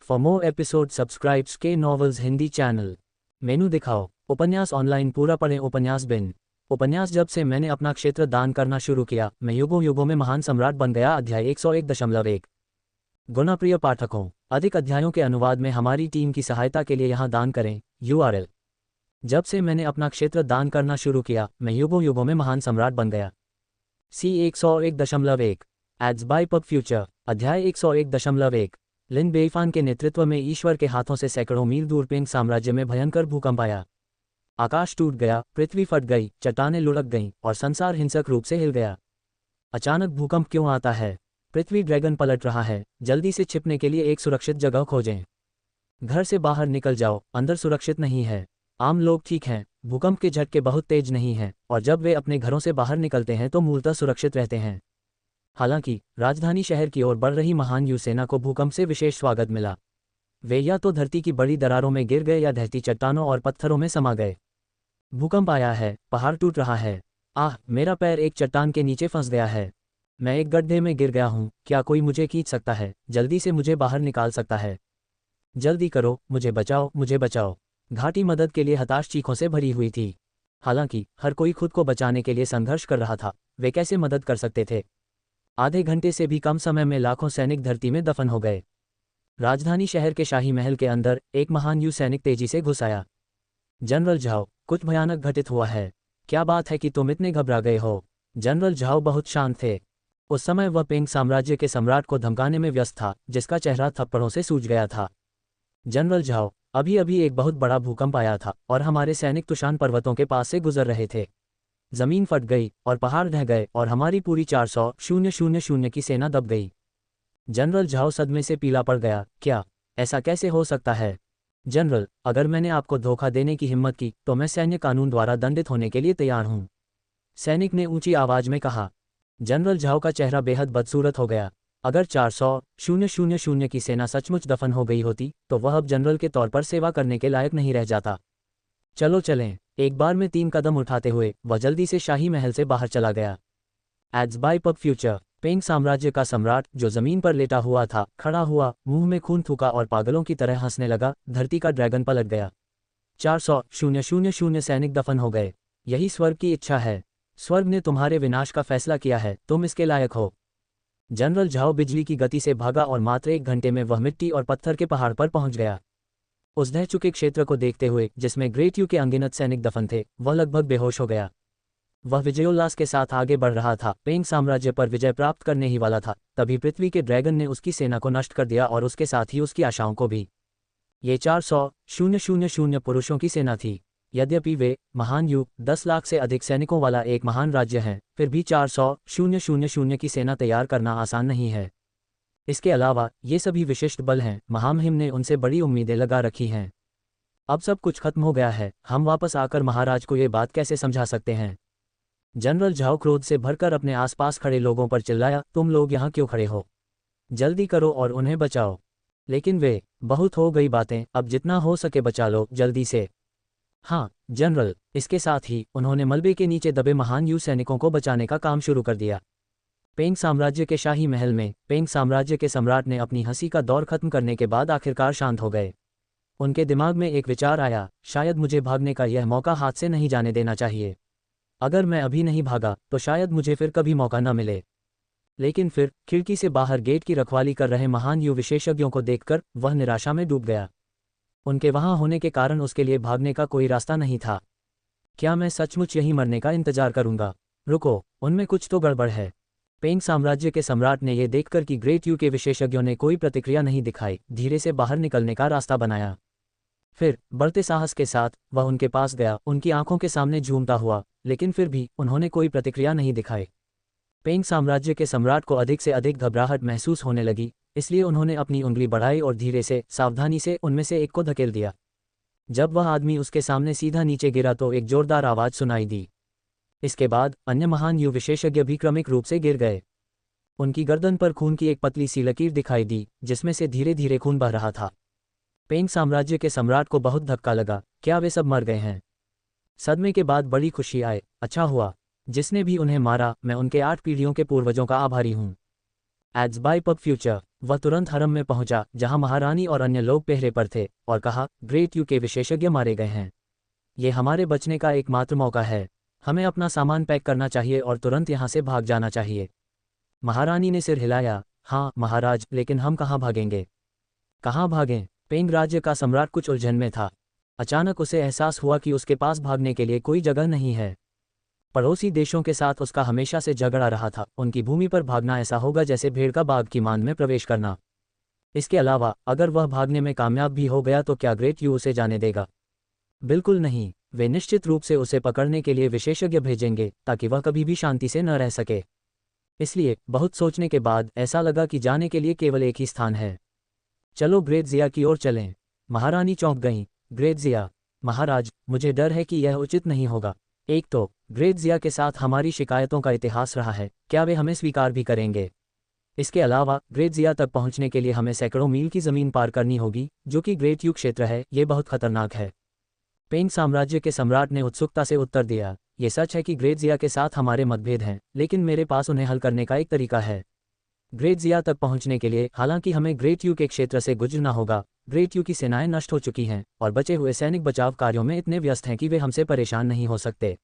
For more episode subscribes के novels Hindi channel. मेनू दिखाओ। उपन्यास ऑनलाइन पूरा पढ़ें। उपन्यास बिन उपन्यास जब से मैंने अपना क्षेत्र दान करना शुरू किया, मैं युगों युगों में महान सम्राट बन गया। अध्याय 101.1। गुणप्रिय पाठकों, अधिक अध्यायों के अनुवाद में हमारी टीम की सहायता के लिए यहाँ दान करें। URL। जब से मैंने अपना क्षेत्र दान करना शुरू किया, मैं युगों युगों में महान सम्राट बन गया। C 101.1। Ads by pub Future. अध्याय 101.1। लिन बेइफान के नेतृत्व में ईश्वर के हाथों से सैकड़ों मील दूर पेंग साम्राज्य में भयंकर भूकंप आया। आकाश टूट गया, पृथ्वी फट गई, चट्टानें लुढ़क गईं और संसार हिंसक रूप से हिल गया। अचानक भूकंप क्यों आता है? पृथ्वी ड्रैगन पलट रहा है। जल्दी से छिपने के लिए एक सुरक्षित जगह खोजें। घर से बाहर निकल जाओ, अंदर सुरक्षित नहीं है। आम लोग ठीक हैं, भूकंप के झटके बहुत तेज नहीं हैं और जब वे अपने घरों से बाहर निकलते हैं तो मूलतः सुरक्षित रहते हैं। हालांकि राजधानी शहर की ओर बढ़ रही महान यू सेना को भूकंप से विशेष स्वागत मिला। वे या तो धरती की बड़ी दरारों में गिर गए या ढहती चट्टानों और पत्थरों में समा गए। भूकंप आया है, पहाड़ टूट रहा है। आह, मेरा पैर एक चट्टान के नीचे फंस गया है। मैं एक गड्ढे में गिर गया हूँ। क्या कोई मुझे खींच सकता है? जल्दी से मुझे बाहर निकाल सकता है? जल्दी करो, मुझे बचाओ, मुझे बचाओ। घाटी मदद के लिए हताश चीखों से भरी हुई थी। हालांकि हर कोई खुद को बचाने के लिए संघर्ष कर रहा था। वे कैसे मदद कर सकते थे? आधे घंटे से भी कम समय में लाखों सैनिक धरती में दफन हो गए। राजधानी शहर के शाही महल के अंदर एक महान यू सैनिक तेजी से घुस आया। जनरल झाओ, कुछ भयानक घटित हुआ है। क्या बात है कि तुम इतने घबरा गए हो? जनरल झाओ बहुत शांत थे। उस समय वह पेंग साम्राज्य के सम्राट को धमकाने में व्यस्त था, जिसका चेहरा थप्पड़ों से सूज गया था। जनरल झाओ, अभी अभी एक बहुत बड़ा भूकंप आया था और हमारे सैनिक तुशान पर्वतों के पास से गुजर रहे थे। जमीन फट गई और पहाड़ ढह गए और हमारी पूरी 400,000 की सेना दब गई। जनरल झाओ सदमे से पीला पड़ गया। क्या ऐसा कैसे हो सकता है? जनरल, अगर मैंने आपको धोखा देने की हिम्मत की तो मैं सैन्य कानून द्वारा दंडित होने के लिए तैयार हूं, सैनिक ने ऊंची आवाज में कहा। जनरल झाओ का चेहरा बेहद बदसूरत हो गया। अगर 400,000 की सेना सचमुच दफन हो गई होती तो वह अब जनरल के तौर पर सेवा करने के लायक नहीं रह जाता। चलो चलें। एक बार में 3 कदम उठाते हुए वह जल्दी से शाही महल से बाहर चला गया। Ads by pub future. पेंग साम्राज्य का सम्राट, जो जमीन पर लेटा हुआ था, खड़ा हुआ, मुंह में खून थूका और पागलों की तरह हंसने लगा। धरती का ड्रैगन पलट गया। 400,000 सैनिक दफन हो गए। यही स्वर्ग की इच्छा है। स्वर्ग ने तुम्हारे विनाश का फैसला किया है। तुम इसके लायक हो। जनरल झाओ बिजली की गति से भागा और मात्र 1 घंटे में वह मिट्टी और पत्थर के पहाड़ पर पहुंच गया। उस ढह चुके क्षेत्र को देखते हुए, जिसमें ग्रेट यू के अनगिनत सैनिक दफन थे, वह लगभग बेहोश हो गया। वह विजयोल्लास के साथ आगे बढ़ रहा था। पेंग साम्राज्य पर विजय प्राप्त करने ही वाला था। तभी पृथ्वी के ड्रैगन ने उसकी सेना को नष्ट कर दिया और उसके साथ ही उसकी आशाओं को भी। ये 400,000 पुरुषों की सेना थी। यद्यपि वे महान युग 10 लाख से अधिक सैनिकों वाला एक महान राज्य है, फिर भी 400,000 की सेना तैयार करना आसान नहीं है। इसके अलावा ये सभी विशिष्ट बल हैं। महामहिम ने उनसे बड़ी उम्मीदें लगा रखी हैं। अब सब कुछ खत्म हो गया है। हम वापस आकर महाराज को ये बात कैसे समझा सकते हैं? जनरल झाओ क्रोध से भरकर अपने आसपास खड़े लोगों पर चिल्लाया, तुम लोग यहाँ क्यों खड़े हो? जल्दी करो और उन्हें बचाओ। लेकिन वे, बहुत हो गई बातें, अब जितना हो सके बचा लो, जल्दी से। हाँ जनरल। इसके साथ ही उन्होंने मलबे के नीचे दबे महान यू सैनिकों को बचाने का काम शुरू कर दिया। पेंग साम्राज्य के शाही महल में पेंग साम्राज्य के सम्राट ने अपनी हंसी का दौर खत्म करने के बाद आखिरकार शांत हो गए। उनके दिमाग में एक विचार आया, शायद मुझे भागने का यह मौका हाथ से नहीं जाने देना चाहिए। अगर मैं अभी नहीं भागा तो शायद मुझे फिर कभी मौका न मिले। लेकिन फिर खिड़की से बाहर गेट की रखवाली कर रहे महान यू विशेषज्ञों को देखकर वह निराशा में डूब गया। उनके वहां होने के कारण उसके लिए भागने का कोई रास्ता नहीं था। क्या मैं सचमुच यहीं मरने का इंतजार करूंगा? रुको, उनमें कुछ तो गड़बड़ है। पेंग साम्राज्य के सम्राट ने यह देखकर कि ग्रेट यू के विशेषज्ञों ने कोई प्रतिक्रिया नहीं दिखाई, धीरे से बाहर निकलने का रास्ता बनाया। फिर बढ़ते साहस के साथ वह उनके पास गया, उनकी आंखों के सामने झूमता हुआ, लेकिन फिर भी उन्होंने कोई प्रतिक्रिया नहीं दिखाई। पेंग साम्राज्य के सम्राट को अधिक से अधिक घबराहट महसूस होने लगी, इसलिए उन्होंने अपनी उंगली बढ़ाई और धीरे से, सावधानी से उनमें से एक को धकेल दिया। जब वह आदमी उसके सामने सीधा नीचे गिरा तो एक जोरदार आवाज सुनाई दी। इसके बाद अन्य महान यू विशेषज्ञ भी क्रमिक रूप से गिर गए। उनकी गर्दन पर खून की एक पतली सी लकीर दिखाई दी, जिसमें से धीरे धीरे खून बह रहा था। पेंग साम्राज्य के सम्राट को बहुत धक्का लगा। क्या वे सब मर गए हैं? सदमे के बाद बड़ी खुशी आए। अच्छा हुआ, जिसने भी उन्हें मारा, मैं उनके 8 पीढ़ियों के पूर्वजों का आभारी हूं। Ads by pub Future. वह तुरंत हरम में पहुंचा जहां महारानी और अन्य लोग पहरे पर थे और कहा, ग्रेट यू के विशेषज्ञ मारे गए हैं। ये हमारे बचने का एकमात्र मौका है। हमें अपना सामान पैक करना चाहिए और तुरंत यहाँ से भाग जाना चाहिए। महारानी ने सिर हिलाया। हाँ महाराज, लेकिन हम कहाँ भागेंगे? कहाँ भागें? पेंग राज्य का सम्राट कुछ उलझन में था। अचानक उसे एहसास हुआ कि उसके पास भागने के लिए कोई जगह नहीं है। पड़ोसी देशों के साथ उसका हमेशा से झगड़ा रहा था। उनकी भूमि पर भागना ऐसा होगा जैसे भेड़ का बाघ की मान में प्रवेश करना। इसके अलावा अगर वह भागने में कामयाब भी हो गया तो क्या ग्रेट यू उसे जाने देगा? बिल्कुल नहीं। वे निश्चित रूप से उसे पकड़ने के लिए विशेषज्ञ भेजेंगे ताकि वह कभी भी शांति से न रह सके। इसलिए बहुत सोचने के बाद ऐसा लगा कि जाने के लिए केवल एक ही स्थान है। चलो ग्रेट जिया की ओर चलें। महारानी चौंक गईं। ग्रेट जिया? महाराज, मुझे डर है कि यह उचित नहीं होगा। एक तो ग्रेट जिया के साथ हमारी शिकायतों का इतिहास रहा है, क्या वे हमें स्वीकार भी करेंगे? इसके अलावा ग्रेट जिया तक पहुंचने के लिए हमें सैकड़ों मील की जमीन पार करनी होगी, जो कि ग्रेट यू क्षेत्र है। ये बहुत खतरनाक है। पेंग साम्राज्य के सम्राट ने उत्सुकता से उत्तर दिया। ये सच है कि ग्रेट जिया के साथ हमारे मतभेद हैं, लेकिन मेरे पास उन्हें हल करने का एक तरीका है। ग्रेट जिया तक पहुंचने के लिए हालांकि हमें ग्रेट यू के क्षेत्र से गुजरना होगा। ग्रेट यू की सेनाएं नष्ट हो चुकी हैं और बचे हुए सैनिक बचाव कार्यों में इतने व्यस्त हैं कि वे हमसे परेशान नहीं हो सकते।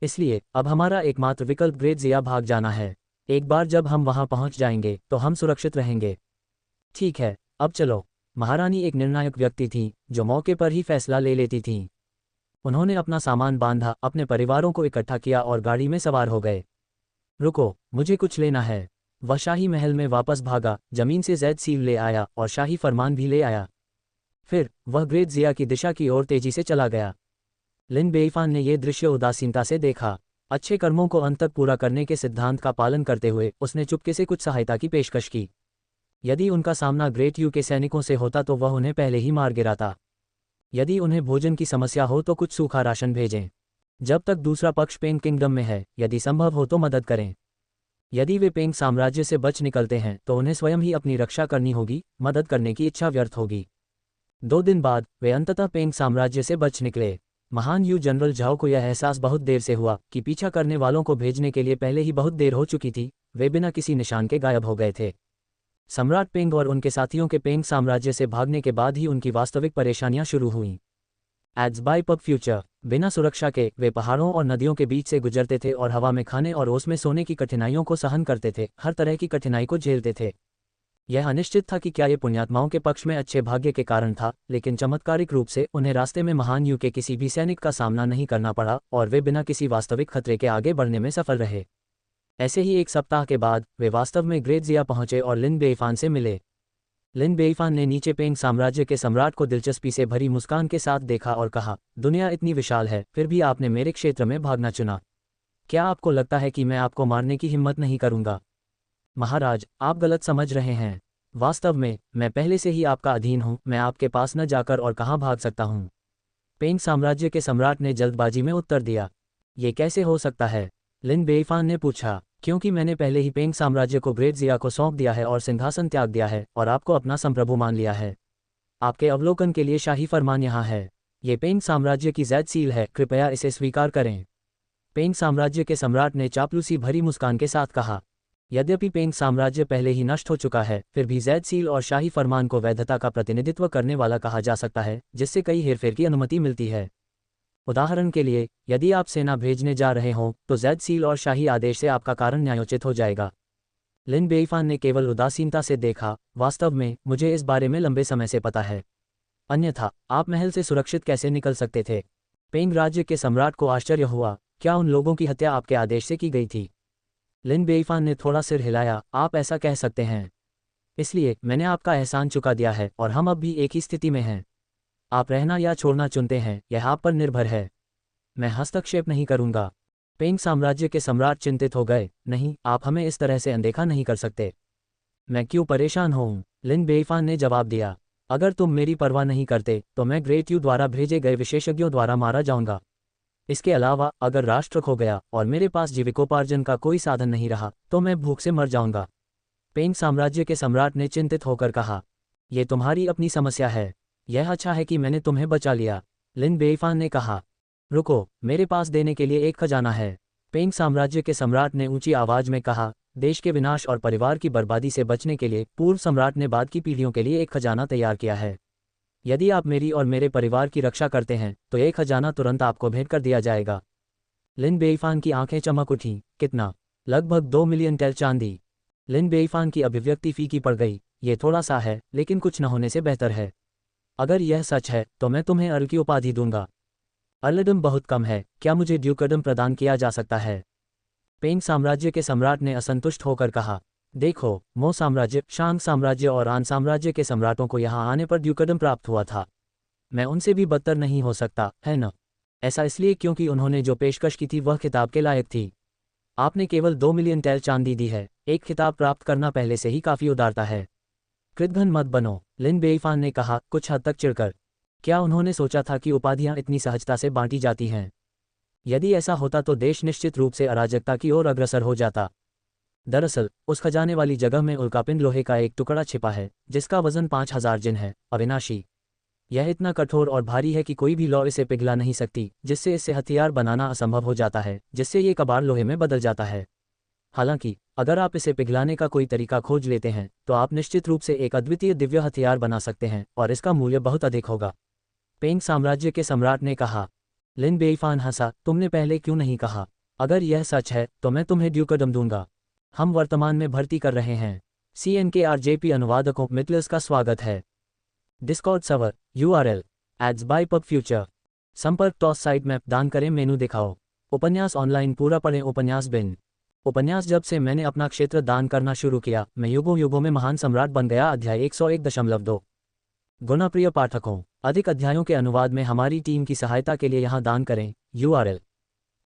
इसलिए अब हमारा एकमात्र विकल्प ग्रेट जिया भाग जाना है। एक बार जब हम वहां पहुंच जाएंगे तो हम सुरक्षित रहेंगे। ठीक है, अब चलो। महारानी एक निर्णायक व्यक्ति थी जो मौके पर ही फैसला ले लेती थीं। उन्होंने अपना सामान बांधा, अपने परिवारों को इकट्ठा किया और गाड़ी में सवार हो गए। रुको, मुझे कुछ लेना है। वह शाही महल में वापस भागा, जमीन से जैद सील ले आया और शाही फरमान भी ले आया। फिर वह ग्रेट जिया की दिशा की ओर तेजी से चला गया। लिन बेईफान ने यह दृश्य उदासीनता से देखा। अच्छे कर्मों को अंत तक पूरा करने के सिद्धांत का पालन करते हुए उसने चुपके से कुछ सहायता की पेशकश की। यदि उनका सामना ग्रेट यू के सैनिकों से होता तो वह उन्हें पहले ही मार गिराता। यदि उन्हें भोजन की समस्या हो तो कुछ सूखा राशन भेजें। जब तक दूसरा पक्ष पेंग किंगडम में है, यदि संभव हो तो मदद करें। यदि वे पेंग साम्राज्य से बच निकलते हैं तो उन्हें स्वयं ही अपनी रक्षा करनी होगी, मदद करने की इच्छा व्यर्थ होगी। 2 दिन बाद वे अंततः पेंग साम्राज्य से बच निकले। महान यू जनरल झाओ को यह एहसास बहुत देर से हुआ कि पीछा करने वालों को भेजने के लिए पहले ही बहुत देर हो चुकी थी। वे बिना किसी निशान के गायब हो गए थे। सम्राट पेंग और उनके साथियों के पेंग साम्राज्य से भागने के बाद ही उनकी वास्तविक परेशानियां शुरू हुईं। Ads by pub Future. बिना सुरक्षा के वे पहाड़ों और नदियों के बीच से गुजरते थे और हवा में खाने और ओस में सोने की कठिनाइयों को सहन करते थे, हर तरह की कठिनाई को झेलते थे। यह अनिश्चित था कि क्या ये पुण्यात्माओं के पक्ष में अच्छे भाग्य के कारण था, लेकिन चमत्कारिक रूप से उन्हें रास्ते में महान यू के किसी भी सैनिक का सामना नहीं करना पड़ा और वे बिना किसी वास्तविक खतरे के आगे बढ़ने में सफल रहे। ऐसे ही 1 सप्ताह के बाद वे वास्तव में ग्रेट जिया पहुंचे और लिन बेईफान से मिले। लिन बेईफान ने नीचे पेंग साम्राज्य के सम्राट को दिलचस्पी से भरी मुस्कान के साथ देखा और कहा, दुनिया इतनी विशाल है, फिर भी आपने मेरे क्षेत्र में भागना चुना। क्या आपको लगता है कि मैं आपको मारने की हिम्मत नहीं करूंगा? महाराज, आप गलत समझ रहे हैं। वास्तव में मैं पहले से ही आपका अधीन हूं। मैं आपके पास न जाकर और कहाँ भाग सकता हूं? पेंग साम्राज्य के सम्राट ने जल्दबाजी में उत्तर दिया। ये कैसे हो सकता है? लिन बेईफान ने पूछा। क्योंकि मैंने पहले ही पेंग साम्राज्य को ग्रेट जिया को सौंप दिया है और सिंहासन त्याग दिया है और आपको अपना संप्रभु मान लिया है। आपके अवलोकन के लिए शाही फरमान यहाँ है। ये पेंग साम्राज्य की जैद सील है, कृपया इसे स्वीकार करें। पेंग साम्राज्य के सम्राट ने चापलूसी भरी मुस्कान के साथ कहा। यद्यपि पेंग साम्राज्य पहले ही नष्ट हो चुका है, फिर भी जैद सील और शाही फरमान को वैधता का प्रतिनिधित्व करने वाला कहा जा सकता है, जिससे कई हेरफेर की अनुमति मिलती है। उदाहरण के लिए, यदि आप सेना भेजने जा रहे हों तो जैद सील और शाही आदेश से आपका कारण न्यायोचित हो जाएगा। लिन बेईफान ने केवल उदासीनता से देखा। वास्तव में मुझे इस बारे में लंबे समय से पता है, अन्यथा आप महल से सुरक्षित कैसे निकल सकते थे? पेंग राज्य के सम्राट को आश्चर्य हुआ। क्या उन लोगों की हत्या आपके आदेश से की गई थी? लिन बेईफान ने थोड़ा सिर हिलाया। आप ऐसा कह सकते हैं। इसलिए मैंने आपका एहसान चुका दिया है और हम अब भी एक ही स्थिति में हैं। आप रहना या छोड़ना चुनते हैं, यह आप पर निर्भर है। मैं हस्तक्षेप नहीं करूंगा। पेंग साम्राज्य के सम्राट चिंतित हो गए। नहीं, आप हमें इस तरह से अनदेखा नहीं कर सकते। मैं क्यों परेशान होऊं? लिन बेईफान ने जवाब दिया। अगर तुम मेरी परवाह नहीं करते तो मैं ग्रेट यू द्वारा भेजे गए विशेषज्ञों द्वारा मारा जाऊंगा। इसके अलावा अगर राष्ट्र खो गया और मेरे पास जीविकोपार्जन का कोई साधन नहीं रहा तो मैं भूख से मर जाऊंगा। पेंग साम्राज्य के सम्राट ने चिंतित होकर कहा, यह तुम्हारी अपनी समस्या है। यह अच्छा है कि मैंने तुम्हें बचा लिया। लिन बेईफान ने कहा। रुको, मेरे पास देने के लिए एक खजाना है। पेंग साम्राज्य के सम्राट ने ऊंची आवाज में कहा, देश के विनाश और परिवार की बर्बादी से बचने के लिए पूर्व सम्राट ने बाद की पीढ़ियों के लिए एक खजाना तैयार किया है। यदि आप मेरी और मेरे परिवार की रक्षा करते हैं तो ये खजाना तुरंत आपको भेंट कर दिया जाएगा। लिन बेईफान की आंखें चमक उठीं। कितना? लगभग 2 मिलियन टेल चांदी। लिन बेईफान की अभिव्यक्ति फीकी पड़ गई। ये थोड़ा सा है, लेकिन कुछ न होने से बेहतर है। अगर यह सच है तो मैं तुम्हें अर्ल की उपाधि दूंगा। अर्लडम बहुत कम है, क्या मुझे ड्यूकडम प्रदान किया जा सकता है? पेंग साम्राज्य के सम्राट ने असंतुष्ट होकर कहा। देखो, मो साम्राज्य, शांग साम्राज्य और आन साम्राज्य के सम्राटों को यहाँ आने पर ड्यूकडम प्राप्त हुआ था। मैं उनसे भी बदतर नहीं हो सकता, है न? ऐसा इसलिए क्योंकि उन्होंने जो पेशकश की थी वह खिताब के लायक थी। आपने केवल 2 मिलियन टेल चांदी दी है। एक खिताब प्राप्त करना पहले से ही काफी उदारता है। कृतघ्न मत बनो, लिन बेईफान ने कहा, कुछ हद तक चिढ़कर। क्या उन्होंने सोचा था कि उपाधियां इतनी सहजता से बांटी जाती हैं? यदि ऐसा होता तो देश निश्चित रूप से अराजकता की ओर अग्रसर हो जाता। दरअसल उस खजाने वाली जगह में उल्कापिंड लोहे का एक टुकड़ा छिपा है जिसका वजन 5000 जिन है, अविनाशी। यह इतना कठोर और भारी है कि कोई भी लौ इसे पिघला नहीं सकती, जिससे इससे हथियार बनाना असंभव हो जाता है, जिससे ये कबाड़ लोहे में बदल जाता है। हालांकि अगर आप इसे पिघलाने का कोई तरीका खोज लेते हैं तो आप निश्चित रूप से एक अद्वितीय दिव्य हथियार बना सकते हैं और इसका मूल्य बहुत अधिक होगा। पेंग साम्राज्य के सम्राट ने कहा। लिन बेईफान हंसा, तुमने पहले क्यों नहीं कहा? अगर यह सच है तो मैं तुम्हें ड्यूकडम दूंगा। हम वर्तमान में भर्ती कर रहे हैं। CNKRJP अनुवादकों मितलस का स्वागत है। Discord server URL ads by pub Future. संपर्क टॉस साइट मैप दान करें मेनू दिखाओ। उपन्यास ऑनलाइन पूरा पढ़ें। उपन्यास बिन। उपन्यास जब से मैंने अपना क्षेत्र दान करना शुरू किया मैं युगों युगों में महान सम्राट बन गया। अध्याय 101.2। गुना प्रिय पाठकों, अधिक अध्यायों के अनुवाद में हमारी टीम की सहायता के लिए यहाँ दान करें। URL।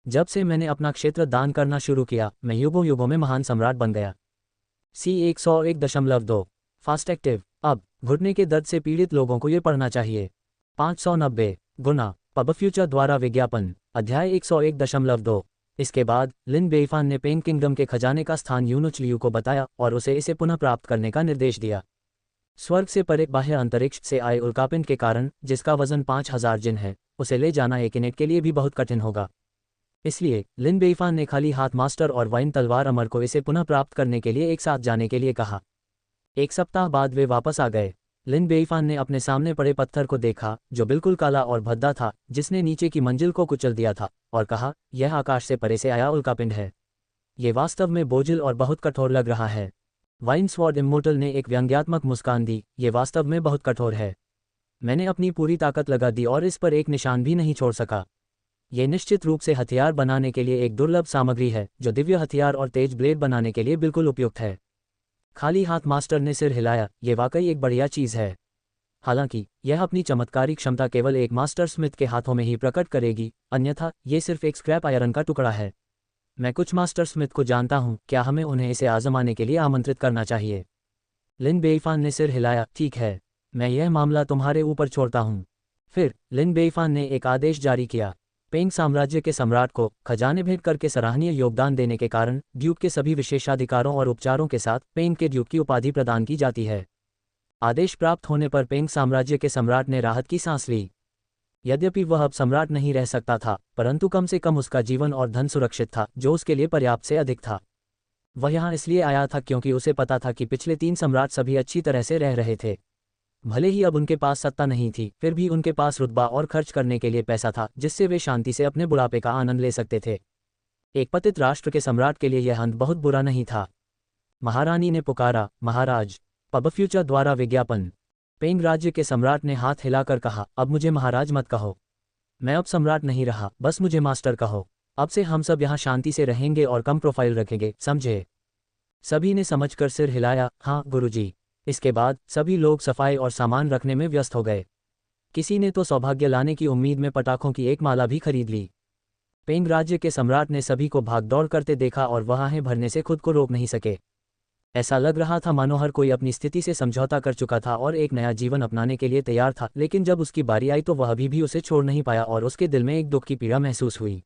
जब से मैंने अपना क्षेत्र दान करना शुरू किया मैं युगों युगों में महान सम्राट बन गया। C101.2। Fast active. अब घुटने के दर्द से पीड़ित लोगों को ये पढ़ना चाहिए। 590 गुना। पब फ्यूचर द्वारा विज्ञापन। अध्याय 101.2। इसके बाद लिन बेईफान ने पेंग किंगडम के खजाने का स्थान यूनुच लियू को बताया और उसे इसे पुनः प्राप्त करने का निर्देश दिया। स्वर्ग से परे बाह्य अंतरिक्ष से आए उल्कापिंड के कारण, जिसका वजन 5000 जिन है, उसे ले जाना एक इनेट के लिए भी बहुत कठिन होगा। इसलिए लिन बेईफान ने खाली हाथ मास्टर और वाइन तलवार अमर को इसे पुनः प्राप्त करने के लिए एक साथ जाने के लिए कहा। एक सप्ताह बाद वे वापस आ गए। लिन बेईफान ने अपने सामने पड़े पत्थर को देखा जो बिल्कुल काला और भद्दा था, जिसने नीचे की मंजिल को कुचल दिया था, और कहा, यह आकाश से परे से आया उल्कापिंड है। ये वास्तव में बोझिल और बहुत कठोर लग रहा है। वाइन स्वॉर्ड इमोर्टल ने एक व्यंग्यात्मक मुस्कान दी। ये वास्तव में बहुत कठोर है। मैंने अपनी पूरी ताकत लगा दी और इस पर एक निशान भी नहीं छोड़ सका। ये निश्चित रूप से हथियार बनाने के लिए एक दुर्लभ सामग्री है जो दिव्य हथियार और तेज ब्लेड बनाने के लिए बिल्कुल उपयुक्त है। खाली हाथ मास्टर ने सिर हिलाया। ये वाकई एक बढ़िया चीज़ है। हालांकि यह अपनी चमत्कारी क्षमता केवल एक मास्टर स्मिथ के हाथों में ही प्रकट करेगी, अन्यथा ये सिर्फ एक स्क्रैप आयरन का टुकड़ा है। मैं कुछ मास्टर स्मिथ को जानता हूं, क्या हमें उन्हें इसे आजमाने के लिए आमंत्रित करना चाहिए? लिन बेईफान ने सिर हिलाया। ठीक है, मैं यह मामला तुम्हारे ऊपर छोड़ता हूं। फिर लिन बेईफान ने एक आदेश जारी किया। पेंग साम्राज्य के सम्राट को खजाने भेंट करके सराहनीय योगदान देने के कारण ड्यूक के सभी विशेषाधिकारों और उपचारों के साथ पेंग के ड्यूक की उपाधि प्रदान की जाती है। आदेश प्राप्त होने पर पेंग साम्राज्य के सम्राट ने राहत की सांस ली। यद्यपि वह अब सम्राट नहीं रह सकता था, परंतु कम से कम उसका जीवन और धन सुरक्षित था, जो उसके लिए पर्याप्त से अधिक था। वह यहाँ इसलिए आया था क्योंकि उसे पता था कि पिछले 3 सम्राट सभी अच्छी तरह से रह रहे थे। भले ही अब उनके पास सत्ता नहीं थी, फिर भी उनके पास रुतबा और खर्च करने के लिए पैसा था, जिससे वे शांति से अपने बुढ़ापे का आनंद ले सकते थे। एक पतित राष्ट्र के सम्राट के लिए यह अंत बहुत बुरा नहीं था। महारानी ने पुकारा, महाराज। पब फ्यूचर द्वारा विज्ञापन। पेंग राज्य के सम्राट ने हाथ हिलाकर कहा, अब मुझे महाराज मत कहो। मैं अब सम्राट नहीं रहा, बस मुझे मास्टर कहो। अब से हम सब यहाँ शांति से रहेंगे और कम प्रोफाइल रखेंगे, समझे? सभी ने समझकर सिर हिलाया। हाँ गुरुजी। इसके बाद सभी लोग सफाई और सामान रखने में व्यस्त हो गए। किसी ने तो सौभाग्य लाने की उम्मीद में पटाखों की एक माला भी खरीद ली। पेंग राज्य के सम्राट ने सभी को भागदौड़ करते देखा और वह आहें भरने से खुद को रोक नहीं सके। ऐसा लग रहा था मानो हर कोई अपनी स्थिति से समझौता कर चुका था और एक नया जीवन अपनाने के लिए तैयार था, लेकिन जब उसकी बारी आई तो वह अभी भी उसे छोड़ नहीं पाया और उसके दिल में एक दुख की पीड़ा महसूस हुई।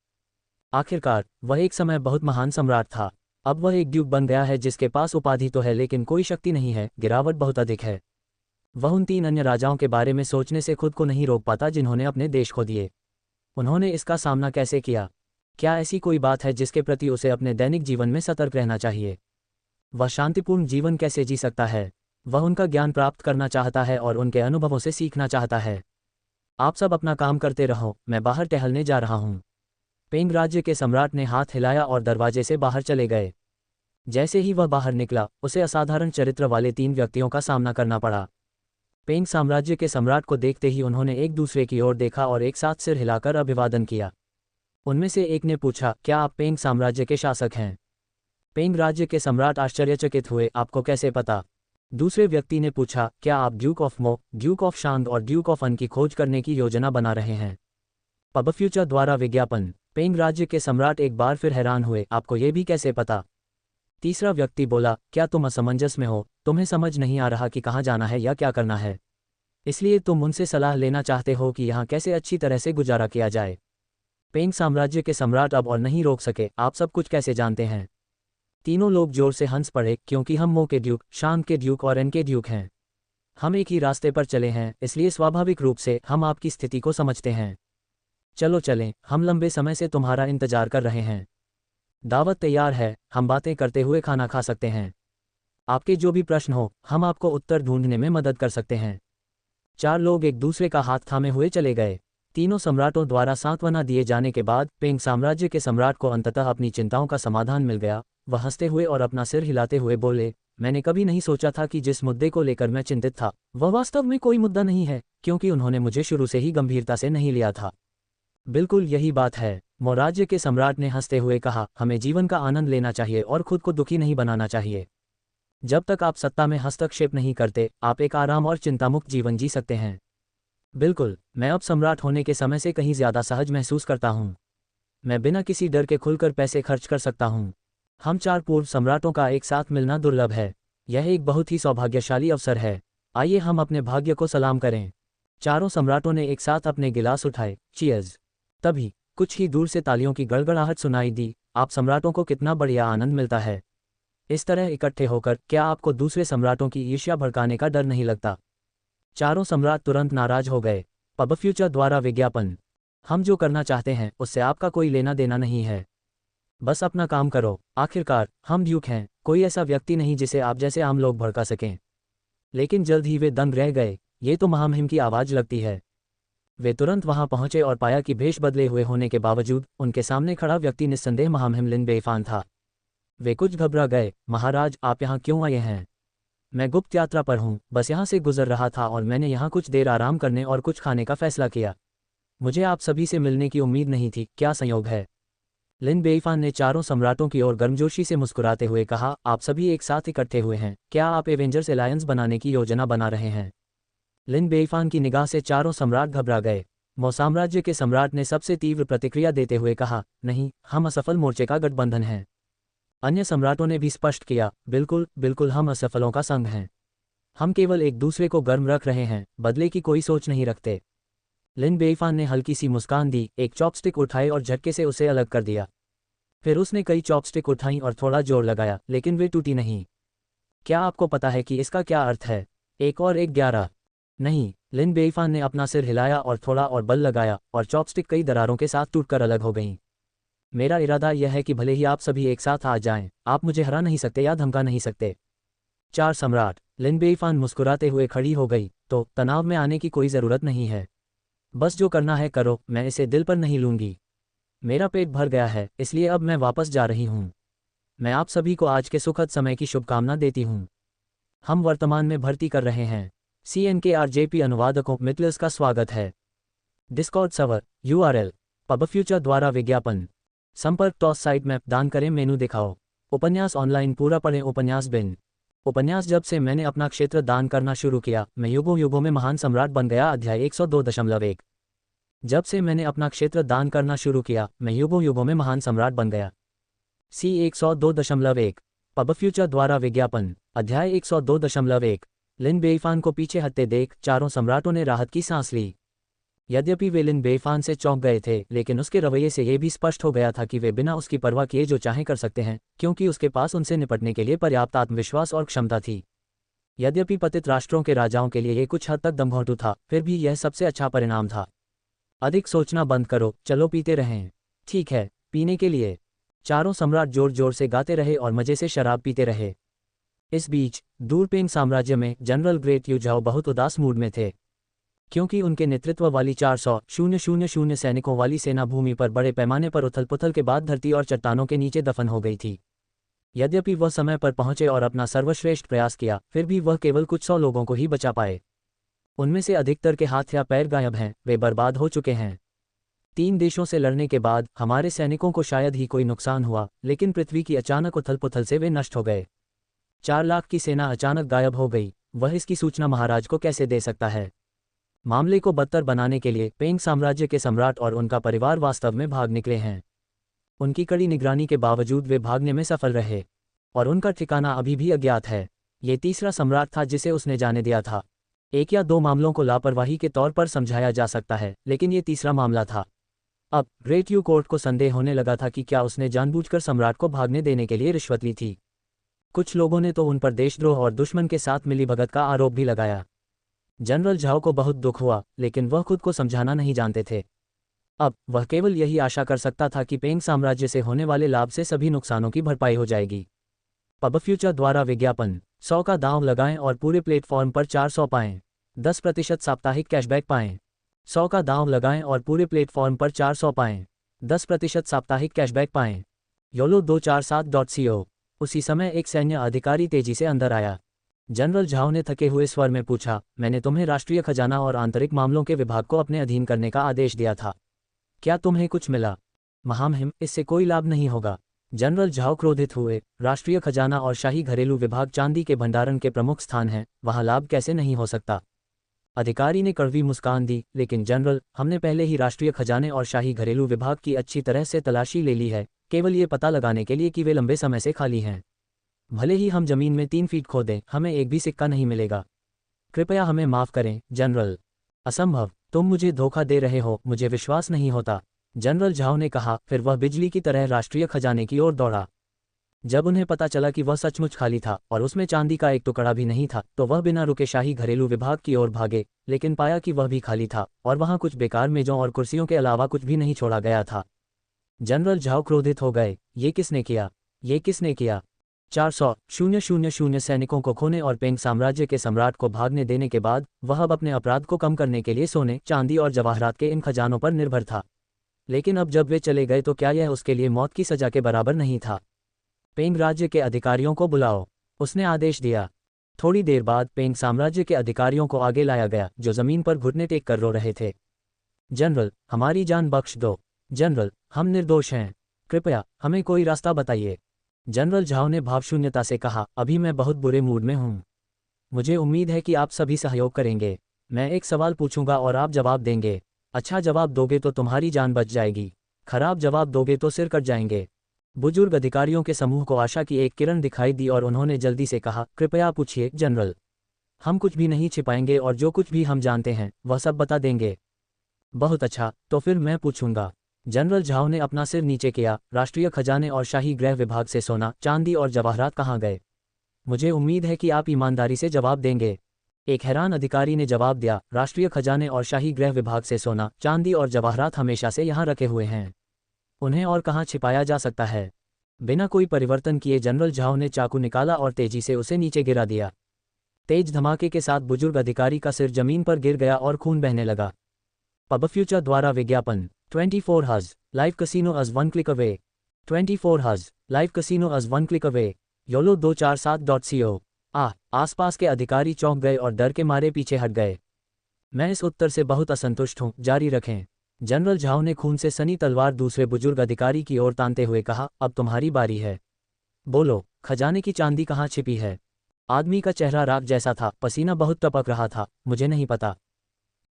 आखिरकार वह एक समय बहुत महान सम्राट था। अब वह एक ड्यूक बन गया है जिसके पास उपाधि तो है लेकिन कोई शक्ति नहीं है, गिरावट बहुत अधिक है। वह उन 3 अन्य राजाओं के बारे में सोचने से खुद को नहीं रोक पाता जिन्होंने अपने देश खो दिए। उन्होंने इसका सामना कैसे किया? क्या ऐसी कोई बात है जिसके प्रति उसे अपने दैनिक जीवन में सतर्क रहना चाहिए? वह शांतिपूर्ण जीवन कैसे जी सकता है? वह उनका ज्ञान प्राप्त करना चाहता है और उनके अनुभवों से सीखना चाहता है। आप सब अपना काम करते रहो, मैं बाहर टहलने जा रहा हूँ। पेंग राज्य के सम्राट ने हाथ हिलाया और दरवाजे से बाहर चले गए। जैसे ही वह बाहर निकला, उसे असाधारण चरित्र वाले 3 व्यक्तियों का सामना करना पड़ा। पेंग साम्राज्य के सम्राट को देखते ही उन्होंने एक दूसरे की ओर देखा और एक साथ सिर हिलाकर अभिवादन किया। उनमें से एक ने पूछा, क्या आप पेंग साम्राज्य के शासक हैं? पेंग राज्य के सम्राट आश्चर्यचकित हुए, आपको कैसे पता? दूसरे व्यक्ति ने पूछा, क्या आप ड्यूक ऑफ मो, ड्यूक ऑफ शांग और ड्यूक ऑफ अन की खोज करने की योजना बना रहे हैं? पब फ्यूचर द्वारा विज्ञापन। पेंग राज्य के सम्राट एक बार फिर हैरान हुए, आपको ये भी कैसे पता? तीसरा व्यक्ति बोला, क्या तुम असमंजस में हो? तुम्हें समझ नहीं आ रहा कि कहाँ जाना है या क्या करना है, इसलिए तुम उनसे सलाह लेना चाहते हो कि यहाँ कैसे अच्छी तरह से गुजारा किया जाए। पेंग साम्राज्य के सम्राट अब और नहीं रोक सके, आप सब कुछ कैसे जानते हैं? तीनों लोग जोर से हंस पड़े, क्योंकि हम मो के ड्यूक, शांत के ड्यूक और एन के ड्यूक हैं। हम एक ही रास्ते पर चले हैं, इसलिए स्वाभाविक रूप से हम आपकी स्थिति को समझते हैं। चलो चलें, हम लंबे समय से तुम्हारा इंतजार कर रहे हैं। दावत तैयार है, हम बातें करते हुए खाना खा सकते हैं। आपके जो भी प्रश्न हो, हम आपको उत्तर ढूंढने में मदद कर सकते हैं। 4 लोग एक दूसरे का हाथ थामे हुए चले गए। तीनों सम्राटों द्वारा सांत्वना दिए जाने के बाद पेंग साम्राज्य के सम्राट को अंततः अपनी चिंताओं का समाधान मिल गया। वह हंसते हुए और अपना सिर हिलाते हुए बोले, मैंने कभी नहीं सोचा था कि जिस मुद्दे को लेकर मैं चिंतित था, वह वास्तव में कोई मुद्दा नहीं है, क्योंकि उन्होंने मुझे शुरू से ही गंभीरता से नहीं लिया था। बिल्कुल यही बात है, मो राज्य के सम्राट ने हंसते हुए कहा, हमें जीवन का आनंद लेना चाहिए और खुद को दुखी नहीं बनाना चाहिए। जब तक आप सत्ता में हस्तक्षेप नहीं करते, आप एक आराम और चिंतामुक्त जीवन जी सकते हैं। बिल्कुल, मैं अब सम्राट होने के समय से कहीं ज्यादा सहज महसूस करता हूँ। मैं बिना किसी डर के खुलकर पैसे खर्च कर सकता हूँ। हम 4 पूर्व सम्राटों का एक साथ मिलना दुर्लभ है। यह एक बहुत ही सौभाग्यशाली अवसर है। आइए हम अपने भाग्य को सलाम करें। चारों सम्राटों ने एक साथ अपने गिलास उठाए, चीयर्स। तभी कुछ ही दूर से तालियों की गड़गड़ाहट सुनाई दी। आप सम्राटों को कितना बढ़िया आनंद मिलता है। इस तरह इकट्ठे होकर क्या आपको दूसरे सम्राटों की ईर्ष्या भड़काने का डर नहीं लगता? चारों सम्राट तुरंत नाराज हो गए। पब फ्यूचर द्वारा विज्ञापन। हम जो करना चाहते हैं उससे आपका कोई लेना देना नहीं है। बस अपना काम करो। आखिरकार हम ड्यूक हैं, कोई ऐसा व्यक्ति नहीं जिसे आप जैसे आम लोग भड़का सकें। लेकिन जल्द ही वे दंग रह गए। ये तो महामहिम की आवाज़ लगती है। वे तुरंत वहां पहुंचे और पाया कि भेष बदले हुए होने के बावजूद उनके सामने खड़ा व्यक्ति निस्संदेह महामहिम लिन बेईफान था। वे कुछ घबरा गए। महाराज, आप यहाँ क्यों आए हैं? मैं गुप्त यात्रा पर हूँ, बस यहाँ से गुजर रहा था और मैंने यहाँ कुछ देर आराम करने और कुछ खाने का फैसला किया। मुझे आप सभी से मिलने की उम्मीद नहीं थी, क्या संयोग है? लिन बेईफान ने चारों सम्राटों की ओर गर्मजोशी से मुस्कुराते हुए कहा, आप सभी एक साथ इकट्ठे हुए हैं, क्या आप एवेंजर्स एलायंस बनाने की योजना बना रहे हैं? लिन बेईफान की निगाह से चारों सम्राट घबरा गए। मो साम्राज्य के सम्राट ने सबसे तीव्र प्रतिक्रिया देते हुए कहा, नहीं, हम असफल मोर्चे का गठबंधन हैं। अन्य सम्राटों ने भी स्पष्ट किया, बिल्कुल बिल्कुल, हम असफलों का संघ हैं। हम केवल एक दूसरे को गर्म रख रहे हैं, बदले की कोई सोच नहीं रखते। लिन बेईफान ने हल्की सी मुस्कान दी, एक चॉपस्टिक उठाई और झटके से उसे अलग कर दिया। फिर उसने कई चॉपस्टिक उठाई और थोड़ा जोर लगाया, लेकिन वे टूटी नहीं। क्या आपको पता है कि इसका क्या अर्थ है? 1 और 1 11। नहीं। लिन बेईफान ने अपना सिर हिलाया और थोड़ा और बल लगाया और चॉपस्टिक कई दरारों के साथ टूटकर अलग हो गईं। मेरा इरादा यह है कि भले ही आप सभी एक साथ आ जाएं, आप मुझे हरा नहीं सकते या धमका नहीं सकते। 4 सम्राट। लिन बेईफान मुस्कुराते हुए खड़ी हो गई, तो तनाव में आने की कोई ज़रूरत नहीं है। बस जो करना है करो, मैं इसे दिल पर नहीं लूंगी। मेरा पेट भर गया है, इसलिए अब मैं वापस जा रही हूँ। मैं आप सभी को आज के सुखद समय की शुभकामना देती हूँ। हम वर्तमान में भर्ती कर रहे हैं। CNKRJP अनुवादकों मिटलर्स का स्वागत है। Discord server URL pub future द्वारा विज्ञापन। संपर्क टॉस साइट मैप दान करें, मेनू दिखाओ। उपन्यास ऑनलाइन पूरा पढ़ें। उपन्यास बिन। उपन्यास जब से मैंने अपना क्षेत्र दान करना शुरू किया, मैं युगों युगों में महान सम्राट बन गया। अध्याय 102.1। जब से मैंने अपना क्षेत्र दान करना शुरू किया, मैं युगों युगों में महान सम्राट बन गया। C 102.1 पब फ्यूचर द्वारा विज्ञापन। अध्याय 102.1। लिन बेईफान को पीछे हटते देख चारों सम्राटों ने राहत की सांस ली। यद्यपि वे लिन बेईफान से चौंक गए थे, लेकिन उसके रवैये से यह भी स्पष्ट हो गया था कि वे बिना उसकी परवाह किए जो चाहें कर सकते हैं, क्योंकि उसके पास उनसे निपटने के लिए पर्याप्त आत्मविश्वास और क्षमता थी। यद्यपि पतित राष्ट्रों के राजाओं के लिए यह कुछ हद तक दमघोंटू था, फिर भी यह सबसे अच्छा परिणाम था। अधिक सोचना बंद करो, चलो पीते रहें। ठीक है, पीने के लिए। चारों सम्राट जोर जोर से गाते रहे और मजे से शराब पीते रहे। इस बीच दूर पेंग साम्राज्य में जनरल ग्रेट यू झाओ बहुत उदास मूड में थे, क्योंकि उनके नेतृत्व वाली 400,000 सैनिकों वाली सेना भूमि पर बड़े पैमाने पर उथल पुथल के बाद धरती और चट्टानों के नीचे दफन हो गई थी। यद्यपि वह समय पर पहुंचे और अपना सर्वश्रेष्ठ प्रयास किया, फिर भी वह केवल कुछ 100 लोगों को ही बचा पाए। उनमें से अधिकतर के हाथ या पैर गायब हैं, वे बर्बाद हो चुके हैं। 3 देशों से लड़ने के बाद हमारे सैनिकों को शायद ही कोई नुकसान हुआ, लेकिन पृथ्वी की अचानक उथल पुथल से वे नष्ट हो गए। 4 लाख की सेना अचानक गायब हो गई। वह इसकी सूचना महाराज को कैसे दे सकता है? मामले को बदतर बनाने के लिए पेंग साम्राज्य के सम्राट और उनका परिवार वास्तव में भाग निकले हैं। उनकी कड़ी निगरानी के बावजूद वे भागने में सफल रहे, और उनका ठिकाना अभी भी अज्ञात है। ये तीसरा सम्राट था जिसे उसने जाने दिया था। 1 या 2 मामलों को लापरवाही के तौर पर समझाया जा सकता है, लेकिन ये तीसरा मामला था। अब ग्रेट यू कोर्ट को संदेह होने लगा था कि क्या उसने जानबूझकर सम्राट को भागने देने के लिए रिश्वत ली थी। कुछ लोगों ने तो उन पर देशद्रोह और दुश्मन के साथ मिलीभगत का आरोप भी लगाया। जनरल झाओ को बहुत दुख हुआ, लेकिन वह खुद को समझाना नहीं जानते थे। अब वह केवल यही आशा कर सकता था कि पेंग साम्राज्य से होने वाले लाभ से सभी नुकसानों की भरपाई हो जाएगी। पब फ्यूचर द्वारा विज्ञापन 100 का दांव लगाएं और पूरे प्लेटफॉर्म पर 400 पाएं, 10% साप्ताहिक कैशबैक पाएं। 100 का दांव लगाएं और पूरे प्लेटफॉर्म पर 400 पाएं, 10% साप्ताहिक कैशबैक पाएं। YOLO247.co। उसी समय एक सैन्य अधिकारी तेजी से अंदर आया। जनरल झाओ ने थके हुए स्वर में पूछा, मैंने तुम्हें राष्ट्रीय खजाना और आंतरिक मामलों के विभाग को अपने अधीन करने का आदेश दिया था। क्या तुम्हें कुछ मिला? महामहिम, इससे कोई लाभ नहीं होगा। जनरल झाओ क्रोधित हुए। राष्ट्रीय खजाना और शाही घरेलू विभाग चांदी के भंडारण के प्रमुख स्थान हैं, वहां लाभ कैसे नहीं हो सकता? अधिकारी ने कड़वी मुस्कान दी, लेकिन जनरल, हमने पहले ही राष्ट्रीय खजाने और शाही घरेलू विभाग की अच्छी तरह से तलाशी ले ली है, केवल ये पता लगाने के लिए कि वे लंबे समय से खाली हैं। भले ही हम जमीन में 3 फीट खोदें, हमें एक भी सिक्का नहीं मिलेगा। कृपया हमें माफ करें जनरल। असंभव, तुम मुझे धोखा दे रहे हो, मुझे विश्वास नहीं होता, जनरल झाओ ने कहा। फिर वह बिजली की तरह राष्ट्रीय खजाने की ओर दौड़ा। जब उन्हें पता चला कि वह सचमुच खाली था और उसमें चांदी का एक टुकड़ा भी नहीं था, तो वह बिना रुके शाही घरेलू विभाग की ओर भागे, लेकिन पाया कि वह भी खाली था और वहां कुछ बेकार मेजों और कुर्सियों के अलावा कुछ भी नहीं छोड़ा गया था। जनरल झाओ क्रोधित हो गए। ये किसने किया? ये किसने किया? 400,000 सैनिकों को खोने और पेंग साम्राज्य के सम्राट को भागने देने के बाद वह अब अपने अपराध को कम करने के लिए सोने, चांदी और जवाहरात के इन खजानों पर निर्भर था। लेकिन अब जब वे चले गए तो क्या यह उसके लिए मौत की सजा के बराबर नहीं था? पेंग राज्य के अधिकारियों को बुलाओ, उसने आदेश दिया। थोड़ी देर बाद पेंग साम्राज्य के अधिकारियों को आगे लाया गया, जो जमीन पर घुटने टेक कर रो रहे थे। जनरल, हमारी जान बख्श दो। जनरल, हम निर्दोष हैं, कृपया हमें कोई रास्ता बताइए। जनरल झाओ ने भावशून्यता से कहा, अभी मैं बहुत बुरे मूड में हूं। मुझे उम्मीद है कि आप सभी सहयोग करेंगे। मैं एक सवाल पूछूंगा और आप जवाब देंगे। अच्छा जवाब दोगे तो तुम्हारी जान बच जाएगी, खराब जवाब दोगे तो सिर कट जाएंगे। बुजुर्ग अधिकारियों के समूह को आशा की एक किरण दिखाई दी और उन्होंने जल्दी से कहा, कृपया पूछिए जनरल। हम कुछ भी नहीं छिपाएंगे और जो कुछ भी हम जानते हैं वह सब बता देंगे। बहुत अच्छा, तो फिर मैं पूछूंगा। जनरल झाओ ने अपना सिर नीचे किया। राष्ट्रीय खजाने और शाही गृह विभाग से सोना, चांदी और जवाहरात कहाँ गए? मुझे उम्मीद है कि आप ईमानदारी से जवाब देंगे। एक हैरान अधिकारी ने जवाब दिया, राष्ट्रीय खजाने और शाही गृह विभाग से सोना, चांदी और जवाहरात हमेशा से यहाँ रखे हुए हैं। उन्हें और कहाँ छिपाया जा सकता है? बिना कोई परिवर्तन किए जनरल झाओ ने चाकू निकाला और तेजी से उसे नीचे गिरा दिया। तेज धमाके के साथ बुजुर्ग अधिकारी का सिर जमीन पर गिर गया और खून बहने लगा। पब फ्यूचर द्वारा विज्ञापन 24 हज़ लाइव कसिनो अज 1 क्लिक अवे। 24 हज़ लाइव कसिनो अज 1 क्लिक अवे। YOLO247.co। आसपास के अधिकारी चौंक गए और डर के मारे पीछे हट गए। मैं इस उत्तर से बहुत असंतुष्ट हूं, जारी रखें। जनरल झाओ ने खून से सनी तलवार दूसरे बुजुर्ग अधिकारी की ओर तानते हुए कहा, अब तुम्हारी बारी है। बोलो, खजाने की चांदी कहाँ छिपी है? आदमी का चेहरा राख जैसा था, पसीना बहुत टपक रहा था। मुझे नहीं पता।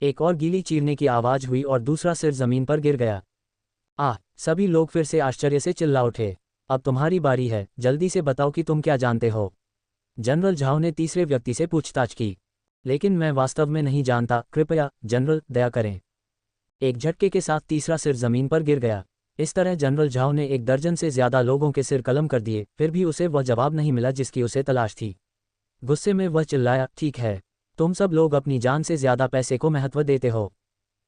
एक और गीली चीरने की आवाज हुई और दूसरा सिर जमीन पर गिर गया। सभी लोग फिर से आश्चर्य से चिल्ला उठे। अब तुम्हारी बारी है, जल्दी से बताओ कि तुम क्या जानते हो। जनरल झाओ ने तीसरे व्यक्ति से पूछताछ की। लेकिन मैं वास्तव में नहीं जानता, कृपया जनरल दया करें। एक झटके के साथ तीसरा सिर जमीन पर गिर गया। इस तरह जनरल झाओ ने 1 दर्जन से ज्यादा लोगों के सिर कलम कर दिए, फिर भी उसे वह जवाब नहीं मिला जिसकी उसे तलाश थी। गुस्से में वह चिल्लाया, ठीक है, तुम सब लोग अपनी जान से ज्यादा पैसे को महत्व देते हो।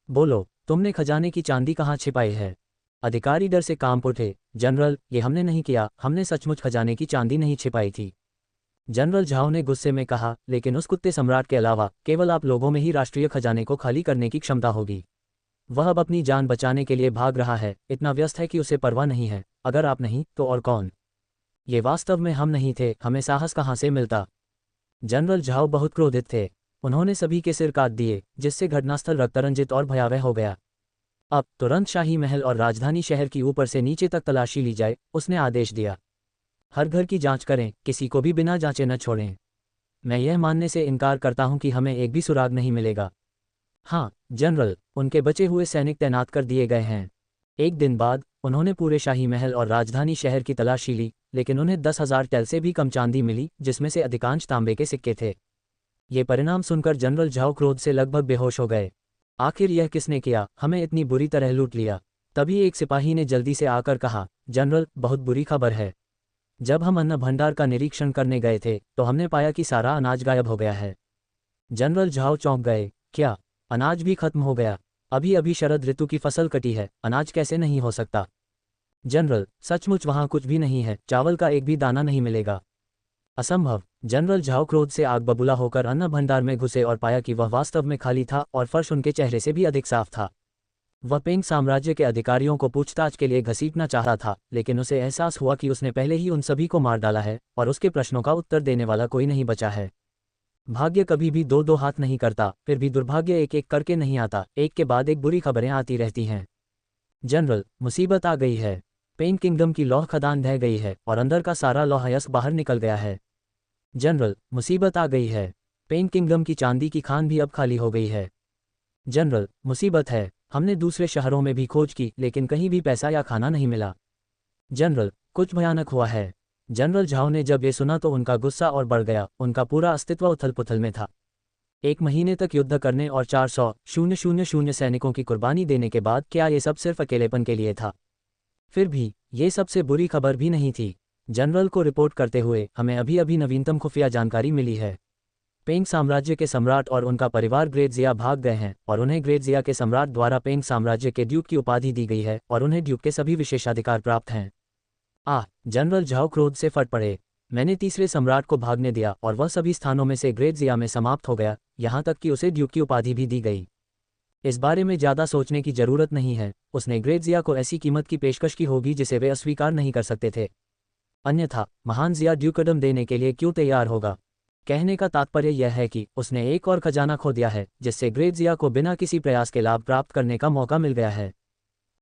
बोलो, तुमने खजाने की चांदी कहाँ छिपाई है? अधिकारी डर से कांप उठे। जनरल, ये हमने नहीं किया, हमने सचमुच खजाने की चांदी नहीं छिपाई थी। जनरल झाओ ने गुस्से में कहा, लेकिन उस कुत्ते सम्राट के अलावा केवल आप लोगों में ही राष्ट्रीय खजाने को खाली करने की क्षमता होगी। वह अब अपनी जान बचाने के लिए भाग रहा है, इतना व्यस्त है कि उसे परवाह नहीं है। अगर आप नहीं तो और कौन? ये वास्तव में हम नहीं थे, हमें साहस कहाँ से मिलता? जनरल झाओ बहुत क्रोधित थे। उन्होंने सभी के सिर काट दिए, जिससे घटनास्थल रक्तरंजित और भयावह हो गया। अब तुरंत शाही महल और राजधानी शहर की ऊपर से नीचे तक तलाशी ली जाए, उसने आदेश दिया। हर घर की जांच करें, किसी को भी बिना जांचे न छोड़ें। मैं यह मानने से इनकार करता हूं कि हमें एक भी सुराग नहीं मिलेगा। हाँ जनरल, उनके बचे हुए सैनिक तैनात कर दिए गए हैं। एक दिन बाद उन्होंने पूरे शाही महल और राजधानी शहर की तलाशी ली, लेकिन उन्हें 10,000 टैल से भी कम चांदी मिली, जिसमें से अधिकांश तांबे के सिक्के थे। ये परिणाम सुनकर जनरल झाओ क्रोध से लगभग बेहोश हो गए। आखिर यह किसने किया? हमें इतनी बुरी तरह लूट लिया। तभी एक सिपाही ने जल्दी से आकर कहा, जनरल, बहुत बुरी खबर है। जब हम अन्न भंडार का निरीक्षण करने गए थे तो हमने पाया कि सारा अनाज गायब हो गया है। जनरल झाओ चौंक गए। क्या? अनाज भी खत्म हो गया? अभी अभी शरद ऋतु की फसल कटी है, अनाज कैसे नहीं हो सकता? जनरल, सचमुच वहां कुछ भी नहीं है, चावल का एक भी दाना नहीं मिलेगा। असंभव। जनरल झाओ क्रोध से आग बबूला होकर अन्न भंडार में घुसे और पाया कि वह वास्तव में खाली था और फर्श उनके चेहरे से भी अधिक साफ था। वह पेंग साम्राज्य के अधिकारियों को पूछताछ के लिए घसीटना चाहता था, लेकिन उसे एहसास हुआ कि उसने पहले ही उन सभी को मार डाला है और उसके प्रश्नों का उत्तर देने वाला कोई नहीं बचा है। भाग्य कभी भी दो दो हाथ नहीं करता, फिर भी दुर्भाग्य एक एक करके नहीं आता, एक के बाद एक बुरी खबरें आती रहती हैं। जनरल, मुसीबत आ गई है। पेन किंगडम की लौह खदान ढह गई है और अंदर का सारा लौह अयस्क बाहर निकल गया है। जनरल, मुसीबत आ गई है। पेन किंगडम की चांदी की खान भी अब खाली हो गई है। जनरल, मुसीबत है। हमने दूसरे शहरों में भी खोज की, लेकिन कहीं भी पैसा या खाना नहीं मिला। जनरल, कुछ भयानक हुआ है। जनरल झाओ ने जब ये सुना तो उनका गुस्सा और बढ़ गया, उनका पूरा अस्तित्व उथल पुथल में था। 1 महीने तक युद्ध करने और 400,000 सैनिकों की कुर्बानी देने के बाद क्या ये सब सिर्फ अकेलेपन के लिए था? फिर भी ये सबसे बुरी खबर भी नहीं थी। जनरल को रिपोर्ट करते हुए, हमें अभी अभी नवीनतम खुफिया जानकारी मिली है। पेंग साम्राज्य के सम्राट और उनका परिवार ग्रेट जिया भाग गए हैं और उन्हें ग्रेट जिया के सम्राट द्वारा पेंग साम्राज्य के ड्यूक की उपाधि दी गई है और उन्हें ड्यूक के सभी विशेषाधिकार प्राप्त हैं। जनरल झाओ क्रोध से फट पड़े। मैंने तीसरे सम्राट को भागने दिया और वह सभी स्थानों में से ग्रेट जिया में समाप्त हो गया, यहाँ तक कि उसे ड्यूक की उपाधि भी दी गई। इस बारे में ज़्यादा सोचने की जरूरत नहीं है, उसने ग्रेट जिया को ऐसी कीमत की पेशकश की होगी जिसे वे अस्वीकार नहीं कर सकते थे। अन्यथा महान जिया ड्यूकडम देने के लिए क्यों तैयार होगा? कहने का तात्पर्य यह है कि उसने एक और खजाना खो दिया है, जिससे ग्रेट जिया को बिना किसी प्रयास के लाभ प्राप्त करने का मौका मिल गया है।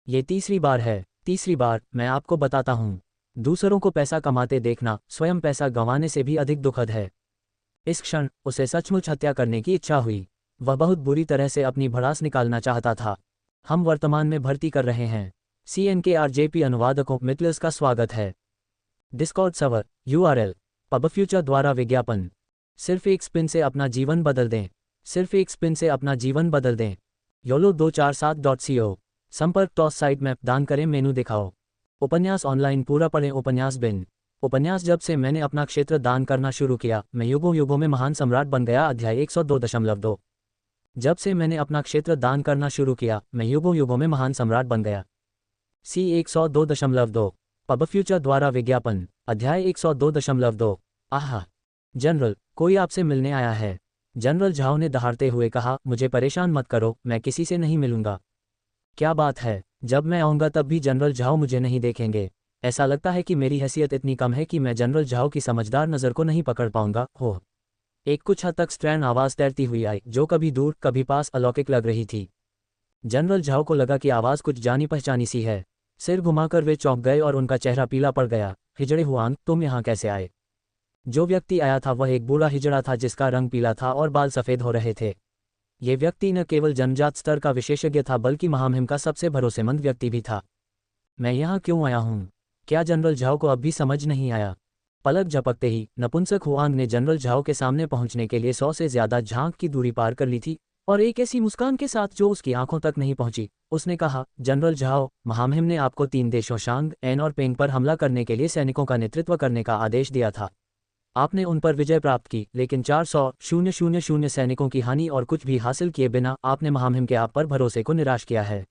ये तीसरी बार है। तीसरी बार। मैं आपको बताता हूँ, दूसरों को पैसा कमाते देखना स्वयं पैसा गंवाने से भी अधिक दुखद है। इस क्षण उसे सचमुच हत्या करने की इच्छा हुई। वह बहुत बुरी तरह से अपनी भड़ास निकालना चाहता था। हम वर्तमान में भर्ती कर रहे हैं। CNKRJP अनुवादकों मितलस का स्वागत है। डिस्कॉर्ड सर्वर URL पबफ्यूचर द्वारा विज्ञापन। सिर्फ एक स्पिन से अपना जीवन बदल दें। सिर्फ एक स्पिन से अपना जीवन बदल दें। YOLO247.co। संपर्क टॉस साइट मैप दान करें, मेनू दिखाओ। उपन्यास ऑनलाइन पूरा पढ़ें। उपन्यास बिन। उपन्यास जब से मैंने अपना क्षेत्र दान करना शुरू किया, मैं युगों युगों में महान सम्राट बन गया। अध्याय 102.2। जब से मैंने अपना क्षेत्र दान करना शुरू किया, मैं युगों युगों में महान सम्राट बन गया। C102.2 पबफ्यूचर द्वारा विज्ञापन। अध्याय 102.2। आहा जनरल, कोई आपसे मिलने आया है। जनरल झाओ ने दहाड़ते हुए कहा, मुझे परेशान मत करो, मैं किसी से नहीं मिलूंगा। क्या बात है? जब मैं आऊँगा तब भी जनरल झाओ मुझे नहीं देखेंगे। ऐसा लगता है कि मेरी हैसियत इतनी कम है कि मैं जनरल झाओ की समझदार नज़र को नहीं पकड़ पाऊंगा। हो। एक कुछ हद तक स्ट्रैन आवाज़ तैरती हुई आई, जो कभी दूर कभी पास अलौकिक लग रही थी। जनरल झाओ को लगा कि आवाज़ कुछ जानी पहचानी सी है। सिर घुमाकर वे चौंक गए और उनका चेहरा पीला पड़ गया। हिजड़े हुआंग, तुम यहाँ कैसे आए? जो व्यक्ति आया था वह एक बूढ़ा हिजड़ा था जिसका रंग पीला था और बाल सफ़ेद हो रहे थे। ये व्यक्ति न केवल जन्मजात स्तर का विशेषज्ञ था, बल्कि महामहिम का सबसे भरोसेमंद व्यक्ति भी था। मैं यहाँ क्यों आया हूँ? क्या जनरल झाओ को अब भी समझ नहीं आया? पलक झपकते ही नपुंसक हुआंग ने जनरल झाओ के सामने पहुंचने के लिए 100 से ज्यादा झांक की दूरी पार कर ली थी और एक ऐसी मुस्कान के साथ जो उसकी आंखों तक नहीं पहुंची, उसने कहा, जनरल झाओ, महामहिम ने आपको 3 देशों शांग, एन और पेंग पर हमला करने के लिए सैनिकों का नेतृत्व करने का आदेश दिया था। आपने उन पर विजय प्राप्त की, लेकिन 400,000 सैनिकों की हानि और कुछ भी हासिल किए बिना आपने महामहिम के आप पर भरोसे को निराश किया है।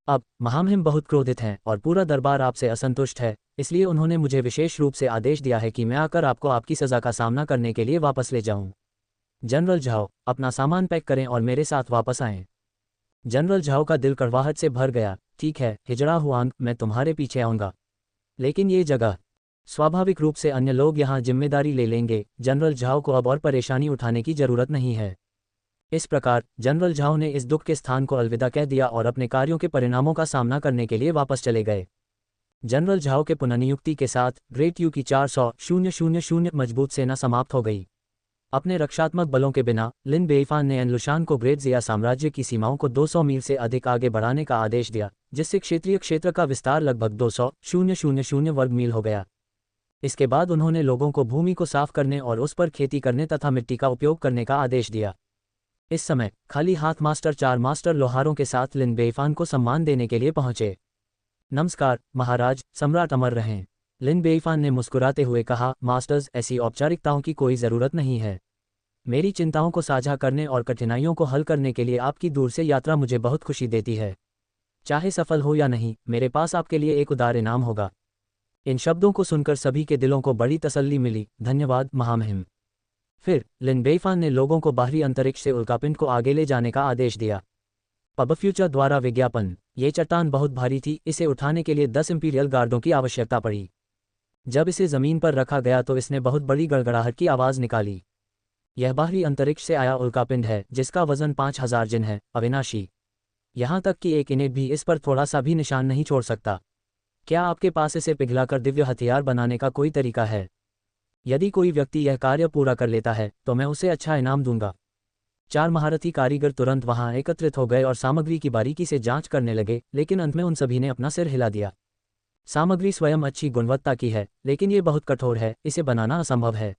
अब महामहिम बहुत क्रोधित हैं और पूरा दरबार आपसे असंतुष्ट है, इसलिए उन्होंने मुझे विशेष रूप से आदेश दिया है कि मैं आकर आपको आपकी सज़ा का सामना करने के लिए वापस ले जाऊं। जनरल झाओ, अपना सामान पैक करें और मेरे साथ वापस आएं। जनरल झाओ का दिल कड़वाहट से भर गया। ठीक है हिजड़ा हुआंग, मैं तुम्हारे पीछे आऊँगा, लेकिन ये जगह, स्वाभाविक रूप से अन्य लोग यहाँ जिम्मेदारी ले लेंगे। जनरल झाओ को अब और परेशानी उठाने की जरूरत नहीं है। इस प्रकार जनरल झाओ ने इस दुख के स्थान को अलविदा कह दिया और अपने कार्यों के परिणामों का सामना करने के लिए वापस चले गए। जनरल झाओ के पुनर्नियुक्ति के साथ ग्रेट यू की 400,000 मजबूत सेना समाप्त हो गई। अपने रक्षात्मक बलों के बिना लिन बेईफान ने एनलुशान को ग्रेट जिया साम्राज्य की सीमाओं को 200 मील से अधिक आगे बढ़ाने का आदेश दिया, जिससे क्षेत्रीय क्षेत्र का विस्तार लगभग 200,000 वर्ग मील हो गया। इसके बाद उन्होंने लोगों को भूमि को साफ करने और उस पर खेती करने तथा मिट्टी का उपयोग करने का आदेश दिया। इस समय खाली हाथ मास्टर 4 मास्टर लोहारों के साथ लिन बेईफान को सम्मान देने के लिए पहुंचे। नमस्कार महाराज, सम्राट अमर रहें। लिन बेईफान ने मुस्कुराते हुए कहा, मास्टर्स, ऐसी औपचारिकताओं की कोई ज़रूरत नहीं है। मेरी चिंताओं को साझा करने और कठिनाइयों को हल करने के लिए आपकी दूर से यात्रा मुझे बहुत खुशी देती है। चाहे सफल हो या नहीं, मेरे पास आपके लिए एक उदार इनाम होगा। इन शब्दों को सुनकर सभी के दिलों को बड़ी तसल्ली मिली। धन्यवाद महामहिम। फिर लिन बेईफान ने लोगों को बाहरी अंतरिक्ष से उल्कापिंड को आगे ले जाने का आदेश दिया। पबफ्यूचर द्वारा विज्ञापन। ये चट्टान बहुत भारी थी, इसे उठाने के लिए 10 इंपीरियल गार्डों की आवश्यकता पड़ी। जब इसे ज़मीन पर रखा गया तो इसने बहुत बड़ी गड़गड़ाहट की आवाज़ निकाली। यह बाहरी अंतरिक्ष से आया उल्कापिंड है, जिसका वजन 5000 जिन है, अविनाशी। यहाँ तक कि एक इनेट भी इस पर थोड़ा सा भी निशान नहीं छोड़ सकता। क्या आपके पास इसे पिघलाकर दिव्य हथियार बनाने का कोई तरीका है? यदि कोई व्यक्ति यह कार्य पूरा कर लेता है तो मैं उसे अच्छा इनाम दूंगा। 4 महारथी कारीगर तुरंत वहां एकत्रित हो गए और सामग्री की बारीकी से जांच करने लगे, लेकिन अंत में उन सभी ने अपना सिर हिला दिया। सामग्री स्वयं अच्छी गुणवत्ता की है, लेकिन ये बहुत कठोर है, इसे बनाना असंभव है।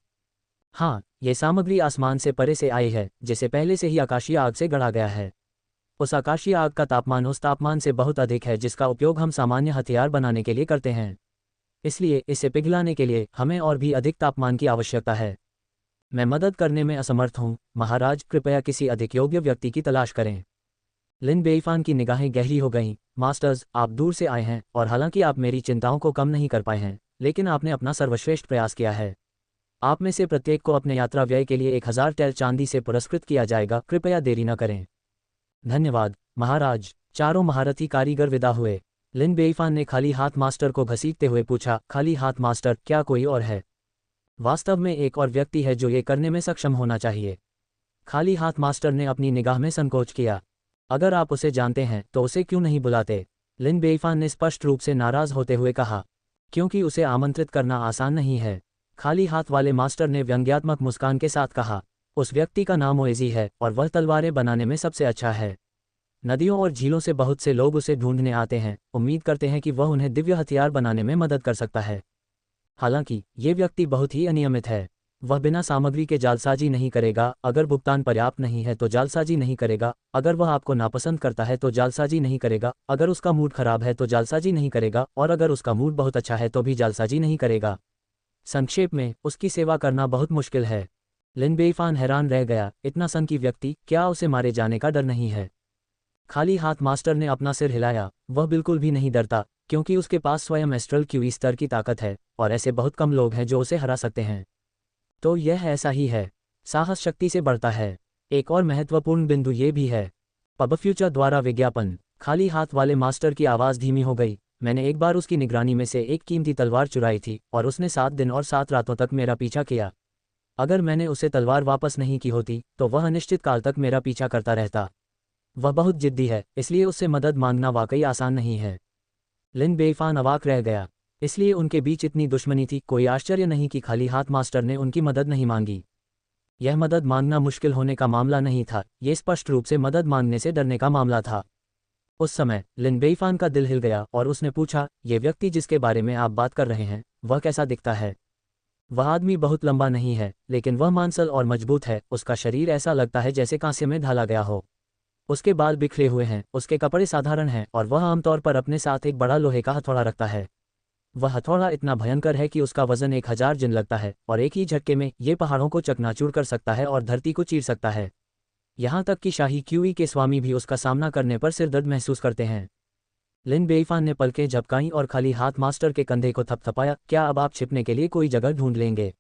हाँ, ये सामग्री आसमान से परे से आई है, जिसे पहले से ही आकाशीय आग से गढ़ा गया है। उस आकाशीय आग का तापमान उस तापमान से बहुत अधिक है जिसका उपयोग हम सामान्य हथियार बनाने के लिए करते हैं। इसलिए इसे पिघलाने के लिए हमें और भी अधिक तापमान की आवश्यकता है। मैं मदद करने में असमर्थ हूँ महाराज, कृपया किसी अधिक योग्य व्यक्ति की तलाश करें। लिन बेईफान की निगाहें गहरी हो गईं। मास्टर्स, आप दूर से आए हैं और हालांकि आप मेरी चिंताओं को कम नहीं कर पाए हैं, लेकिन आपने अपना सर्वश्रेष्ठ प्रयास किया है। आप में से प्रत्येक को अपने यात्रा व्यय के लिए 1000 टैल चांदी से पुरस्कृत किया जाएगा। कृपया देरी न करें। धन्यवाद महाराज। चारों महारथी कारीगर विदा हुए। लिन बेईफान ने खाली हाथ मास्टर को घसीटते हुए पूछा, खाली हाथ मास्टर, क्या कोई और है? वास्तव में एक और व्यक्ति है जो ये करने में सक्षम होना चाहिए। खाली हाथ मास्टर ने अपनी निगाह में संकोच किया। अगर आप उसे जानते हैं तो उसे क्यों नहीं बुलाते? लिन बेईफान ने स्पष्ट रूप से नाराज होते हुए कहा। क्योंकि उसे आमंत्रित करना आसान नहीं है। खाली हाथ वाले मास्टर ने व्यंग्यात्मक मुस्कान के साथ कहा। उस व्यक्ति का नाम ओएजी है और वह तलवारें बनाने में सबसे अच्छा है। नदियों और झीलों से बहुत से लोग उसे ढूंढने आते हैं, उम्मीद करते हैं कि वह उन्हें दिव्य हथियार बनाने में मदद कर सकता है। हालांकि ये व्यक्ति बहुत ही अनियमित है। वह बिना सामग्री के जालसाजी नहीं करेगा। अगर भुगतान पर्याप्त नहीं है तो जालसाजी नहीं करेगा। अगर वह आपको नापसंद करता है तो जालसाजी नहीं करेगा। अगर उसका मूड खराब है तो जालसाजी नहीं करेगा, और अगर उसका मूड बहुत अच्छा है तो भी जालसाजी नहीं करेगा। संक्षेप में, उसकी सेवा करना बहुत मुश्किल है। लिन बेईफान हैरान रह गया। इतना सनकी व्यक्ति, क्या उसे मारे जाने का डर नहीं है? खाली हाथ मास्टर ने अपना सिर हिलाया। वह बिल्कुल भी नहीं डरता, क्योंकि उसके पास स्वयं एस्ट्रल क्यूई स्तर की ताकत है, और ऐसे बहुत कम लोग हैं जो उसे हरा सकते हैं। तो यह ऐसा ही है। साहस शक्ति से बढ़ता है। एक और महत्वपूर्ण बिंदु ये भी है। पबफ्यूचर द्वारा विज्ञापन। खाली हाथ वाले मास्टर की आवाज़ धीमी हो गई। मैंने एक बार उसकी निगरानी में से एक कीमती तलवार चुराई थी और उसने 7 दिन और 7 रातों तक मेरा पीछा किया। अगर मैंने उसे तलवार वापस नहीं की होती तो वह अनिश्चित काल तक मेरा पीछा करता रहता। वह बहुत जिद्दी है, इसलिए उससे मदद मांगना वाकई आसान नहीं है। लिन बेईफान अवाक रह गया। इसलिए उनके बीच इतनी दुश्मनी थी। कोई आश्चर्य नहीं कि खाली हाथ मास्टर ने उनकी मदद नहीं मांगी। यह मदद मांगना मुश्किल होने का मामला नहीं था, ये स्पष्ट रूप से मदद मांगने से डरने का मामला था। उस समय लिन बेईफान का दिल हिल गया और उसने पूछा, ये व्यक्ति जिसके बारे में आप बात कर रहे हैं, वह कैसा दिखता है? वह आदमी बहुत लंबा नहीं है, लेकिन वह मांसल और मजबूत है। उसका शरीर ऐसा लगता है जैसे कांसे में ढाला गया हो। उसके बाल बिखरे हुए हैं, उसके कपड़े साधारण हैं, और वह आमतौर पर अपने साथ एक बड़ा लोहे का हथौड़ा रखता है। वह हथौड़ा इतना भयंकर है कि उसका वजन 1000 जिन लगता है, और एक ही झटके में ये पहाड़ों को चकनाचूर कर सकता है और धरती को चीर सकता है। यहाँ तक कि शाही क्यूई के स्वामी भी उसका सामना करने पर सिरदर्द महसूस करते हैं। लिन बेईफान ने पलकें झपकाईं और खाली हाथ मास्टर के कंधे को थपथपाया। क्या अब आप छिपने के लिए कोई जगह ढूंढ लेंगे?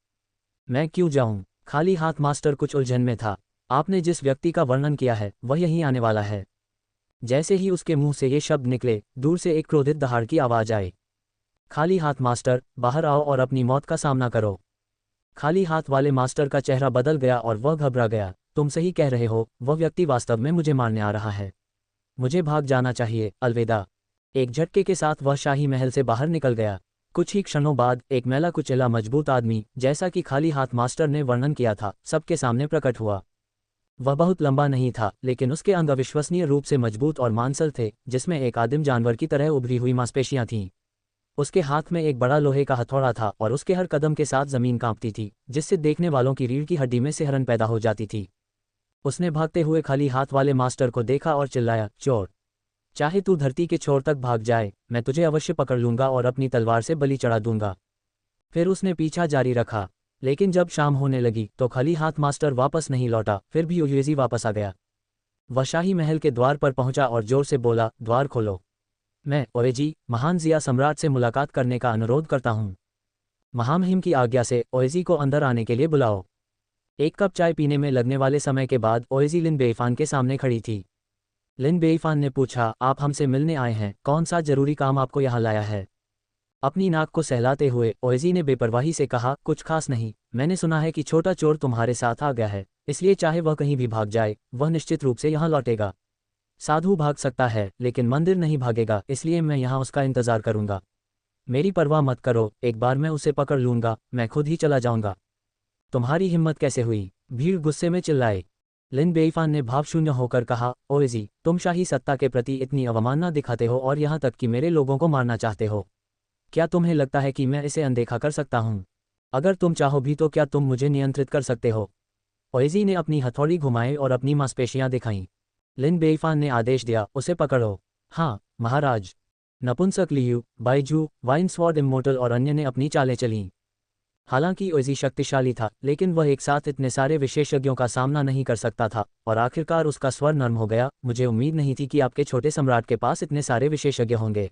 मैं क्यों जाऊं? खाली हाथ मास्टर कुछ उलझन में था। आपने जिस व्यक्ति का वर्णन किया है वह यहीं आने वाला है। जैसे ही उसके मुंह से ये शब्द निकले, दूर से एक क्रोधित दहाड़ की आवाज आई। खाली हाथ मास्टर, बाहर आओ और अपनी मौत का सामना करो। खाली हाथ वाले मास्टर का चेहरा बदल गया और वह घबरा गया। तुम सही कह रहे हो, वह व्यक्ति वास्तव में मुझे मारने आ रहा है। मुझे भाग जाना चाहिए, अलविदा। एक झटके के साथ वह शाही महल से बाहर निकल गया। कुछ ही क्षणों बाद एक मैला कुचैला मजबूत आदमी, जैसा कि खाली हाथ मास्टर ने वर्णन किया था, सबके सामने प्रकट हुआ। वह बहुत लंबा नहीं था, लेकिन उसके अंग अविश्वसनीय रूप से मजबूत और मांसल थे, जिसमें एक आदिम जानवर की तरह उभरी हुई मांसपेशियां थीं। उसके हाथ में एक बड़ा लोहे का हथौड़ा था और उसके हर कदम के साथ जमीन कांपती थी, जिससे देखने वालों की रीढ़ की हड्डी में सिहरन पैदा हो जाती थी। उसने भागते हुए खाली हाथ वाले मास्टर को देखा और चिल्लाया, चोर! चाहे तू धरती के छोर तक भाग जाए, मैं तुझे अवश्य पकड़ लूंगा और अपनी तलवार से बलि चढ़ा दूंगा। फिर उसने पीछा जारी रखा, लेकिन जब शाम होने लगी तो खाली हाथ मास्टर वापस नहीं लौटा। फिर भी ओयुएजी वापस आ गया। वह शाही महल के द्वार पर पहुंचा और जोर से बोला, द्वार खोलो। मैं, ओएजी, महान जिया सम्राट से मुलाकात करने का अनुरोध करता हूँ। महामहिम की आज्ञा से ओएजी को अंदर आने के लिए बुलाओ। एक कप चाय पीने में लगने वाले समय के बाद ओएजी लिन बेईफान के सामने खड़ी थी। लिन बेईफान ने पूछा, आप हमसे मिलने आए हैं? कौन सा जरूरी काम आपको यहाँ लाया है? अपनी नाक को सहलाते हुए ओएजी ने बेपरवाही से कहा, कुछ खास नहीं। मैंने सुना है कि छोटा चोर तुम्हारे साथ आ गया है, इसलिए चाहे वह कहीं भी भाग जाए, वह निश्चित रूप से यहाँ लौटेगा। साधु भाग सकता है, लेकिन मंदिर नहीं भागेगा, इसलिए मैं यहाँ उसका इंतजार करूंगा। मेरी परवाह मत करो, एक बार मैं उसे पकड़ लूंगा, मैं खुद ही चला जाऊंगा। तुम्हारी हिम्मत कैसे हुई? भीड़ गुस्से में चिल्लाए। लिन बेईफान ने भावशून्य होकर कहा, ओएजी, तुम शाही सत्ता के प्रति इतनी अवमानना दिखाते हो और यहाँ तक कि मेरे लोगों को मारना चाहते हो। क्या तुम्हें लगता है कि मैं इसे अनदेखा कर सकता हूँ? अगर तुम चाहो भी तो क्या तुम मुझे नियंत्रित कर सकते हो? ओएजी ने अपनी हथौड़ी घुमाई और अपनी मांसपेशियां दिखाईं। लिन बेईफान ने आदेश दिया, उसे पकड़ो। हाँ महाराज। नपुंसक लियू, बाइजू, वाइनस्वॉर्ड इमोर्टल और अन्य ने अपनी चालें चलीं। हालांकि ओएजी शक्तिशाली था, लेकिन वह एक साथ इतने सारे विशेषज्ञों का सामना नहीं कर सकता था, और आखिरकार उसका स्वर नर्म हो गया। मुझे उम्मीद नहीं थी कि आपके छोटे सम्राट के पास इतने सारे विशेषज्ञ होंगे।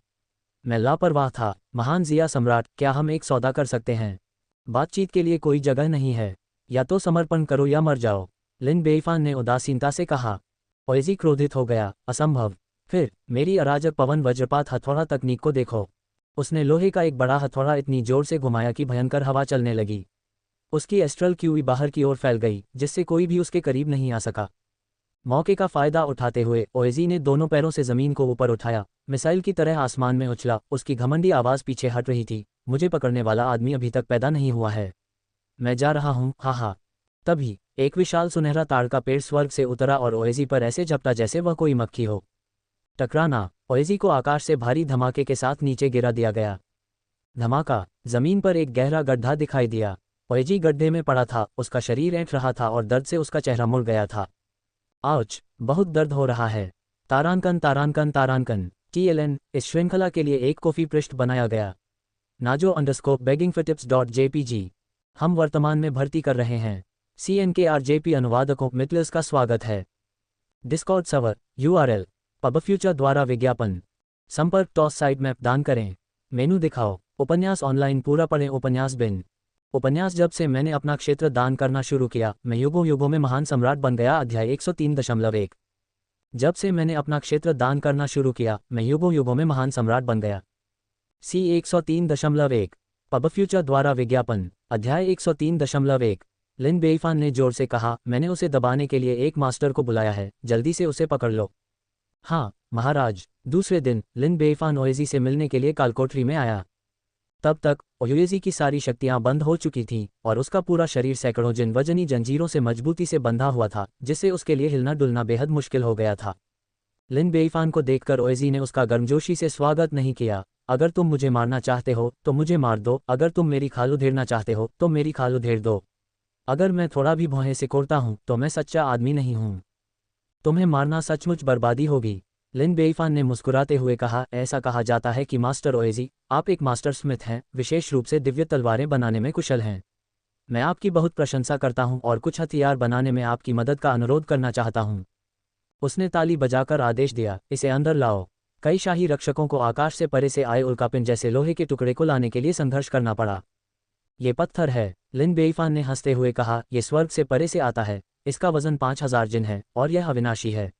मैं लापरवाह था। महान जिया सम्राट, क्या हम एक सौदा कर सकते हैं? बातचीत के लिए कोई जगह नहीं है। या तो समर्पण करो या मर जाओ। लिन बेईफान ने उदासीनता से कहा। ओएजी क्रोधित हो गया, असंभव। फिर मेरी अराजक पवन वज्रपात हथौड़ा तकनीक को देखो। उसने लोहे का एक बड़ा हथौड़ा इतनी जोर से घुमाया कि भयंकर हवा चलने लगी। उसकी एस्ट्रल क्यूई बाहर की ओर फैल गई, जिससे कोई भी उसके करीब नहीं आ सका। मौके का फायदा उठाते हुए ओएजी ने दोनों पैरों से जमीन को ऊपर उठाया, मिसाइल की तरह आसमान में उछला। उसकी घमंडी आवाज पीछे हट रही थी, मुझे पकड़ने वाला आदमी अभी तक पैदा नहीं हुआ है। मैं जा रहा हूँ, हा हा। तभी एक विशाल सुनहरा ताड़ का पेड़ स्वर्ग से उतरा और ओएजी पर ऐसे झपटा जैसे वह कोई मक्खी हो। टकराना। ओएजी को आकाश से भारी धमाके के साथ नीचे गिरा दिया गया। धमाका। जमीन पर एक गहरा गड्ढा दिखाई दिया। ओएजी गड्ढे में पड़ा था, उसका शरीर ऐंठ रहा था और दर्द से उसका चेहरा मुड़ गया था। आउच, बहुत दर्द हो रहा है। तारांकन तारांकन तारांकन। TLN, इस श्रृंखला के लिए एक कॉफी पृष्ठ बनाया गया। najo_beggingfortips.jpg। हम वर्तमान में भर्ती कर रहे हैं। CNKRJP अनुवादकों मितलस का स्वागत है। डिस्कॉर्ड सर्वर URL पबफ्यूचर द्वारा विज्ञापन। संपर्क टॉस साइड मैप दान करें। मेनू दिखाओ। उपन्यास ऑनलाइन पूरा पढ़ें। उपन्यास बिन। उपन्यास जब से मैंने अपना क्षेत्र दान करना शुरू किया, मैं युगों युगों में महान सम्राट बन गया। अध्याय 103.1। जब से मैंने अपना क्षेत्र दान करना शुरू किया, मैं युगों युगों में महान सम्राट बन गया। C 103.1 पबफ्यूचर द्वारा विज्ञापन। अध्याय 103.1। लिन बेईफान ने जोर से कहा, मैंने उसे दबाने के लिए एक मास्टर को बुलाया है, जल्दी से उसे पकड़ लो। हाँ महाराज। दूसरे दिन लिन बेईफान ओएजी से मिलने के लिए कालकोठरी में आया। तब तक ओएजी की सारी शक्तियां बंद हो चुकी थीं और उसका पूरा शरीर सैकड़ों वजनी जंजीरों से मजबूती से बंधा हुआ था, जिससे उसके लिए हिलना डुलना बेहद मुश्किल हो गया था। लिन बेईफान को देखकर ओएजी ने उसका गर्मजोशी से स्वागत नहीं किया। अगर तुम मुझे मारना चाहते हो तो मुझे मार दो, अगर तुम मेरी खाल उधेड़ना चाहते हो तो मेरी खाल उधेड़ दो। अगर मैं थोड़ा भी भौहें सिकोड़ता हूं तो मैं सच्चा आदमी नहीं हूं। तुम्हें मारना सचमुच बर्बादी होगी। लिन बेईफान ने मुस्कुराते हुए कहा, ऐसा कहा जाता है कि मास्टर ओएजी, आप एक मास्टर स्मिथ हैं, विशेष रूप से दिव्य तलवारें बनाने में कुशल हैं। मैं आपकी बहुत प्रशंसा करता हूं और कुछ हथियार बनाने में आपकी मदद का अनुरोध करना चाहता हूं। उसने ताली बजाकर आदेश दिया, इसे अंदर लाओ। कई शाही रक्षकों को आकाश से परे से आए उल्कापिंड जैसे लोहे के टुकड़े को लाने के लिए संघर्ष करना पड़ा। ये पत्थर है, लिन बेईफान ने हंसते हुए कहा, यह स्वर्ग से परे से आता है, इसका वजन 5000 जिन है और यह अविनाशी है।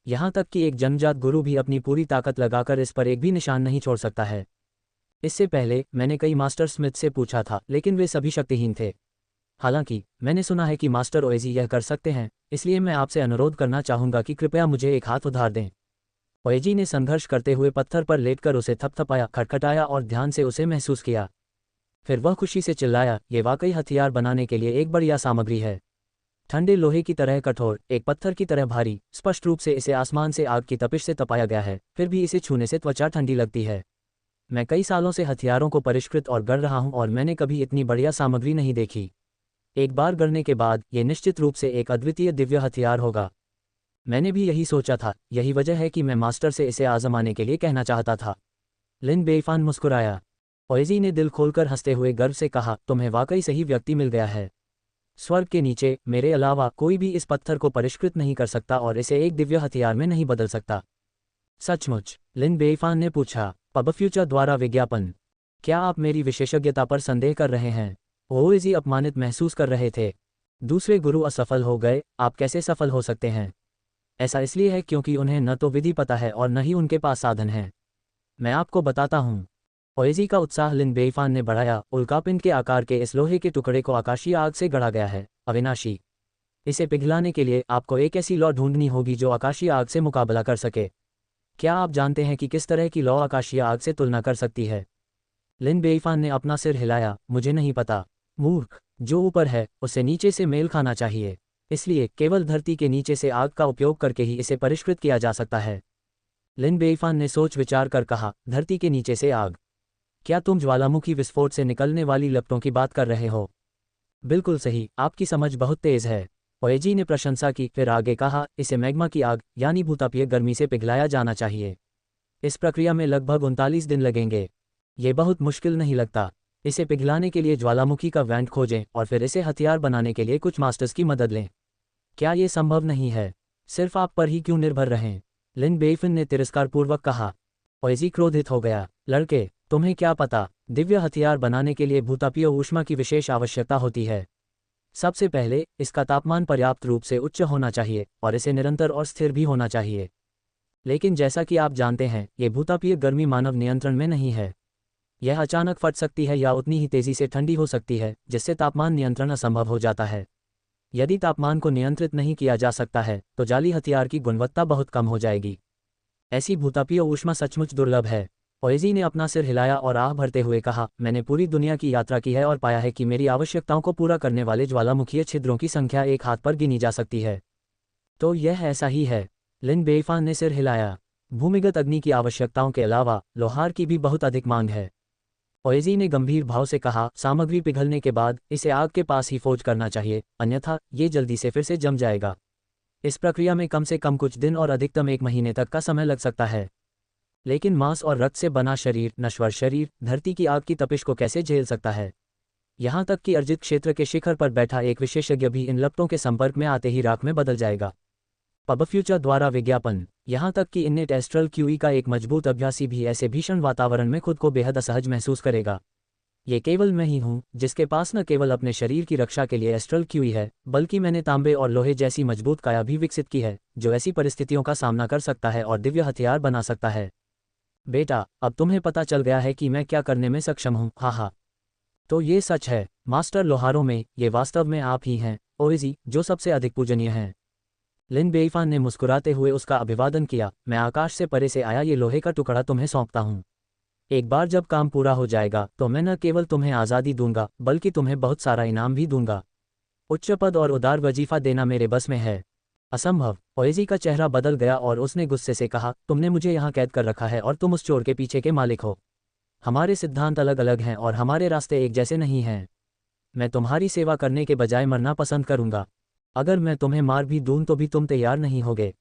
यहाँ तक कि एक जन्मजात गुरु भी अपनी पूरी ताकत लगाकर इस पर एक भी निशान नहीं छोड़ सकता है। इससे पहले मैंने कई मास्टर स्मिथ से पूछा था, लेकिन वे सभी शक्तिहीन थे। हालांकि मैंने सुना है कि मास्टर ओएजी यह कर सकते हैं, इसलिए मैं आपसे अनुरोध करना चाहूंगा कि कृपया मुझे एक हाथ उधार दें। ओएजी ने संघर्ष करते हुए पत्थर पर लेटकर उसे थपथपाया, खटखटाया और ध्यान से उसे महसूस किया। फिर वह खुशी से चिल्लाया, ये वाकई हथियार बनाने के लिए एक बढ़िया सामग्री है। ठंडे लोहे की तरह कठोर, एक पत्थर की तरह भारी, स्पष्ट रूप से इसे आसमान से आग की तपिश से तपाया गया है, फिर भी इसे छूने से त्वचा ठंडी लगती है। मैं कई सालों से हथियारों को परिष्कृत और गढ़ रहा हूं और मैंने कभी इतनी बढ़िया सामग्री नहीं देखी। एक बार गढ़ने के बाद ये निश्चित रूप से एक अद्वितीय दिव्य हथियार होगा। मैंने भी यही सोचा था, यही वजह है कि मैं मास्टर से इसे आजमाने के लिए कहना चाहता था। लिन बेईफान मुस्कुराया। ओएजी ने दिल खोलकर हंसते हुए गर्व से कहा, तुम्हें वाकई सही व्यक्ति मिल गया है। स्वर्ग के नीचे मेरे अलावा कोई भी इस पत्थर को परिष्कृत नहीं कर सकता और इसे एक दिव्य हथियार में नहीं बदल सकता। सचमुच? लिन बेईफान ने पूछा। पबफ्यूचर द्वारा विज्ञापन। क्या आप मेरी विशेषज्ञता पर संदेह कर रहे हैं? ओएजी अपमानित महसूस कर रहे थे। दूसरे गुरु असफल हो गए, आप कैसे सफल हो सकते हैं? ऐसा इसलिए है क्योंकि उन्हें न तो विधि पता है और न ही उनके पास साधन है। मैं आपको बताता हूँ। ओएजी का उत्साह लिन बेईफान ने बढ़ाया। उल्कापिंड के आकार के इस लोहे के टुकड़े को आकाशीय आग से गढ़ा गया है, अविनाशी। इसे पिघलाने के लिए आपको एक ऐसी लौ ढूंढनी होगी जो आकाशीय आग से मुकाबला कर सके। क्या आप जानते हैं कि किस तरह की लौ आकाशीय आग से तुलना कर सकती है? लिन बेईफान ने अपना सिर हिलाया, मुझे नहीं पता। मूर्ख, जो ऊपर है उसे नीचे से मेल खाना चाहिए, इसलिए केवल धरती के नीचे से आग का उपयोग करके ही इसे परिष्कृत किया जा सकता है। लिन बेईफान ने सोच विचार कर कहा, धरती के नीचे से आग? क्या तुम ज्वालामुखी विस्फोट से निकलने वाली लपटों की बात कर रहे हो? बिल्कुल सही, आपकी समझ बहुत तेज है। ओएजी ने प्रशंसा की, फिर आगे कहा, इसे मैग्मा की आग यानी भूतापीय गर्मी से पिघलाया जाना चाहिए। इस प्रक्रिया में लगभग 39 दिन लगेंगे। ये बहुत मुश्किल नहीं लगता। इसे पिघलाने के लिए ज्वालामुखी का वेंट खोजें और फिर इसे हथियार बनाने के लिए कुछ मास्टर्स की मदद लें। क्या ये संभव नहीं है? सिर्फ आप पर ही क्यों निर्भर रहें? लिन बेईफान ने तिरस्कारपूर्वक कहा। ओएजी क्रोधित हो गया। लड़के, तुम्हें क्या पता, दिव्य हथियार बनाने के लिए भूतापीय ऊष्मा की विशेष आवश्यकता होती है। सबसे पहले इसका तापमान पर्याप्त रूप से उच्च होना चाहिए और इसे निरंतर और स्थिर भी होना चाहिए। लेकिन जैसा कि आप जानते हैं, ये भूतापीय गर्मी मानव नियंत्रण में नहीं है। यह अचानक फट सकती है या उतनी ही तेजी से ठंडी हो सकती है, जिससे तापमान नियंत्रण असंभव हो जाता है। यदि तापमान को नियंत्रित नहीं किया जा सकता है तो जाली हथियार की गुणवत्ता बहुत कम हो जाएगी। ऐसी भूतापीय ऊष्मा सचमुच दुर्लभ है। ओएजी ने अपना सिर हिलाया और आह भरते हुए कहा, मैंने पूरी दुनिया की यात्रा की है और पाया है कि मेरी आवश्यकताओं को पूरा करने वाले ज्वालामुखीय छिद्रों की संख्या एक हाथ पर गिनी जा सकती है। तो यह ऐसा ही है। लिन बेईफान ने सिर हिलाया। भूमिगत अग्नि की आवश्यकताओं के अलावा लोहार की भी बहुत अधिक मांग है। ओएजी ने गंभीर भाव से कहा, सामग्री पिघलने के बाद इसे आग के पास ही फोज करना चाहिए, अन्यथा ये जल्दी से फिर से जम जाएगा। इस प्रक्रिया में कम से कम कुछ दिन और अधिकतम 1 महीने तक का समय लग सकता है। लेकिन मांस और रक्त से बना शरीर, नश्वर शरीर, धरती की आग की तपिश को कैसे झेल सकता है? यहाँ तक कि अर्जित क्षेत्र के शिखर पर बैठा एक विशेषज्ञ भी इन लपटों के संपर्क में आते ही राख में बदल जाएगा। पबफ्यूचर द्वारा विज्ञापन। यहाँ तक कि इन्नेट एस्ट्रल क्यूई का एक मजबूत अभ्यासी भी ऐसे भीषण वातावरण में खुद को बेहद असहज महसूस करेगा। ये केवल मैं ही हूँ जिसके पास न केवल अपने शरीर की रक्षा के लिए एस्ट्रल क्यूई है, बल्कि मैंने तांबे और लोहे जैसी मजबूत काया भी विकसित की है, जो ऐसी परिस्थितियों का सामना कर सकता है और दिव्य हथियार बना सकता है। बेटा, अब तुम्हें पता चल गया है कि मैं क्या करने में सक्षम हूँ। हाँ। तो ये सच है, मास्टर लोहारों में ये वास्तव में आप ही हैं, ओएजी, जो सबसे अधिक पूजनीय हैं। लिन बेईफान ने मुस्कुराते हुए उसका अभिवादन किया। मैं आकाश से परे से आया ये लोहे का टुकड़ा तुम्हें सौंपता हूँ। एक बार जब काम पूरा हो जाएगा तो मैं न केवल तुम्हें आज़ादी दूंगा, बल्कि तुम्हें बहुत सारा इनाम भी दूंगा। उच्च पद और उदार वजीफा देना मेरे बस में है। असंभव। ओएजी का चेहरा बदल गया और उसने गुस्से से कहा, तुमने मुझे यहाँ कैद कर रखा है और तुम उस चोर के पीछे के मालिक हो। हमारे सिद्धांत अलग अलग हैं और हमारे रास्ते एक जैसे नहीं हैं। मैं तुम्हारी सेवा करने के बजाय मरना पसंद करूंगा। अगर मैं तुम्हें मार भी दूं तो भी तुम तैयार नहीं होगे।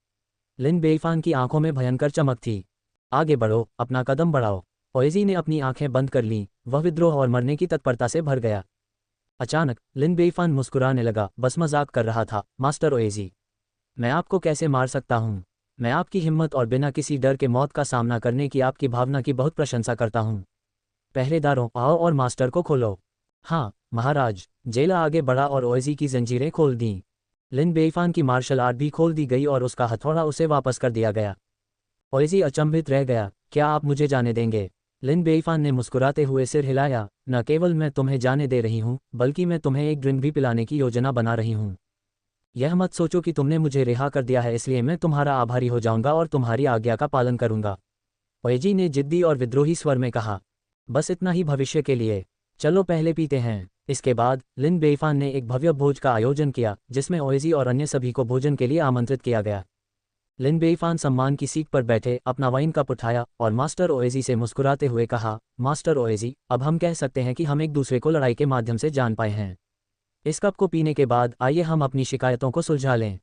लिन बेईफान की आंखों में भयंकर चमक थी। आगे बढ़ो, अपना कदम बढ़ाओ। ओएजी ने अपनी आंखें बंद कर लीं, वह विद्रोह और मरने की तत्परता से भर गया। अचानक लिन बेईफान मुस्कुराने लगा, बस मजाक कर रहा था, मास्टर ओएजी। मैं आपको कैसे मार सकता हूँ? मैं आपकी हिम्मत और बिना किसी डर के मौत का सामना करने की आपकी भावना की बहुत प्रशंसा करता हूँ। पहरेदारों, आओ और मास्टर को खोलो। हाँ महाराज। जेला आगे बढ़ा और ओएजी की जंजीरें खोल दी। लिन बेईफान की मार्शल आर्ट भी खोल दी गई और उसका हथौड़ा उसे वापस कर दिया गया। ओएजी अचंभित रह गया। क्या आप मुझे जाने देंगे? लिन बेईफान ने मुस्कुराते हुए सिर हिलाया। न केवल मैं तुम्हें जाने दे रही हूँ, बल्कि मैं तुम्हें एक ड्रिंक भी पिलाने की योजना बना रही हूँ। यह मत सोचो कि तुमने मुझे रिहा कर दिया है, इसलिए मैं तुम्हारा आभारी हो जाऊंगा और तुम्हारी आज्ञा का पालन करूंगा। ओएजी ने जिद्दी और विद्रोही स्वर में कहा। बस इतना ही भविष्य के लिए। चलो पहले पीते हैं। इसके बाद लिन बेईफान ने एक भव्य भोज का आयोजन किया, जिसमें ओएजी और अन्य सभी को भोजन के लिए आमंत्रित किया गया। लिन बेईफान सम्मान की सीट पर बैठे अपना वाइन कप उठाया और मास्टर ओएजी से मुस्कुराते हुए कहा, मास्टर ओएजी, अब हम कह सकते हैं कि हम एक दूसरे को लड़ाई के माध्यम से जान पाए हैं। इस कप को पीने के बाद आइए हम अपनी शिकायतों को सुलझा लें।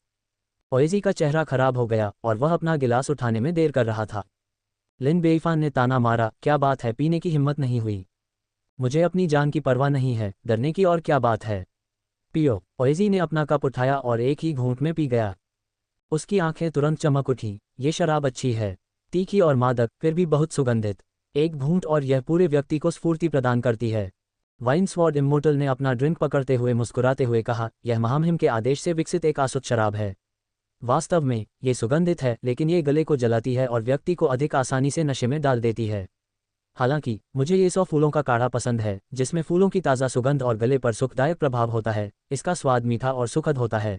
ओएजी का चेहरा खराब हो गया और वह अपना गिलास उठाने में देर कर रहा था। लिन बेईफान ने ताना मारा, क्या बात है, पीने की हिम्मत नहीं हुई? मुझे अपनी जान की परवाह नहीं है, डरने की और क्या बात है। पियो। ओएजी ने अपना कप उठाया और एक ही घूंट में पी गया। उसकी आंखें तुरंत चमक उठी। ये शराब अच्छी है, तीखी और मादक, फिर भी बहुत सुगंधित। एक घूंट और यह पूरे व्यक्ति को स्फूर्ति प्रदान करती है। वाइन स्वॉर्ड इम्मोर्टल ने अपना ड्रिंक पकड़ते हुए मुस्कुराते हुए कहा, यह महामहिम के आदेश से विकसित एक आसुत शराब है। वास्तव में ये सुगंधित है, लेकिन ये गले को जलाती है और व्यक्ति को अधिक आसानी से नशे में डाल देती है। हालांकि मुझे ये 100 फूलों का काढ़ा पसंद है, जिसमें फूलों की ताज़ा सुगंध और गले पर सुखदायक प्रभाव होता है। इसका स्वाद मीठा और सुखद होता है।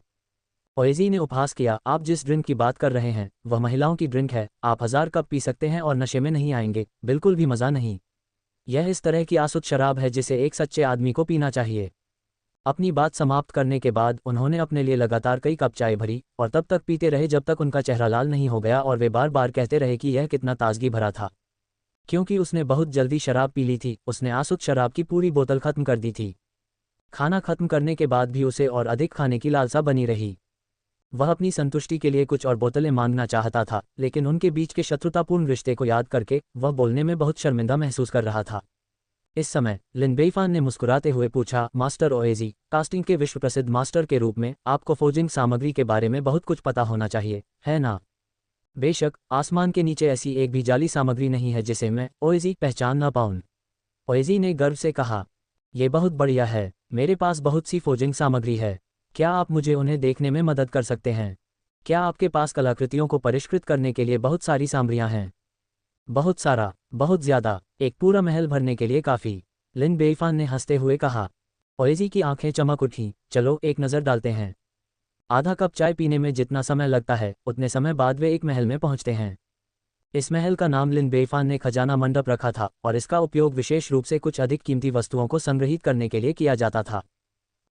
ओएजी ने उपहास किया, आप जिस ड्रिंक की बात कर रहे हैं वह महिलाओं की ड्रिंक है। आप 1000 कप पी सकते हैं और नशे में नहीं आएंगे, बिल्कुल भी मज़ा नहीं। यह इस तरह की आसुत शराब है जिसे एक सच्चे आदमी को पीना चाहिए। अपनी बात समाप्त करने के बाद उन्होंने अपने लिए लगातार कई कप चाय भरी और तब तक पीते रहे जब तक उनका चेहरा लाल नहीं हो गया और वे बार बार कहते रहे कि यह कितना ताजगी भरा था। क्योंकि उसने बहुत जल्दी शराब पी ली थी, उसने आसुत शराब की पूरी बोतल खत्म कर दी थी। खाना खत्म करने के बाद भी उसे और अधिक खाने की लालसा बनी रही। वह अपनी संतुष्टि के लिए कुछ और बोतलें मांगना चाहता था, लेकिन उनके बीच के शत्रुतापूर्ण रिश्ते को याद करके वह बोलने में बहुत शर्मिंदा महसूस कर रहा था। इस समय लिन बेईफान ने मुस्कुराते हुए पूछा, मास्टर ओएजी, कास्टिंग के विश्व प्रसिद्ध मास्टर के रूप में आपको फोर्जिंग सामग्री के बारे में बहुत कुछ पता होना चाहिए, है ना? बेशक, आसमान के नीचे ऐसी एक भी जाली सामग्री नहीं है जिसे मैं, ओएजी, पहचान न पाऊं। ओएजी ने गर्व से कहा, यह बहुत बढ़िया है। मेरे पास बहुत सी फोर्जिंग सामग्री है। क्या आप मुझे उन्हें देखने में मदद कर सकते हैं? क्या आपके पास कलाकृतियों को परिष्कृत करने के लिए बहुत सारी सामग्रियां हैं? बहुत सारा, बहुत ज़्यादा, एक पूरा महल भरने के लिए काफ़ी। लिन बेईफान ने हंसते हुए कहा। ओएजी की आंखें चमक उठीं। चलो एक नज़र डालते हैं। आधा कप चाय पीने में जितना समय लगता है, उतने समय बाद वे एक महल में पहुंचते हैं। इस महल का नाम लिन बेईफान ने खजाना मंडप रखा था और इसका उपयोग विशेष रूप से कुछ अधिक कीमती वस्तुओं को संग्रहित करने के लिए किया जाता था।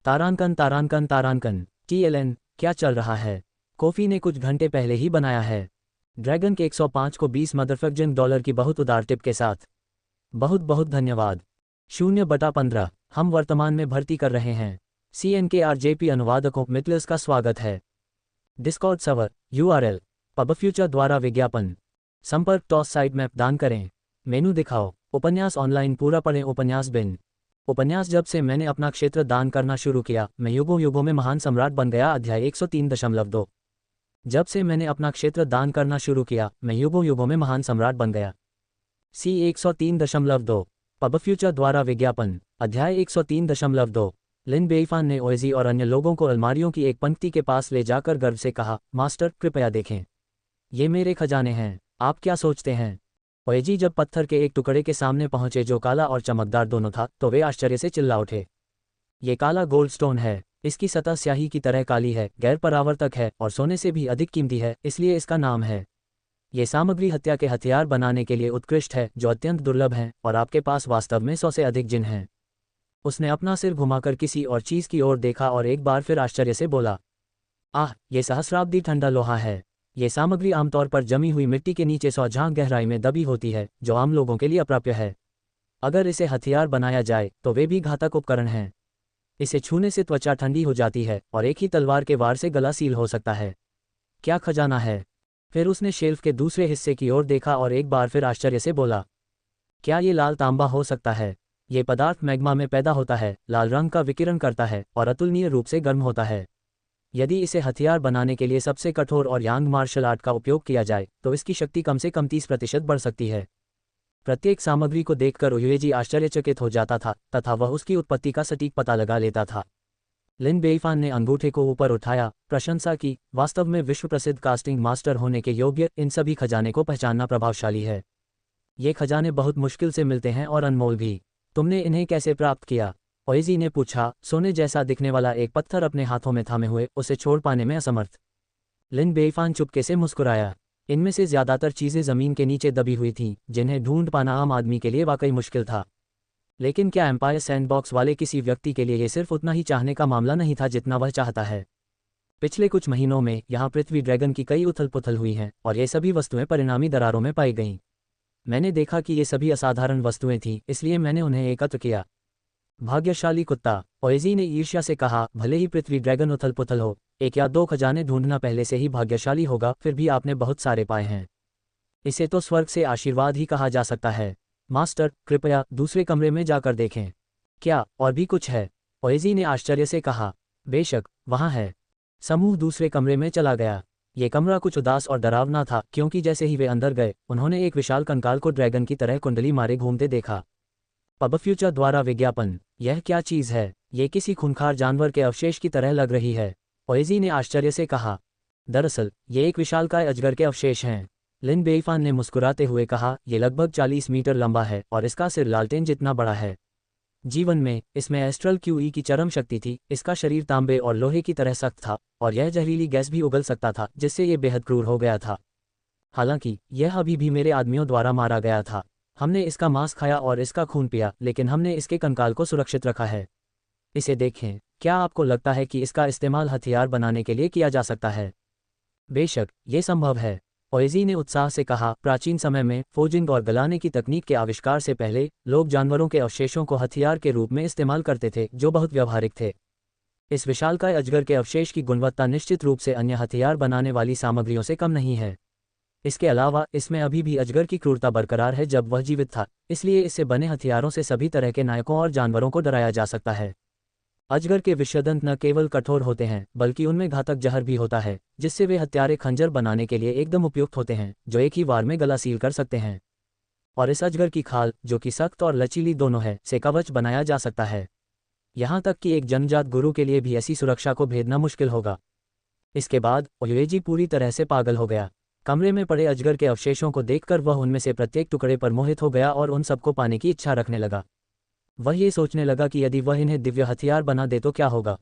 तारांकन तारांकन तारांकन। TLN, क्या चल रहा है? कॉफ़ी ने कुछ घंटे पहले ही बनाया है। ड्रैगन के 105 को 20 मदरफक्जन डॉलर की बहुत उदार टिप के साथ। बहुत बहुत धन्यवाद। 0/15 हम वर्तमान में भर्ती कर रहे हैं। CNKRJP अनुवादकों मितलस का स्वागत है। Discord server URL pub future द्वारा विज्ञापन। संपर्क टॉस साइट मैप दान करें। मेनू दिखाओ। उपन्यास ऑनलाइन पूरा पढ़ें। उपन्यास बिन। उपन्यास जब से मैंने अपना क्षेत्र दान करना शुरू किया, मैं युगों युगों में महान सम्राट बन गया। अध्याय 103.2। जब से मैंने अपना क्षेत्र दान करना शुरू किया, मैं युगों युगों में महान सम्राट बन गया। C 103.2 पब फ्यूचर द्वारा विज्ञापन। अध्याय 103.2। लिन बेईफान ने ओएजी और अन्य लोगों को अलमारियों की एक पंक्ति के पास ले जाकर गर्व से कहा, मास्टर, कृपया देखें। ये मेरे खजाने हैं। आप क्या सोचते हैं? ओएजी जब पत्थर के एक टुकड़े के सामने पहुंचे जो काला और चमकदार दोनों था, तो वे आश्चर्य से चिल्ला उठे। ये काला गोल्डस्टोन है। इसकी सतह स्याही की तरह काली है, गैर परावर्तक है और सोने से भी अधिक कीमती है, इसलिए इसका नाम है। ये सामग्री हत्या के हथियार बनाने के लिए उत्कृष्ट है, जो अत्यंत दुर्लभ हैं, और आपके पास वास्तव में 100 से अधिक जिन हैं। उसने अपना सिर घुमाकर किसी और चीज़ की ओर देखा और एक बार फिर आश्चर्य से बोला, आह, ये सहस्राब्दी ठंडा लोहा है। ये सामग्री आमतौर पर जमी हुई मिट्टी के नीचे 100 झांक गहराई में दबी होती है, जो आम लोगों के लिए अप्राप्य है। अगर इसे हथियार बनाया जाए तो वे भी घातक उपकरण हैं। इसे छूने से त्वचा ठंडी हो जाती है और एक ही तलवार के वार से गला सील हो सकता है। क्या खजाना है? फिर उसने शेल्फ के दूसरे हिस्से की ओर देखा और एक बार फिर आश्चर्य से बोला, क्या ये लाल तांबा हो सकता है? ये पदार्थ मैग्मा में पैदा होता है, लाल रंग का विकिरण करता है और अतुलनीय रूप से गर्म होता है। यदि इसे हथियार बनाने के लिए सबसे कठोर और यांग मार्शल आर्ट का उपयोग किया जाए तो इसकी शक्ति कम से कम 30% बढ़ सकती है। प्रत्येक सामग्री को देखकर ओयुएजी आश्चर्यचकित हो जाता था तथा वह उसकी उत्पत्ति का सटीक पता लगा लेता था। लिन बेइफान ने अंगूठे को ऊपर उठाया, प्रशंसा की, वास्तव में विश्व प्रसिद्ध कास्टिंग मास्टर होने के योग्य इन सभी खजाने को पहचानना प्रभावशाली है। ये खजाने बहुत मुश्किल से मिलते हैं और अनमोल भी। तुमने इन्हें कैसे प्राप्त किया? ओएजी ने पूछा, सोने जैसा दिखने वाला एक पत्थर अपने हाथों में थामे हुए, उसे छोड़ पाने में असमर्थ। लिन बेइफान चुपके से मुस्कुराया। इनमें से ज्यादातर चीजें जमीन के नीचे दबी हुई थीं, जिन्हें ढूंढ पाना आम आदमी के लिए वाकई मुश्किल था। लेकिन क्या एम्पायर सैंडबॉक्स वाले किसी व्यक्ति के लिए ये सिर्फ उतना ही चाहने का मामला नहीं था जितना वह चाहता है? पिछले कुछ महीनों में यहाँ पृथ्वी ड्रैगन की कई उथल पुथल हुई हैं और ये सभी वस्तुएं परिणामी दरारों में पाई गईं। मैंने देखा कि ये सभी असाधारण वस्तुएं थीं, इसलिए मैंने उन्हें एकत्र किया। भाग्यशाली कुत्ता, ओएजी ने ईर्ष्या से कहा, भले ही पृथ्वी ड्रैगन उथल पुथल हो, 1 या 2 खजाने ढूंढना पहले से ही भाग्यशाली होगा, फिर भी आपने बहुत सारे पाए हैं। इसे तो स्वर्ग से आशीर्वाद ही कहा जा सकता है। मास्टर, कृपया दूसरे कमरे में जाकर देखें। क्या और भी कुछ है? ओएजी ने आश्चर्य से कहा। बेशक, वहाँ है। समूह दूसरे कमरे में चला गया। ये कमरा कुछ उदास और डरावना था क्योंकि जैसे ही वे अंदर गए उन्होंने एक विशाल कंकाल को ड्रैगन की तरह कुंडली मारे घूमते देखा। पब फ्यूचर द्वारा विज्ञापन। यह क्या चीज़ है? ये किसी खूंखार जानवर के अवशेष की तरह लग रही है, ओएजी ने आश्चर्य से कहा। दरअसल ये एक विशालकाय अजगर के अवशेष हैं, लिन बेइफान ने मुस्कुराते हुए कहा। ये लगभग 40 मीटर लंबा है और इसका सिर लालटेन जितना बड़ा है। जीवन में इसमें एस्ट्रल क्यूई की चरम शक्ति थी। इसका शरीर तांबे और लोहे की तरह सख्त था और यह जहरीली गैस भी उगल सकता था, जिससे ये बेहद क्रूर हो गया था। हालांकि यह अभी भी मेरे आदमियों द्वारा मारा गया था। हमने इसका मांस खाया और इसका खून पिया, लेकिन हमने इसके कंकाल को सुरक्षित रखा है। इसे देखें। क्या आपको लगता है कि इसका इस्तेमाल हथियार बनाने के लिए किया जा सकता है? बेशक, ये संभव है, ओएजी ने उत्साह से कहा। प्राचीन समय में फोजिंग और गलाने की तकनीक के आविष्कार से पहले लोग जानवरों के अवशेषों को हथियार के रूप में इस्तेमाल करते थे, जो बहुत व्यावहारिक थे। इस विशालकाय अजगर के अवशेष की गुणवत्ता निश्चित रूप से अन्य हथियार बनाने वाली सामग्रियों से कम नहीं है। इसके अलावा इसमें अभी भी अजगर की क्रूरता बरकरार है जब वह जीवित था, इसलिए इससे बने हथियारों से सभी तरह के नायकों और जानवरों को डराया जा सकता है। अजगर के विषदंत न केवल कठोर होते हैं बल्कि उनमें घातक जहर भी होता है, जिससे वे हत्यारे खंजर बनाने के लिए एकदम उपयुक्त होते हैं, जो एक ही वार में गला सील कर सकते हैं। और इस अजगर की खाल, जो कि सख्त और लचीली दोनों है, से कवच बनाया जा सकता है। यहाँ तक कि एक जन्मजात गुरु के लिए भी ऐसी सुरक्षा को भेदना मुश्किल होगा। इसके बाद ओयुएजी पूरी तरह से पागल हो गया। कमरे में पड़े अजगर के अवशेषों को देखकर वह उनमें से प्रत्येक टुकड़े पर मोहित हो गया और उन सबको पाने की इच्छा रखने लगा। वह ये सोचने लगा कि यदि वह इन्हें दिव्य हथियार बना दे तो क्या होगा।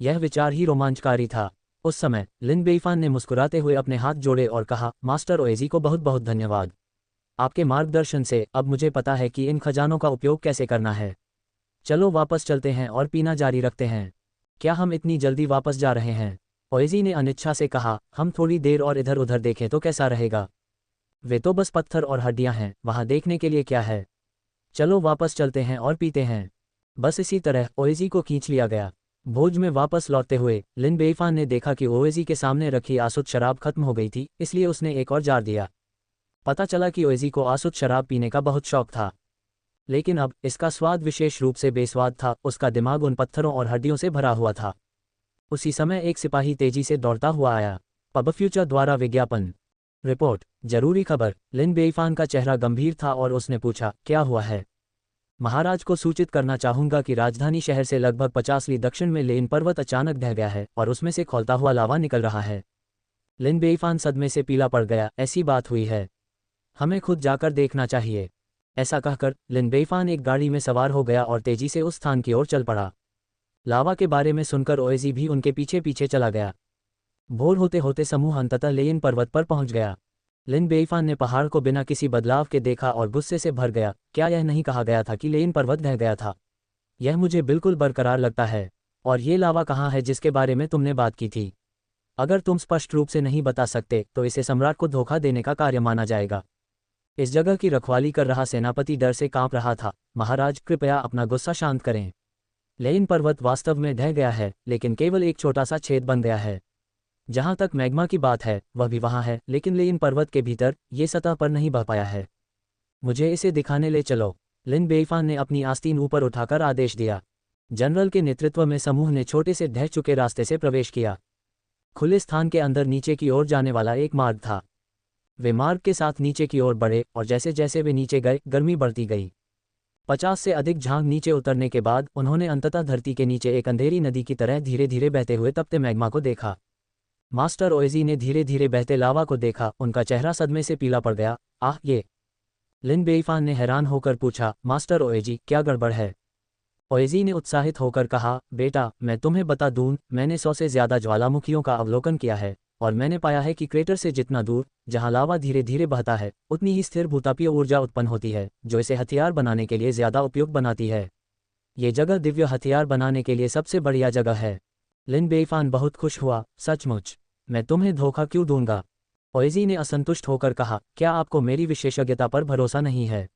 यह विचार ही रोमांचकारी था। उस समय लिन बेइफान ने मुस्कुराते हुए अपने हाथ जोड़े और कहा, मास्टर ओएजी को बहुत बहुत धन्यवाद। आपके मार्गदर्शन से अब मुझे पता है कि इन खजानों का उपयोग कैसे करना है। चलो वापस चलते हैं और पीना जारी रखते हैं। क्या हम इतनी जल्दी वापस जा रहे हैं? ओएजी ने अनिच्छा से कहा, हम थोड़ी देर और इधर उधर देखें तो कैसा रहेगा? वे तो बस पत्थर और हड्डियां हैं, वहां देखने के लिए क्या है? चलो वापस चलते हैं और पीते हैं। बस इसी तरह ओएजी को खींच लिया गया। भोज में वापस लौटते हुए लिन बेइफान ने देखा कि ओएजी के सामने रखी आसुत शराब खत्म हो गई थी, इसलिए उसने एक और जार दिया। पता चला कि ओएजी को आसुत शराब पीने का बहुत शौक था, लेकिन अब इसका स्वाद विशेष रूप से बेस्वाद था। उसका दिमाग उन पत्थरों और हड्डियों से भरा हुआ था। उसी समय एक सिपाही तेजी से दौड़ता हुआ आया। पब फ्यूचर द्वारा विज्ञापन। रिपोर्ट, जरूरी खबर। लिन बेइफान का चेहरा गंभीर था और उसने पूछा, क्या हुआ है? महाराज को सूचित करना चाहूंगा कि राजधानी शहर से लगभग 50 ली दक्षिण में लेन पर्वत अचानक ढह गया है और उसमें से खौलता हुआ लावा निकल रहा है। लिन बेइफान सदमे से पीला पड़ गया। ऐसी बात हुई है, हमें खुद जाकर देखना चाहिए। ऐसा कहकर लिन बेइफान एक गाड़ी में सवार हो गया और तेजी से उस स्थान की ओर चल पड़ा। लावा के बारे में सुनकर ओएजी भी उनके पीछे पीछे चला गया। भोर होते होते समूह अंततः लेन पर्वत पर पहुंच गया। लिन बेइफान ने पहाड़ को बिना किसी बदलाव के देखा और गुस्से से भर गया। क्या यह नहीं कहा गया था कि लेन पर्वत ढह गया था? यह मुझे बिल्कुल बरकरार लगता है। और ये लावा कहाँ है जिसके बारे में तुमने बात की थी? अगर तुम स्पष्ट रूप से नहीं बता सकते तो इसे सम्राट को धोखा देने का कार्य माना जाएगा। इस जगह की रखवाली कर रहा सेनापति डर से कांप रहा था। महाराज, कृपया अपना गुस्सा शांत करें। लेन पर्वत वास्तव में ढह गया है, लेकिन केवल एक छोटा सा छेद बन गया है। जहां तक मैग्मा की बात है, वह भी वहां है, लेकिन लेन पर्वत के भीतर ये सतह पर नहीं बह पाया है। मुझे इसे दिखाने ले चलो। लिन बेइफान ने अपनी आस्तीन ऊपर उठाकर आदेश दिया। जनरल के नेतृत्व में समूह ने छोटे से ढह चुके रास्ते से प्रवेश किया। खुले स्थान के अंदर नीचे की ओर जाने वाला एक मार्ग था। वे मार्ग के साथ नीचे की ओर बढ़े और जैसे जैसे वे नीचे गए गर्मी बढ़ती गई। 50 से अधिक झांग नीचे उतरने के बाद उन्होंने अंततः धरती के नीचे एक अंधेरी नदी की तरह धीरे धीरे बहते हुए तपते मैग्मा को देखा। मास्टर ओएजी ने धीरे धीरे बहते लावा को देखा, उनका चेहरा सदमे से पीला पड़ गया। आह ये! लिन बेईफान ने हैरान होकर पूछा, मास्टर ओएजी क्या गड़बड़ है? ओएजी ने उत्साहित होकर कहा, बेटा मैं तुम्हें बता दूं, मैंने 100 से ज्यादा ज्वालामुखियों का अवलोकन किया है और मैंने पाया है कि क्रेटर से जितना दूर जहां लावा धीरे धीरे बहता है उतनी ही स्थिर भूतापीय ऊर्जा उत्पन्न होती है जो इसे हथियार बनाने के लिए ज्यादा उपयुक्त बनाती है। ये जगह दिव्य हथियार बनाने के लिए सबसे बढ़िया जगह है। लिन बेईफान बहुत खुश हुआ, सचमुच? मैं तुम्हें धोखा क्यों दूंगा? ओएजी ने असंतुष्ट होकर कहा, क्या आपको मेरी विशेषज्ञता पर भरोसा नहीं है?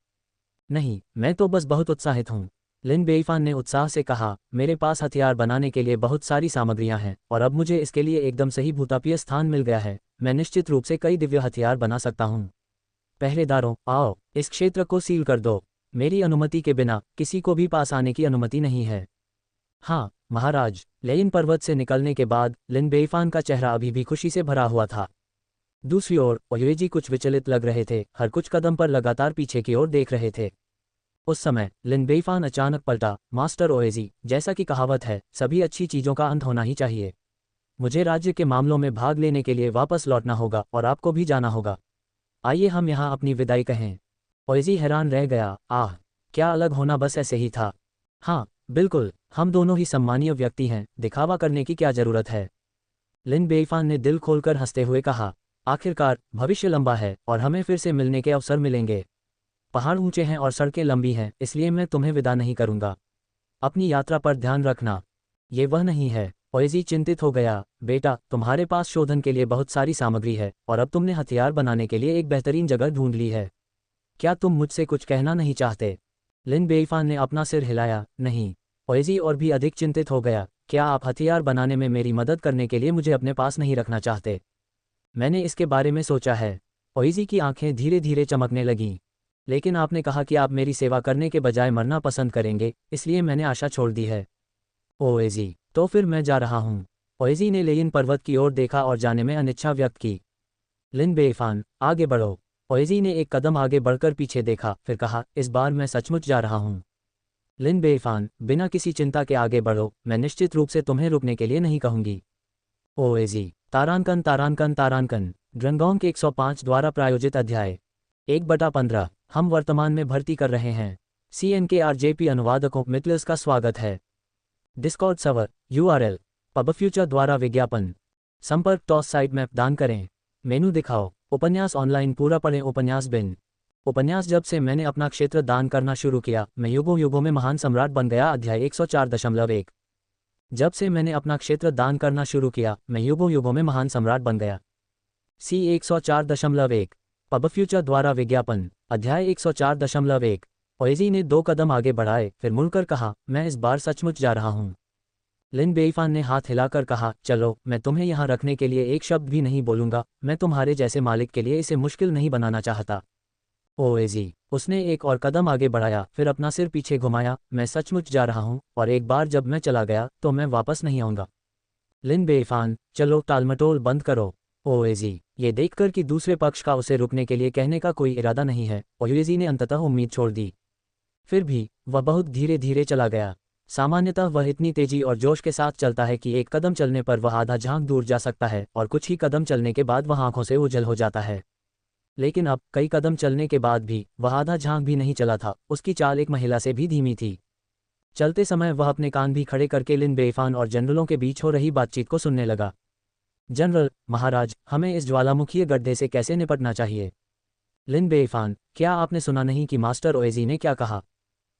नहीं, मैं तो बस बहुत उत्साहित हूँ। लिन बेईफान ने उत्साह से कहा, मेरे पास हथियार बनाने के लिए बहुत सारी सामग्रियां हैं और अब मुझे इसके लिए एकदम सही भूतापीय स्थान मिल गया है। मैं निश्चित रूप से कई दिव्य हथियार बना सकता हूँ। पहरेदारों, आओ, इस क्षेत्र को सील कर दो। मेरी अनुमति के बिना किसी को भी पास आने की अनुमति नहीं है। हाँ महाराज। लेइन पर्वत से निकलने के बाद लिन बेईफान का चेहरा अभी भी खुशी से भरा हुआ था। दूसरी ओर ओयुएजी कुछ विचलित लग रहे थे, हर कुछ कदम पर लगातार पीछे की ओर देख रहे थे। उस समय लिन बेईफान अचानक पलटा, मास्टर ओएजी, जैसा कि कहावत है, सभी अच्छी चीज़ों का अंत होना ही चाहिए। मुझे राज्य के मामलों में भाग लेने के लिए वापस लौटना होगा और आपको भी जाना होगा। आइए हम यहाँ अपनी विदाई कहें। ओएजी हैरान रह गया, आह! क्या अलग होना बस ऐसे ही था। हाँ बिल्कुल, हम दोनों ही सम्मानीय व्यक्ति हैं, दिखावा करने की क्या जरूरत है? लिन बेईफान ने दिल खोलकर हंसते हुए कहा, आखिरकार भविष्य लंबा है और हमें फिर से मिलने के अवसर मिलेंगे। पहाड़ ऊंचे हैं और सड़कें लंबी हैं, इसलिए मैं तुम्हें विदा नहीं करूंगा। अपनी यात्रा पर ध्यान रखना। ये वह नहीं है। ओएजी चिंतित हो गया, बेटा तुम्हारे पास शोधन के लिए बहुत सारी सामग्री है और अब तुमने हथियार बनाने के लिए एक बेहतरीन जगह ढूंढ ली है। क्या तुम मुझसे कुछ कहना नहीं चाहते? लिन बेईफान ने अपना सिर हिलाया, नहीं। ओएजी और भी अधिक चिंतित हो गया, क्या आप हथियार बनाने में मेरी मदद करने के लिए मुझे अपने पास नहीं रखना चाहते? मैंने इसके बारे में सोचा है। ओएजी की आंखें धीरे धीरे चमकने लगीं। लेकिन आपने कहा कि आप मेरी सेवा करने के बजाय मरना पसंद करेंगे, इसलिए मैंने आशा छोड़ दी है। ओएजी, तो फिर मैं जा रहा हूँ। ओएजी ने लेइन पर्वत की ओर देखा और जाने में अनिच्छा व्यक्त की। लिन बेईफान, आगे बढ़ो। ओएजी ने एक कदम आगे बढ़कर पीछे देखा, फिर कहा, इस बार मैं सचमुच जा रहा हूँ। लिन बेईफान, बिना किसी चिंता के आगे बढ़ो, मैं निश्चित रूप से तुम्हें रुकने के लिए नहीं कहूंगी। ओएजी, तारांकन तारांकन तारांकन, ड्रंगोंग के 105 द्वारा प्रायोजित अध्याय 1/15। हम वर्तमान में भर्ती कर रहे हैं। CNKRJP अनुवादकों मितलस का स्वागत है। डिस्कॉर्ड सर्वर URL पबफ्यूचर द्वारा विज्ञापन। संपर्क टॉस साइट मैप दान करें। मेनू दिखाओ। उपन्यास ऑनलाइन पूरा पढ़ें। उपन्यास बिन। उपन्यास जब से मैंने अपना क्षेत्र दान करना शुरू किया, मैं युगों युगों में महान सम्राट बन गया। अध्याय 104.1। जब से मैंने अपना क्षेत्र दान करना शुरू किया, मैं युगों युगों में महान सम्राट बन गया। C 104.1 पबफ्यूचर द्वारा विज्ञापन। अध्याय 104.1। ओएजी ने 2 कदम आगे बढ़ाए, फिर मुड़कर कहा, मैं इस बार सचमुच जा रहा हूँ। लिन बेईफान ने हाथ हिलाकर कहा, चलो, मैं तुम्हें यहाँ रखने के लिए एक शब्द भी नहीं बोलूंगा। मैं तुम्हारे जैसे मालिक के लिए इसे मुश्किल नहीं बनाना चाहता। ओएजी, उसने एक और कदम आगे बढ़ाया, फिर अपना सिर पीछे घुमाया, मैं सचमुच जा रहा हूँ और एक बार जब मैं चला गया तो मैं वापस नहीं आऊँगा। लिन बेईफान, चलो टालमटोल बंद करो। ओएजी, ये देखकर कि दूसरे पक्ष का उसे रुकने के लिए कहने का कोई इरादा नहीं है, ओएजी ने अंततः उम्मीद छोड़ दी। फिर भी वह बहुत धीरे धीरे चला गया। सामान्यतः वह इतनी तेजी और जोश के साथ चलता है कि एक कदम चलने पर वह आधा झांक दूर जा सकता है और कुछ ही कदम चलने के बाद वह आंखों से ओझल हो जाता है। लेकिन अब कई कदम चलने के बाद भी वह आधा झांक भी नहीं चला था। उसकी चाल एक महिला से भी धीमी थी। चलते समय वह अपने कान भी खड़े करके लिन बेईफान और जनरलों के बीच हो रही बातचीत को सुनने लगा। जनरल, महाराज, हमें इस ज्वालामुखीय गड्ढे से कैसे निपटना चाहिए? लिन बेईफान, क्या आपने सुना नहीं कि मास्टर ओएजी ने क्या कहा?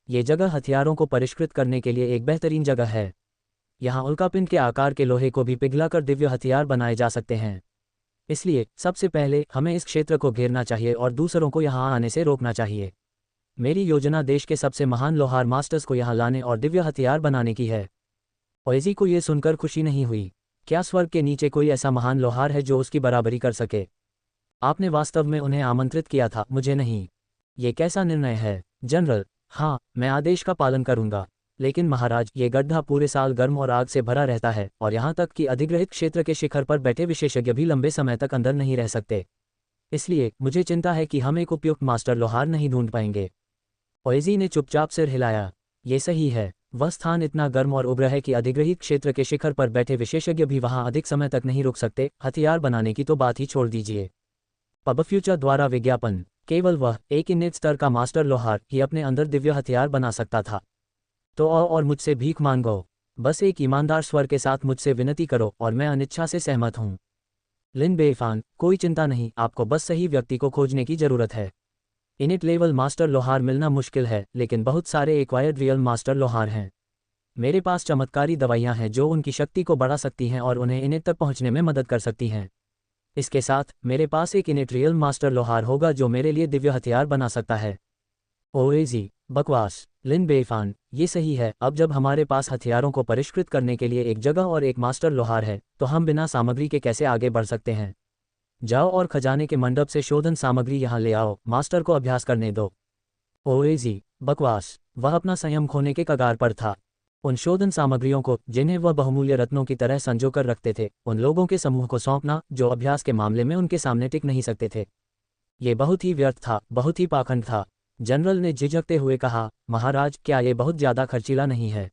ये जगह हथियारों को परिष्कृत करने के लिए एक बेहतरीन जगह है। यहाँ उल्कापिंड के आकार के लोहे को भी पिघलाकर दिव्य हथियार बनाए जा सकते हैं। इसलिए सबसे पहले हमें इस क्षेत्र को घेरना चाहिए और दूसरों को यहाँ आने से रोकना चाहिए। मेरी योजना देश के सबसे महान लोहार मास्टर्स को यहाँ लाने और दिव्य हथियार बनाने की है। ओएजी को ये सुनकर खुशी नहीं हुई। क्या स्वर्ग के नीचे कोई ऐसा महान लोहार है जो उसकी बराबरी कर सके? आपने वास्तव में उन्हें आमंत्रित किया था, मुझे नहीं। ये कैसा निर्णय है? जनरल, हाँ, मैं आदेश का पालन करूंगा। लेकिन महाराज, ये गड्ढा पूरे साल गर्म और आग से भरा रहता है, और यहाँ तक कि अधिग्रहित क्षेत्र के शिखर पर बैठे विशेषज्ञ भी लंबे समय तक अंदर नहीं रह सकते। इसलिए मुझे चिंता है कि हम एक उपयुक्त मास्टर लोहार नहीं ढूंढ पाएंगे। ओएजी ने चुपचाप सिर हिलाया। ये सही है, वह स्थान इतना गर्म और उग्र है कि अधिग्रहित क्षेत्र के शिखर पर बैठे विशेषज्ञ भी वहां अधिक समय तक नहीं रुक सकते। हथियार बनाने की तो बात ही छोड़ दीजिए। पबफ्यूचर द्वारा विज्ञापन। केवल वह, एक इन्नेत स्तर का मास्टर लोहार, ही अपने अंदर दिव्य हथियार बना सकता था। तो आओ और मुझसे भीख मांगो। बस एक ईमानदार स्वर के साथ मुझसे विनती करो और मैं अनिच्छा से सहमत हूँ। लिन बेईफान, कोई चिंता नहीं, आपको बस सही व्यक्ति को खोजने की जरूरत है। इनिट लेवल मास्टर लोहार मिलना मुश्किल है, लेकिन बहुत सारे एक्वायर्ड रियल मास्टर लोहार हैं। मेरे पास चमत्कारी दवाइयाँ हैं जो उनकी शक्ति को बढ़ा सकती हैं और उन्हें इनिट तक पहुँचने में मदद कर सकती हैं। इसके साथ मेरे पास एक इनिट रियल मास्टर लोहार होगा जो मेरे लिए दिव्य हथियार बना सकता है। ओएजी, बकवास। लिन बेईफान, ये सही है। अब जब हमारे पास हथियारों को परिष्कृत करने के लिए एक जगह और एक मास्टर लोहार है, तो हम बिना सामग्री के कैसे आगे बढ़ सकते हैं? जाओ और खजाने के मंडप से शोधन सामग्री यहाँ ले आओ, मास्टर को अभ्यास करने दो। ओएजी, बकवास। वह अपना संयम खोने के कगार पर था। उन शोधन सामग्रियों को, जिन्हें वह बहुमूल्य रत्नों की तरह संजो कर रखते थे, उन लोगों के समूह को सौंपना जो अभ्यास के मामले में उनके सामने टिक नहीं सकते थे। ये बहुत ही व्यर्थ था, बहुत ही पाखंड था। जनरल ने झिझकते हुए कहा, महाराज, क्या ये बहुत ज़्यादा खर्चीला नहीं है?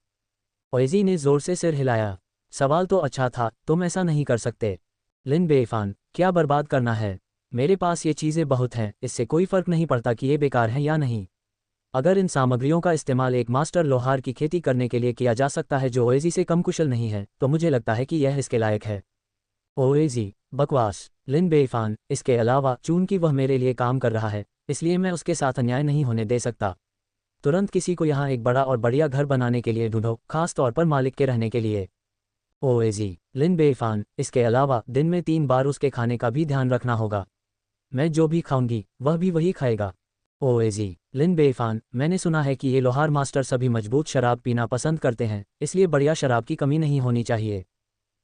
ओएजी ने जोर से सिर हिलाया। सवाल तो अच्छा था, तुम ऐसा नहीं कर सकते। लिन बेईफान, क्या बर्बाद करना है? मेरे पास ये चीज़ें बहुत हैं, इससे कोई फर्क नहीं पड़ता कि ये बेकार हैं या नहीं। अगर इन सामग्रियों का इस्तेमाल एक मास्टर लोहार की खेती करने के लिए किया जा सकता है जो ओएजी से कम कुशल नहीं है, तो मुझे लगता है कि यह इसके लायक है। ओएजी, बकवास। लिन बेईफान, इसके अलावा चूंकि वह मेरे लिए काम कर रहा है, इसलिए मैं उसके साथ अन्याय नहीं होने दे सकता। तुरंत किसी को यहाँ एक बड़ा और बढ़िया घर बनाने के लिए ढूंढो, खास तौर पर मालिक के रहने के लिए। ओएजी, लिन बेईफान, इसके अलावा दिन में 3 बार उसके खाने का भी ध्यान रखना होगा। मैं जो भी खाऊंगी वह भी वही खाएगा। ओएजी, लिन बेईफान, मैंने सुना है कि ये लोहार मास्टर सभी मजबूत शराब पीना पसंद करते हैं, इसलिए बढ़िया शराब की कमी नहीं होनी चाहिए।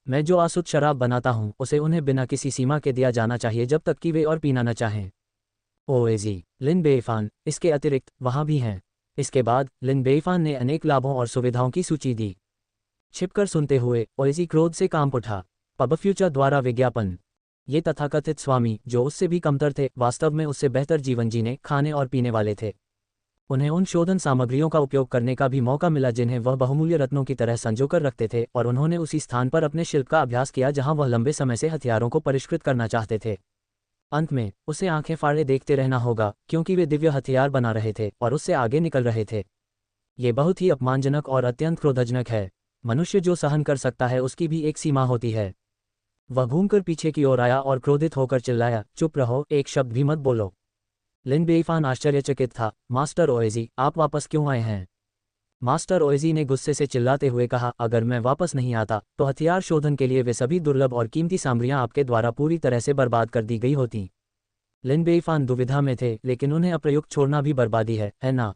मैं जो आसुत शराब बनाता हूँ उसे उन्हें बिना किसी सीमा के दिया जाना चाहिए जब तक कि वे और पीना न चाहें। ओएजी, लिन बेईफान, इसके अतिरिक्त वहाँ भी हैं। इसके बाद लिन बेईफान ने अनेक लाभों और सुविधाओं की सूची दी। छिपकर सुनते हुए ओएजी क्रोध से कांप उठा। पबफ्यूचर द्वारा विज्ञापन। ये तथाकथित स्वामी, जो उससे भी कमतर थे, वास्तव में उससे बेहतर जीवन जीने, खाने और पीने वाले थे। उन्हें उन शोधन सामग्रियों का उपयोग करने का भी मौका मिला जिन्हें वह बहुमूल्य रत्नों की तरह संजोकर रखते थे, और उन्होंने उसी स्थान पर अपने शिल्प का अभ्यास किया जहां वह लंबे समय से हथियारों को परिष्कृत करना चाहते थे। अंत में उसे आंखें फाड़े देखते रहना होगा, क्योंकि वे दिव्य हथियार बना रहे थे और उससे आगे निकल रहे थे। ये बहुत ही अपमानजनक और अत्यंत क्रोधजनक है। मनुष्य जो सहन कर सकता है उसकी भी एक सीमा होती है। वह घूमकर पीछे की ओर आया और क्रोधित होकर चिल्लाया, चुप रहो, एक शब्द भी मत बोलो। लिन बेईफान आश्चर्यचकित था। मास्टर ओएजी, आप वापस क्यों आए हैं? मास्टर ओएजी ने गुस्से से चिल्लाते हुए कहा, अगर मैं वापस नहीं आता तो हथियार शोधन के लिए वे सभी दुर्लभ और कीमती सामग्रियां आपके द्वारा पूरी तरह से बर्बाद कर दी गई होती। लिन बेईफान दुविधा में थे, लेकिन उन्हें अप्रयुक्त छोड़ना भी बर्बादी है ना?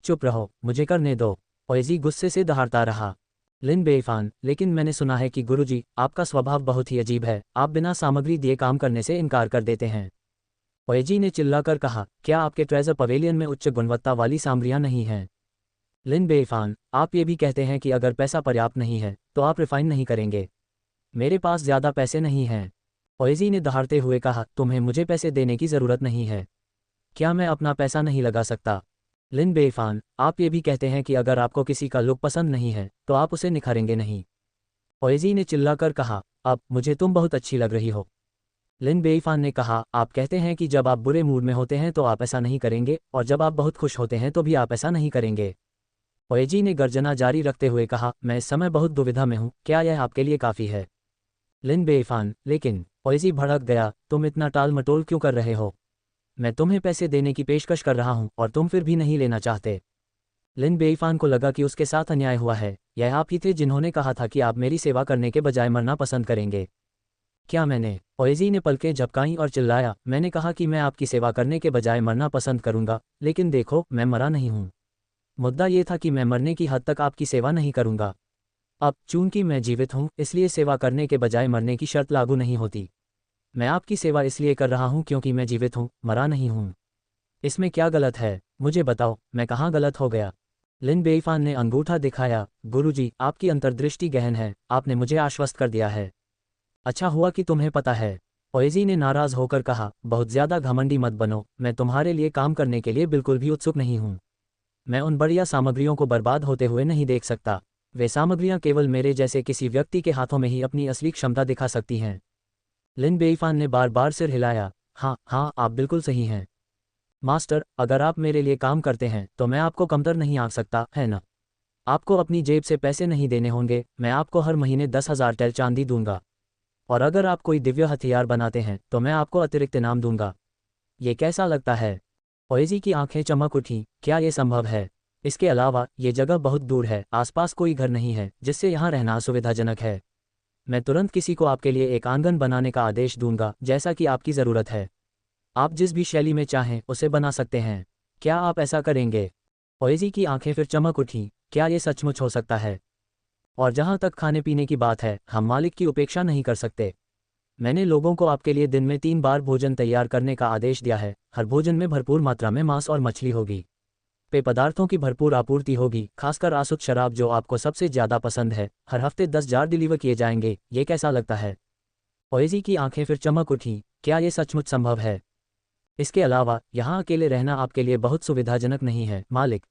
चुप रहो, मुझे करने दो। ओएजी गुस्से से दहाड़ता रहा। लिन बेईफान, लेकिन मैंने सुना है कि गुरुजी, आपका स्वभाव बहुत ही अजीब है, आप बिना सामग्री दिए काम करने से इनकार कर देते हैं। ओएजी ने चिल्लाकर कहा, क्या आपके ट्रेजर पवेलियन में उच्च गुणवत्ता वाली सामग्रियां नहीं हैं? लिन बेईफान, आप ये भी कहते हैं कि अगर पैसा पर्याप्त नहीं है तो आप रिफाइन नहीं करेंगे। मेरे पास ज़्यादा पैसे नहीं हैं। ओएजी ने दहाड़ते हुए कहा, तुम्हें मुझे पैसे देने की ज़रूरत नहीं है। क्या मैं अपना पैसा नहीं लगा सकता? लिन बेईफान, आप ये भी कहते हैं कि अगर आपको किसी का लुक पसंद नहीं है तो आप उसे निखारेंगे नहीं। ओएजी ने चिल्लाकर कहा, अब मुझे तुम बहुत अच्छी लग रही हो। लिन बेईफान ने कहा, आप कहते हैं कि जब आप बुरे मूड में होते हैं तो आप ऐसा नहीं करेंगे, और जब आप बहुत खुश होते हैं तो भी आप ऐसा नहीं करेंगे। ओएजी ने गर्जना जारी रखते हुए कहा, मैं इस समय बहुत दुविधा में हूँ, क्या यह आपके लिए काफ़ी है? लिन बेईफान, लेकिन। ओएजी भड़क गया, तुम इतना टाल मटोल क्यों कर रहे हो? मैं तुम्हें पैसे देने की पेशकश कर रहा हूँ और तुम फिर भी नहीं लेना चाहते। लिन बेईफान को लगा कि उसके साथ अन्याय हुआ है। यह आप ही थे जिन्होंने कहा था कि आप मेरी सेवा करने के बजाय मरना पसंद करेंगे। क्या मैंने? ओएजी ने पलकें झपकाईं और चिल्लाया, मैंने कहा कि मैं आपकी सेवा करने के बजाय मरना पसंद करूंगा, लेकिन देखो, मैं मरा नहीं हूं। मुद्दा ये था कि मैं मरने की हद तक आपकी सेवा नहीं करूंगा। अब चूंकि मैं जीवित हूं, इसलिए सेवा करने के बजाय मरने की शर्त लागू नहीं होती। मैं आपकी सेवा इसलिए कर रहा हूं क्योंकि मैं जीवित हूं, मरा नहीं हूं। इसमें क्या गलत है? मुझे बताओ, मैं कहाँ गलत हो गया? लिन बेईफान ने अंगूठा दिखाया। गुरुजी, आपकी अंतर्दृष्टि गहन है, आपने मुझे आश्वस्त कर दिया है। अच्छा हुआ कि तुम्हें पता है। ओएजी ने नाराज होकर कहा, बहुत ज्यादा घमंडी मत बनो, मैं तुम्हारे लिए काम करने के लिए बिल्कुल भी उत्सुक नहीं हूँ। मैं उन बढ़िया सामग्रियों को बर्बाद होते हुए नहीं देख सकता। वे सामग्रियां केवल मेरे जैसे किसी व्यक्ति के हाथों में ही अपनी असली क्षमता दिखा सकती हैं। लिन बेईफान ने बार बार सिर हिलाया। हाँ हाँ, आप बिल्कुल सही हैं मास्टर, अगर आप मेरे लिए काम करते हैं तो मैं आपको कमतर नहीं आंक सकता, है ना? आपको अपनी जेब से पैसे नहीं देने होंगे, मैं आपको हर महीने 10,000 टेल चांदी दूंगा। और अगर आप कोई दिव्य हथियार बनाते हैं तो मैं आपको अतिरिक्त इनाम दूंगा। ये कैसा लगता है? ओएजी की आंखें चमक उठीं। क्या ये संभव है? इसके अलावा ये जगह बहुत दूर है, आसपास कोई घर नहीं है, जिससे यहाँ रहना असुविधाजनक है। मैं तुरंत किसी को आपके लिए एक आंगन बनाने का आदेश दूंगा, जैसा कि आपकी ज़रूरत है। आप जिस भी शैली में चाहें उसे बना सकते हैं। क्या आप ऐसा करेंगे? ओएजी की आंखें फिर चमक उठीं। क्या ये सचमुच हो सकता है? और जहाँ तक खाने पीने की बात है, हम मालिक की उपेक्षा नहीं कर सकते। मैंने लोगों को आपके लिए दिन में 3 बार भोजन तैयार करने का आदेश दिया है। हर भोजन में भरपूर मात्रा में मांस और मछली होगी। पेय पदार्थों की भरपूर आपूर्ति होगी, खासकर आसुत शराब जो आपको सबसे ज़्यादा पसंद है। हर हफ्ते 10 जार डिलीवर किए जाएंगे। ये कैसा लगता है? ओएजी की आंखें फिर चमक उठीं। क्या ये सचमुच संभव है? इसके अलावा यहाँ अकेले रहना आपके लिए बहुत सुविधाजनक नहीं है मालिक।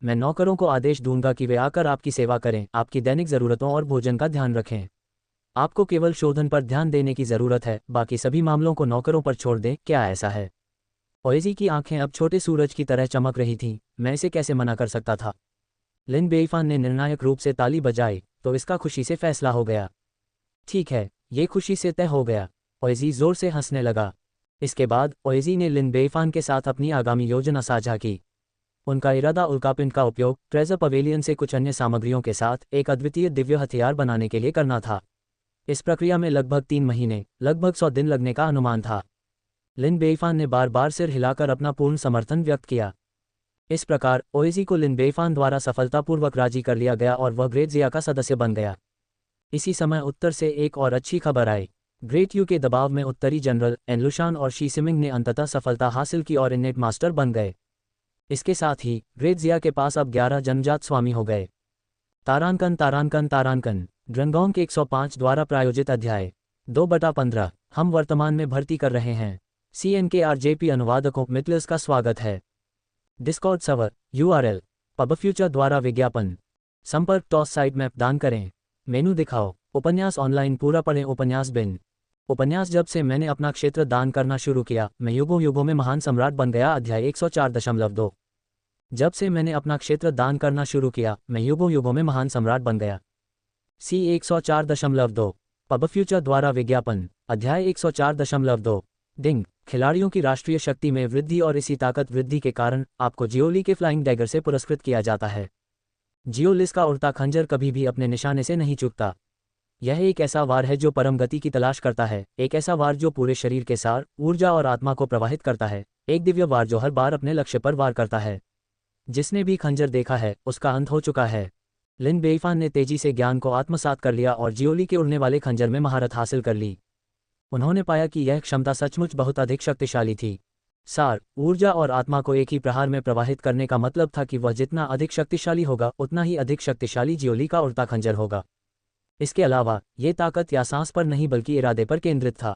मैं नौकरों को आदेश दूंगा कि वे आकर आपकी सेवा करें, आपकी दैनिक ज़रूरतों और भोजन का ध्यान रखें। आपको केवल शोधन पर ध्यान देने की ज़रूरत है, बाकी सभी मामलों को नौकरों पर छोड़ दें। क्या ऐसा है? ओएजी की आंखें अब छोटे सूरज की तरह चमक रही थीं। मैं इसे कैसे मना कर सकता था? लिन बेईफान ने निर्णायक रूप से ताली बजाई। तो इसका खुशी से फैसला हो गया। ठीक है, ये खुशी से तय हो गया। ओएजी जोर से हंसने लगा। इसके बाद ओएजी ने लिन बेईफान के साथ अपनी आगामी योजना साझा की। उनका इरादा उल्कापिंड का उपयोग ट्रेजर पवेलियन से कुछ अन्य सामग्रियों के साथ एक अद्वितीय दिव्य हथियार बनाने के लिए करना था। इस प्रक्रिया में लगभग 3 महीने, लगभग 100 दिन लगने का अनुमान था। लिन बेईफान ने बार बार सिर हिलाकर अपना पूर्ण समर्थन व्यक्त किया। इस प्रकार ओएजी को लिन बेईफान द्वारा सफलतापूर्वक राजी कर लिया गया और वह ग्रेट जिया का सदस्य बन गया। इसी समय उत्तर से एक और अच्छी खबर आई। ग्रेट यू के दबाव में उत्तरी जनरल एनलुशान और शी सिमिंग ने अंततः सफलता हासिल की और इनेट मास्टर बन गए। इसके साथ ही ग्रेट जिया के पास अब 11 जन्मजात स्वामी हो गए। तारांकन तारांकन तारांकन ड्रंगोंग के 105 द्वारा प्रायोजित अध्याय 2/15 हम वर्तमान में भर्ती कर रहे हैं। CNKRJP अनुवादकों मितलर्स का स्वागत है। डिस्कॉर्ड सर्वर URL पबफ्यूचर द्वारा विज्ञापन संपर्क टॉस साइट मैप दान करें। मेनू दिखाओ। उपन्यास ऑनलाइन पूरा पढ़ें। उपन्यास बिन उपन्यास जब से मैंने अपना क्षेत्र दान करना शुरू किया, मैं युगों युगों में महान सम्राट बन गया। अध्याय 104.2 जब से मैंने अपना क्षेत्र दान करना शुरू किया, मैं युगों युगों में महान सम्राट बन गया। C 104.2 पबफ्यूचर द्वारा विज्ञापन अध्याय 104.2 डिंग खिलाड़ियों की राष्ट्रीय शक्ति में वृद्धि और इसी ताकत वृद्धि के कारण आपको जियोली के फ्लाइंग डैगर से पुरस्कृत किया जाता है। जियोलिस का उड़ता खंजर कभी भी अपने निशाने से नहीं चूकता। यह एक ऐसा वार है जो परम गति की तलाश करता है, एक ऐसा वार जो पूरे शरीर के सार, ऊर्जा और आत्मा को प्रवाहित करता है, एक दिव्य वार जो हर बार अपने लक्ष्य पर वार करता है। जिसने भी खंजर देखा है उसका अंत हो चुका है। लिन बेईफान ने तेजी से ज्ञान को आत्मसात कर लिया और जियोली के उड़ने वाले खंजर में महारत हासिल कर ली। उन्होंने पाया कि यह क्षमता सचमुच बहुत अधिक शक्तिशाली थी। सार, ऊर्जा और आत्मा को एक ही प्रहार में प्रवाहित करने का मतलब था कि वह जितना अधिक शक्तिशाली होगा उतना ही अधिक शक्तिशाली जियोली का उड़ता खंजर होगा। इसके अलावा ये ताकत या सांस पर नहीं बल्कि इरादे पर केंद्रित था।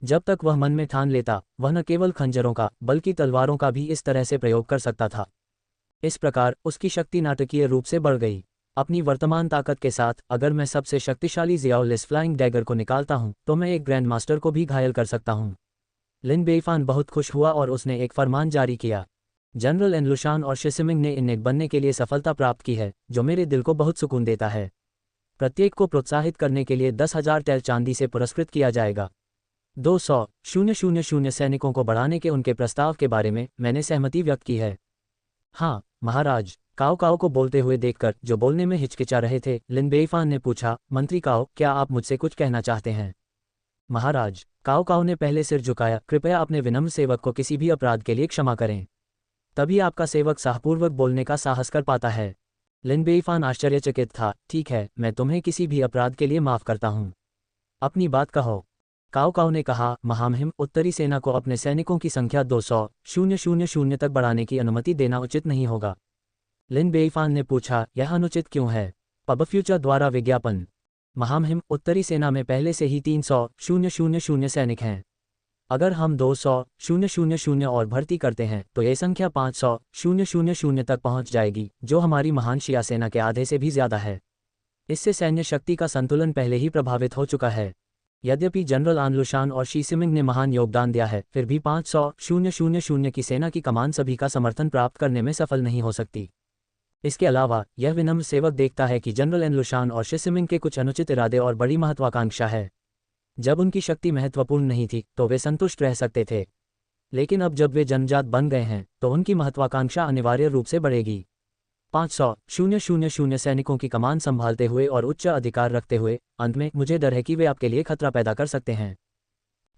जब तक वह मन में ठान लेता, वह न केवल खंजरों का बल्कि तलवारों का भी इस तरह से प्रयोग कर सकता था। इस प्रकार उसकी शक्ति नाटकीय रूप से बढ़ गई। अपनी वर्तमान ताकत के साथ अगर मैं सबसे शक्तिशाली जियोलिस फ्लाइंग डैगर को निकालता हूं तो मैं एक ग्रैंड मास्टर को भी घायल कर सकता हूं। लिन बेईफान बहुत खुश हुआ और उसने एक फरमान जारी किया। जनरल एनलुशान और शिसिमिंग ने इनेट बनने के लिए सफलता प्राप्त की है, जो मेरे दिल को बहुत सुकून देता है। प्रत्येक को प्रोत्साहित करने के लिए 10,000 टेल चांदी से पुरस्कृत किया जाएगा। 200,000 सैनिकों को बढ़ाने के उनके प्रस्ताव के बारे में मैंने सहमति व्यक्त की है। हाँ महाराज, काओ काओ को बोलते हुए देखकर जो बोलने में हिचकिचा रहे थे, लिन बेईफान ने पूछा, मंत्री काओ, क्या आप मुझसे कुछ कहना चाहते हैं? महाराज, काओ काओ ने पहले सिर झुकाया। कृपया अपने विनम्र सेवक को किसी भी अपराध के लिए क्षमा करें। तभी आपका सेवक साहपूर्वक बोलने का साहस कर पाता है। लिन बेईफान आश्चर्यचकित था। ठीक है, मैं तुम्हें किसी भी अपराध के लिए माफ करता हूँ। अपनी बात कहो। काओ काओ ने कहा, महामहिम, उत्तरी सेना को अपने सैनिकों की संख्या 200,000 तक बढ़ाने की अनुमति देना उचित नहीं होगा। लिन बेईफान ने पूछा, यह अनुचित क्यों है? पबफ्यूचर द्वारा विज्ञापन। महामहिम, उत्तरी सेना में पहले से ही 300,000 सैनिक हैं। अगर हम 200,000 और भर्ती करते हैं तो ये संख्या 500,000 तक पहुंच जाएगी, जो हमारी महान शिया सेना के आधे से भी ज्यादा है। इससे सैन्य शक्ति का संतुलन पहले ही प्रभावित हो चुका है। यद्यपि जनरल आन लुशान और शी सिमिंग ने महान योगदान दिया है, फिर भी 500,000 की सेना की कमान सभी का समर्थन प्राप्त करने में सफल नहीं हो सकती। इसके अलावा यह विनम्र सेवक देखता है कि जनरल एन लुशान और शी सिमिंग के कुछ अनुचित इरादे और बड़ी महत्वाकांक्षा है। जब उनकी शक्ति महत्वपूर्ण नहीं थी तो वे संतुष्ट रह सकते थे, लेकिन अब जब वे जन्मजात बन गए हैं तो उनकी महत्वाकांक्षा अनिवार्य रूप से बढ़ेगी। 500,000 सैनिकों की कमान संभालते हुए और उच्च अधिकार रखते हुए अंत में मुझे डर है कि वे आपके लिए खतरा पैदा कर सकते हैं।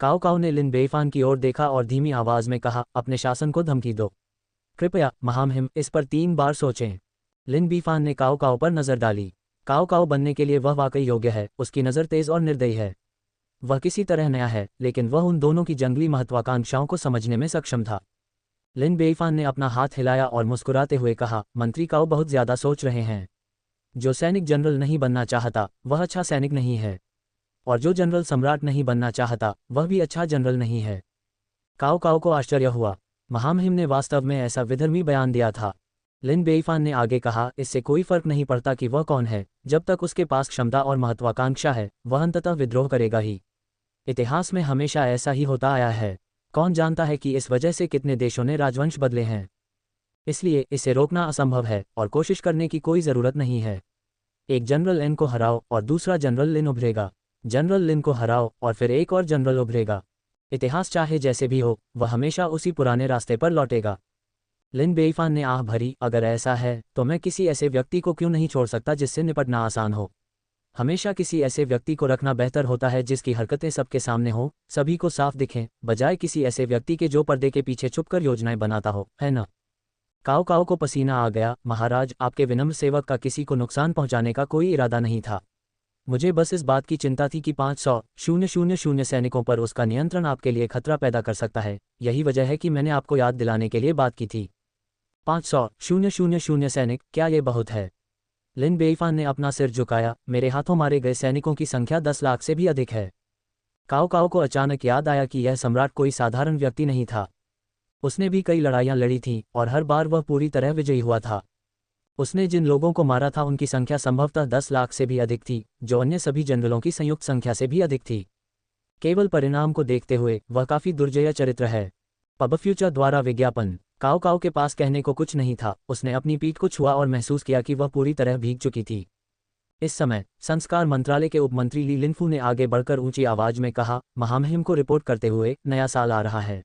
काओ काओ ने लिन बेईफान की ओर देखा और धीमी आवाज में कहा, अपने शासन को धमकी दो। कृपया महामहिम, इस पर 3 बार सोचें। लिन बेईफान ने काओ काओ पर नजर डाली। काओ काओ बनने के लिए वह वाकई योग्य है। उसकी नज़र तेज और निर्दयी है। वह किसी तरह नया है, लेकिन वह उन दोनों की जंगली महत्वाकांक्षाओं को समझने में सक्षम था। लिन बेईफान ने अपना हाथ हिलाया और मुस्कुराते हुए कहा, मंत्री काओ बहुत ज्यादा सोच रहे हैं। जो सैनिक जनरल नहीं बनना चाहता वह अच्छा सैनिक नहीं है, और जो जनरल सम्राट नहीं बनना चाहता वह भी अच्छा जनरल नहीं है। काओ काओ को आश्चर्य हुआ। महामहिम ने वास्तव में ऐसा विधर्मी बयान दिया था। लिन बेईफान ने आगे कहा, इससे कोई फर्क नहीं पड़ता कि वह कौन है, जब तक उसके पास क्षमता और महत्वाकांक्षा है वह अंततः विद्रोह करेगा ही। इतिहास में हमेशा ऐसा ही होता आया है। कौन जानता है कि इस वजह से कितने देशों ने राजवंश बदले हैं। इसलिए इसे रोकना असंभव है और कोशिश करने की कोई ज़रूरत नहीं है। एक जनरल एन को हराओ और दूसरा जनरल लिन उभरेगा। जनरल लिन को हराओ और फिर एक और जनरल उभरेगा। इतिहास चाहे जैसे भी हो, वह हमेशा उसी पुराने रास्ते पर लौटेगा। लिन बेईफान ने आह भरी, अगर ऐसा है तो मैं किसी ऐसे व्यक्ति को क्यों नहीं छोड़ सकता जिससे निपटना आसान हो। हमेशा किसी ऐसे व्यक्ति को रखना बेहतर होता है जिसकी हरकतें सबके सामने हों, सभी को साफ दिखें, बजाय किसी ऐसे व्यक्ति के जो पर्दे के पीछे छुपकर योजनाएं बनाता हो, है ना? काओ काओ को पसीना आ गया। महाराज, आपके विनम्र सेवक का किसी को नुकसान पहुंचाने का कोई इरादा नहीं था। मुझे बस इस बात की चिंता थी कि 500,000 सैनिकों पर उसका नियंत्रण आपके लिए खतरा पैदा कर सकता है। यही वजह है कि मैंने आपको याद दिलाने के लिए बात की थी। 500,000 सैनिक, क्या ये बहुत है? लिन बेईफान ने अपना सिर झुकाया। मेरे हाथों मारे गए सैनिकों की संख्या 10 लाख से भी अधिक है। काओ काओ को अचानक याद आया कि यह सम्राट कोई साधारण व्यक्ति नहीं था। उसने भी कई लड़ाइयां लड़ी थीं और हर बार वह पूरी तरह विजयी हुआ था। उसने जिन लोगों को मारा था उनकी संख्या संभवतः 10 लाख से भी अधिक थी, जो अन्य सभी जनरलों की संयुक्त संख्या से भी अधिक थी। केवल परिणाम को देखते हुए वह काफी दुर्जय चरित्र है। पबफ्यूचर द्वारा विज्ञापन। काओ काओ के पास कहने को कुछ नहीं था। उसने अपनी पीठ को छुआ और महसूस किया कि वह पूरी तरह भीग चुकी थी। इस समय संस्कार मंत्रालय के उपमंत्री ली लिनफू ने आगे बढ़कर ऊंची आवाज में कहा, महामहिम को रिपोर्ट करते हुए, नया साल आ रहा है।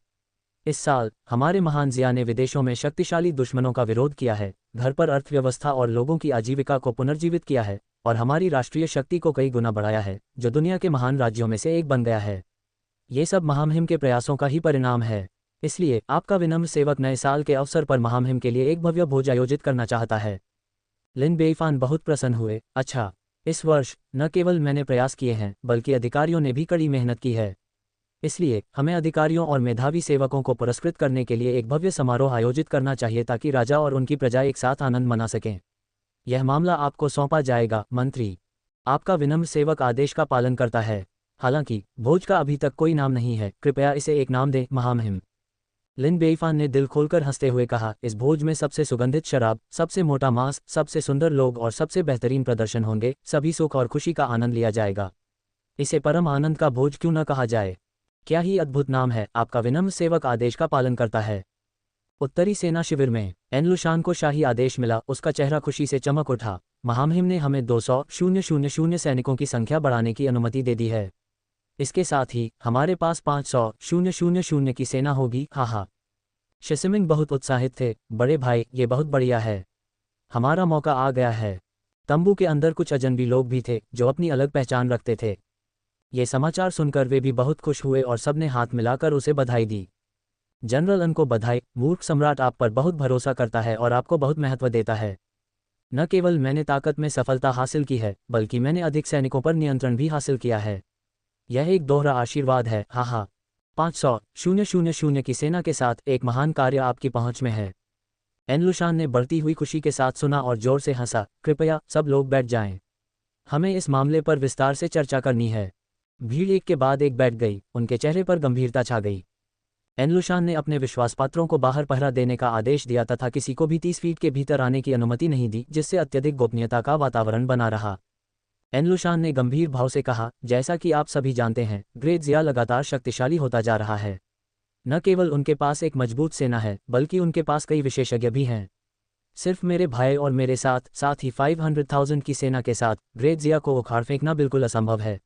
इस साल हमारे महान जिया ने विदेशों में शक्तिशाली दुश्मनों का विरोध किया है, घर पर अर्थव्यवस्था और लोगों की आजीविका को पुनर्जीवित किया है और हमारी राष्ट्रीय शक्ति को कई गुना बढ़ाया है, जो दुनिया के महान राज्यों में से एक बन गया है। ये सब महामहिम के प्रयासों का ही परिणाम है। इसलिए आपका विनम्र सेवक नए साल के अवसर पर महामहिम के लिए एक भव्य भोज आयोजित करना चाहता है। लिन बेईफान बहुत प्रसन्न हुए। अच्छा, इस वर्ष न केवल मैंने प्रयास किए हैं बल्कि अधिकारियों ने भी कड़ी मेहनत की है। इसलिए हमें अधिकारियों और मेधावी सेवकों को पुरस्कृत करने के लिए एक भव्य समारोह आयोजित करना चाहिए ताकि राजा और उनकी प्रजा एक साथ आनंद मना सकें। यह मामला आपको सौंपा जाएगा, मंत्री। आपका विनम्र सेवक आदेश का पालन करता है। हालांकि भोज का अभी तक कोई नाम नहीं है, कृपया इसे एक नाम दें, महामहिम। लिन बेईफान ने दिल खोलकर हंसते हुए कहा, इस भोज में सबसे सुगंधित शराब, सबसे मोटा मांस, सबसे सुंदर लोग और सबसे बेहतरीन प्रदर्शन होंगे। सभी सुख और खुशी का आनंद लिया जाएगा। इसे परम आनंद का भोज क्यों न कहा जाए? क्या ही अद्भुत नाम है। आपका विनम्र सेवक आदेश का पालन करता है। उत्तरी सेना शिविर में एन लुशान को शाही आदेश मिला। उसका चेहरा खुशी से चमक उठा। महामहिम ने हमें 200,000 सैनिकों की संख्या बढ़ाने की अनुमति दे दी है। इसके साथ ही हमारे पास 500,000 की सेना होगी। हाँ। शी सिमिंग बहुत उत्साहित थे। बड़े भाई, ये बहुत बढ़िया है। हमारा मौका आ गया है। तंबू के अंदर कुछ अजनबी लोग भी थे जो अपनी अलग पहचान रखते थे। ये समाचार सुनकर वे भी बहुत खुश हुए और सबने हाथ मिलाकर उसे बधाई दी। जनरल अन को बधाई। मूर्ख सम्राट आप पर बहुत भरोसा करता है और आपको बहुत महत्व देता है। न केवल मैंने ताकत में सफलता हासिल की है, बल्कि मैंने अधिक सैनिकों पर नियंत्रण भी हासिल किया है। यह एक दोहरा आशीर्वाद है। हाँ। 500,000 की सेना के साथ एक महान कार्य आपकी पहुंच में है। एनलुशान ने बढ़ती हुई खुशी के साथ सुना और जोर से हंसा। कृपया सब लोग बैठ जाएं। हमें इस मामले पर विस्तार से चर्चा करनी है। भीड़ एक के बाद एक बैठ गई, उनके चेहरे पर गंभीरता छा गई। एनलुशान ने अपने विश्वासपात्रों को बाहर पहरा देने का आदेश दिया तथा किसी को भी 30 फीट के भीतर आने की अनुमति नहीं दी, जिससे अत्यधिक गोपनीयता का वातावरण बना रहा। एनलुशान ने गंभीर भाव से कहा, जैसा कि आप सभी जानते हैं, ग्रेट ज़िया लगातार शक्तिशाली होता जा रहा है। न केवल उनके पास एक मजबूत सेना है, बल्कि उनके पास कई विशेषज्ञ भी हैं। सिर्फ मेरे भाई और मेरे साथ ही 500,000 की सेना के साथ ग्रेट ज़िया को उखाड़ फेंकना बिल्कुल असंभव है।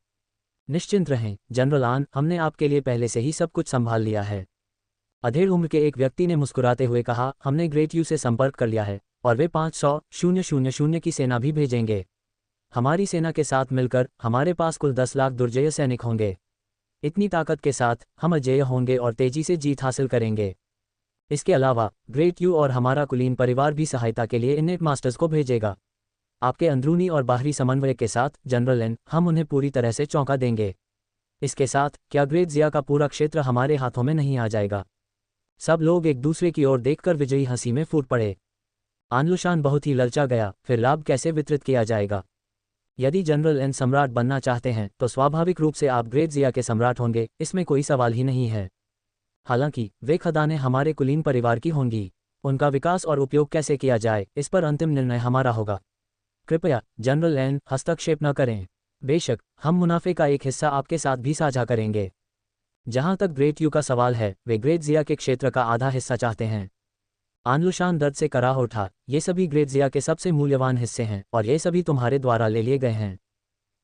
निश्चिंत रहें जनरल आन, हमने आपके लिए पहले से ही सब कुछ संभाल लिया है। अधेड़ उम्र के एक व्यक्ति ने मुस्कुराते हुए कहा, हमने ग्रेट यू से संपर्क कर लिया है और वे 500,000 की सेना भी भेजेंगे। हमारी सेना के साथ मिलकर हमारे पास कुल 10 लाख दुर्जय सैनिक होंगे। इतनी ताकत के साथ हम अजेय होंगे और तेजी से जीत हासिल करेंगे। इसके अलावा ग्रेट यू और हमारा कुलीन परिवार भी सहायता के लिए इनेट मास्टर्स को भेजेगा। आपके अंदरूनी और बाहरी समन्वय के साथ जनरल एन, हम उन्हें पूरी तरह से चौंका देंगे। इसके साथ क्या ग्रेट ज़िया का पूरा क्षेत्र हमारे हाथों में नहीं आ जाएगा? सब लोग एक दूसरे की ओर देखकर विजयी हंसी में फूट पड़े। एनलुशान बहुत ही ललचा गया, फिर लाभ कैसे वितरित किया जाएगा? यदि जनरल एन सम्राट बनना चाहते हैं तो स्वाभाविक रूप से आप ग्रेट ज़िया के सम्राट होंगे, इसमें कोई सवाल ही नहीं है। हालांकि वे खदानें हमारे कुलीन परिवार की होंगी। उनका विकास और उपयोग कैसे किया जाए, इस पर अंतिम निर्णय हमारा होगा। कृपया जनरल एन हस्तक्षेप न करें। बेशक हम मुनाफे का एक हिस्सा आपके साथ भी साझा करेंगे। जहां तक ग्रेट यू का सवाल है, वे ग्रेट ज़िया के क्षेत्र का आधा हिस्सा चाहते हैं। एनलुशान दर्द से कराह उठा, ये सभी ग्रेट ज़िया के सबसे मूल्यवान हिस्से हैं और ये सभी तुम्हारे द्वारा ले लिए गए हैं।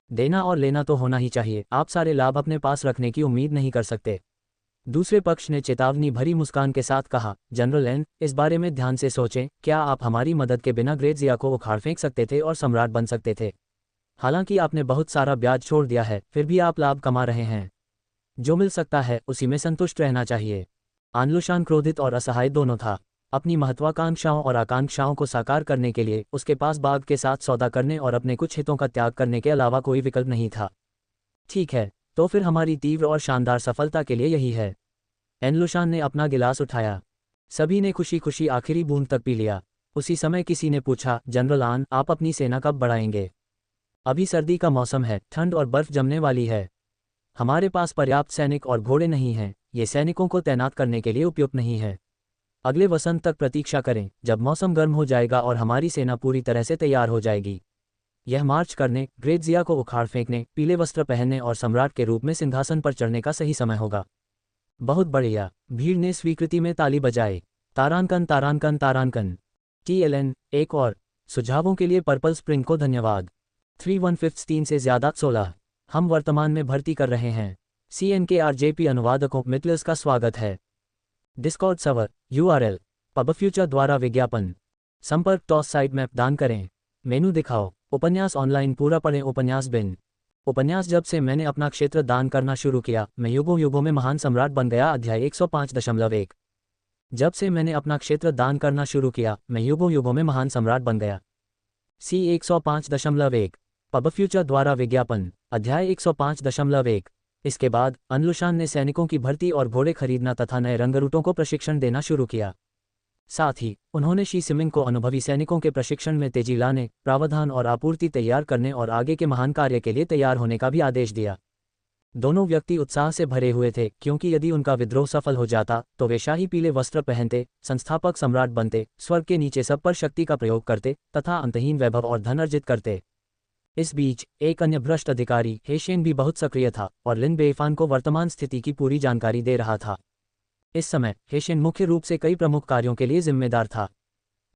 देना और लेना तो होना ही चाहिए, आप सारे लाभ अपने पास रखने की उम्मीद नहीं कर सकते। दूसरे पक्ष ने चेतावनी भरी मुस्कान के साथ कहा, जनरल एन, इस बारे में ध्यान से सोचें, क्या आप हमारी मदद के बिना ग्रेट ज़िया को उखाड़ फेंक सकते थे और सम्राट बन सकते थे? हालांकि आपने बहुत सारा ब्याज छोड़ दिया है, फिर भी आप लाभ कमा रहे हैं। जो मिल सकता है उसी में संतुष्ट रहना चाहिए। एनलुशान क्रोधित और असहाय दोनों था। अपनी महत्वाकांक्षाओं और आकांक्षाओं को साकार करने के लिए उसके पास बाग के साथ सौदा करने और अपने कुछ हितों का त्याग करने के अलावा कोई विकल्प नहीं था। ठीक है, तो फिर हमारी तीव्र और शानदार सफलता के लिए यही है। एनलुशान ने अपना गिलास उठाया। सभी ने खुशी खुशी आखिरी बूंद तक पी लिया। उसी समय किसी ने पूछा, जनरल आन, आप अपनी सेना कब बढ़ाएंगे? अभी सर्दी का मौसम है, ठंड और बर्फ जमने वाली है। हमारे पास पर्याप्त सैनिक और घोड़े नहीं हैं, ये सैनिकों को तैनात करने के लिए उपयुक्त नहीं है। अगले वसंत तक प्रतीक्षा करें, जब मौसम गर्म हो जाएगा और हमारी सेना पूरी तरह से तैयार हो जाएगी। यह मार्च करने, ग्रेट ज़िया को उखाड़ फेंकने, पीले वस्त्र पहनने और सम्राट के रूप में सिंहासन पर चढ़ने का सही समय होगा। बहुत बढ़िया, भीड़ ने स्वीकृति में ताली बजाई। तारांकन तारांकन तारांकन। TLN, एक और सुझावों के लिए पर्पल स्प्रिंग को धन्यवाद। 3/5 से ज़्यादा 16 हम वर्तमान में भर्ती कर रहे हैं। CNKRJP अनुवादकों मिटलर्स का स्वागत है। डिस्कॉर्ड सर्वर URL पबफ्यूचर द्वारा विज्ञापन। संपर्क टॉस साइट मैप दान करें। मेनू दिखाओ। उपन्यास ऑनलाइन पूरा पढ़ें। उपन्यास बिन। उपन्यास जब से मैंने अपना क्षेत्र दान करना शुरू किया, मैं युगों युगों में महान सम्राट बन गया। अध्याय 105.1। जब से मैंने अपना क्षेत्र दान करना शुरू किया, मैं युगों युगों में महान सम्राट बन गया। C 105.1 पबफ्यूचर द्वारा विज्ञापन। अध्याय 105.1। इसके बाद एनलुशान ने सैनिकों की भर्ती और घोड़े खरीदना तथा नए रंगरूटों को प्रशिक्षण देना शुरू किया। साथ ही उन्होंने शी सिमिंग को अनुभवी सैनिकों के प्रशिक्षण में तेजी लाने, प्रावधान और आपूर्ति तैयार करने और आगे के महान कार्य के लिए तैयार होने का भी आदेश दिया। दोनों व्यक्ति उत्साह से भरे हुए थे, क्योंकि यदि उनका विद्रोह सफल हो जाता तो वे शाही पीले वस्त्र पहनते, संस्थापक सम्राट बनते, स्वर्ग के नीचे सब पर शक्ति का प्रयोग करते तथा अंतहीन वैभव और धन अर्जित करते। इस बीच एक अन्य भ्रष्ट अधिकारी हेशेन भी बहुत सक्रिय था और लिन बेइफान को वर्तमान स्थिति की पूरी जानकारी दे रहा था। इस समय हेशेन मुख्य रूप से कई प्रमुख कार्यों के लिए जिम्मेदार था।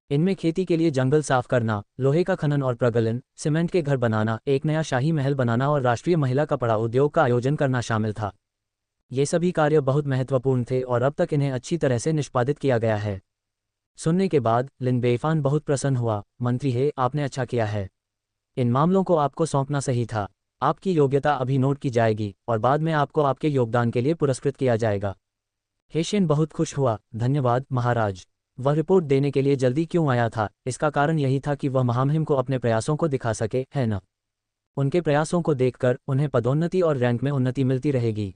इनमें खेती के लिए जंगल साफ करना, लोहे का खनन और प्रगलन, सीमेंट के घर बनाना, एक नया शाही महल बनाना और राष्ट्रीय महिला कपड़ा उद्योग का आयोजन करना शामिल था। ये सभी कार्य बहुत महत्वपूर्ण थे और अब तक इन्हें अच्छी तरह से निष्पादित किया गया है। सुनने के बाद लिन बेइफान बहुत प्रसन्न हुआ। मंत्री हे, आपने अच्छा किया है। इन मामलों को आपको सौंपना सही था। आपकी योग्यता अभी नोट की जाएगी और बाद में आपको आपके योगदान के लिए पुरस्कृत किया जाएगा। हेशेन बहुत खुश हुआ। धन्यवाद महाराज। वह रिपोर्ट देने के लिए जल्दी क्यों आया था? इसका कारण यही था कि वह महामहिम को अपने प्रयासों को दिखा सके, है न? उनके प्रयासों को देखकर उन्हें पदोन्नति और रैंक में उन्नति मिलती रहेगी।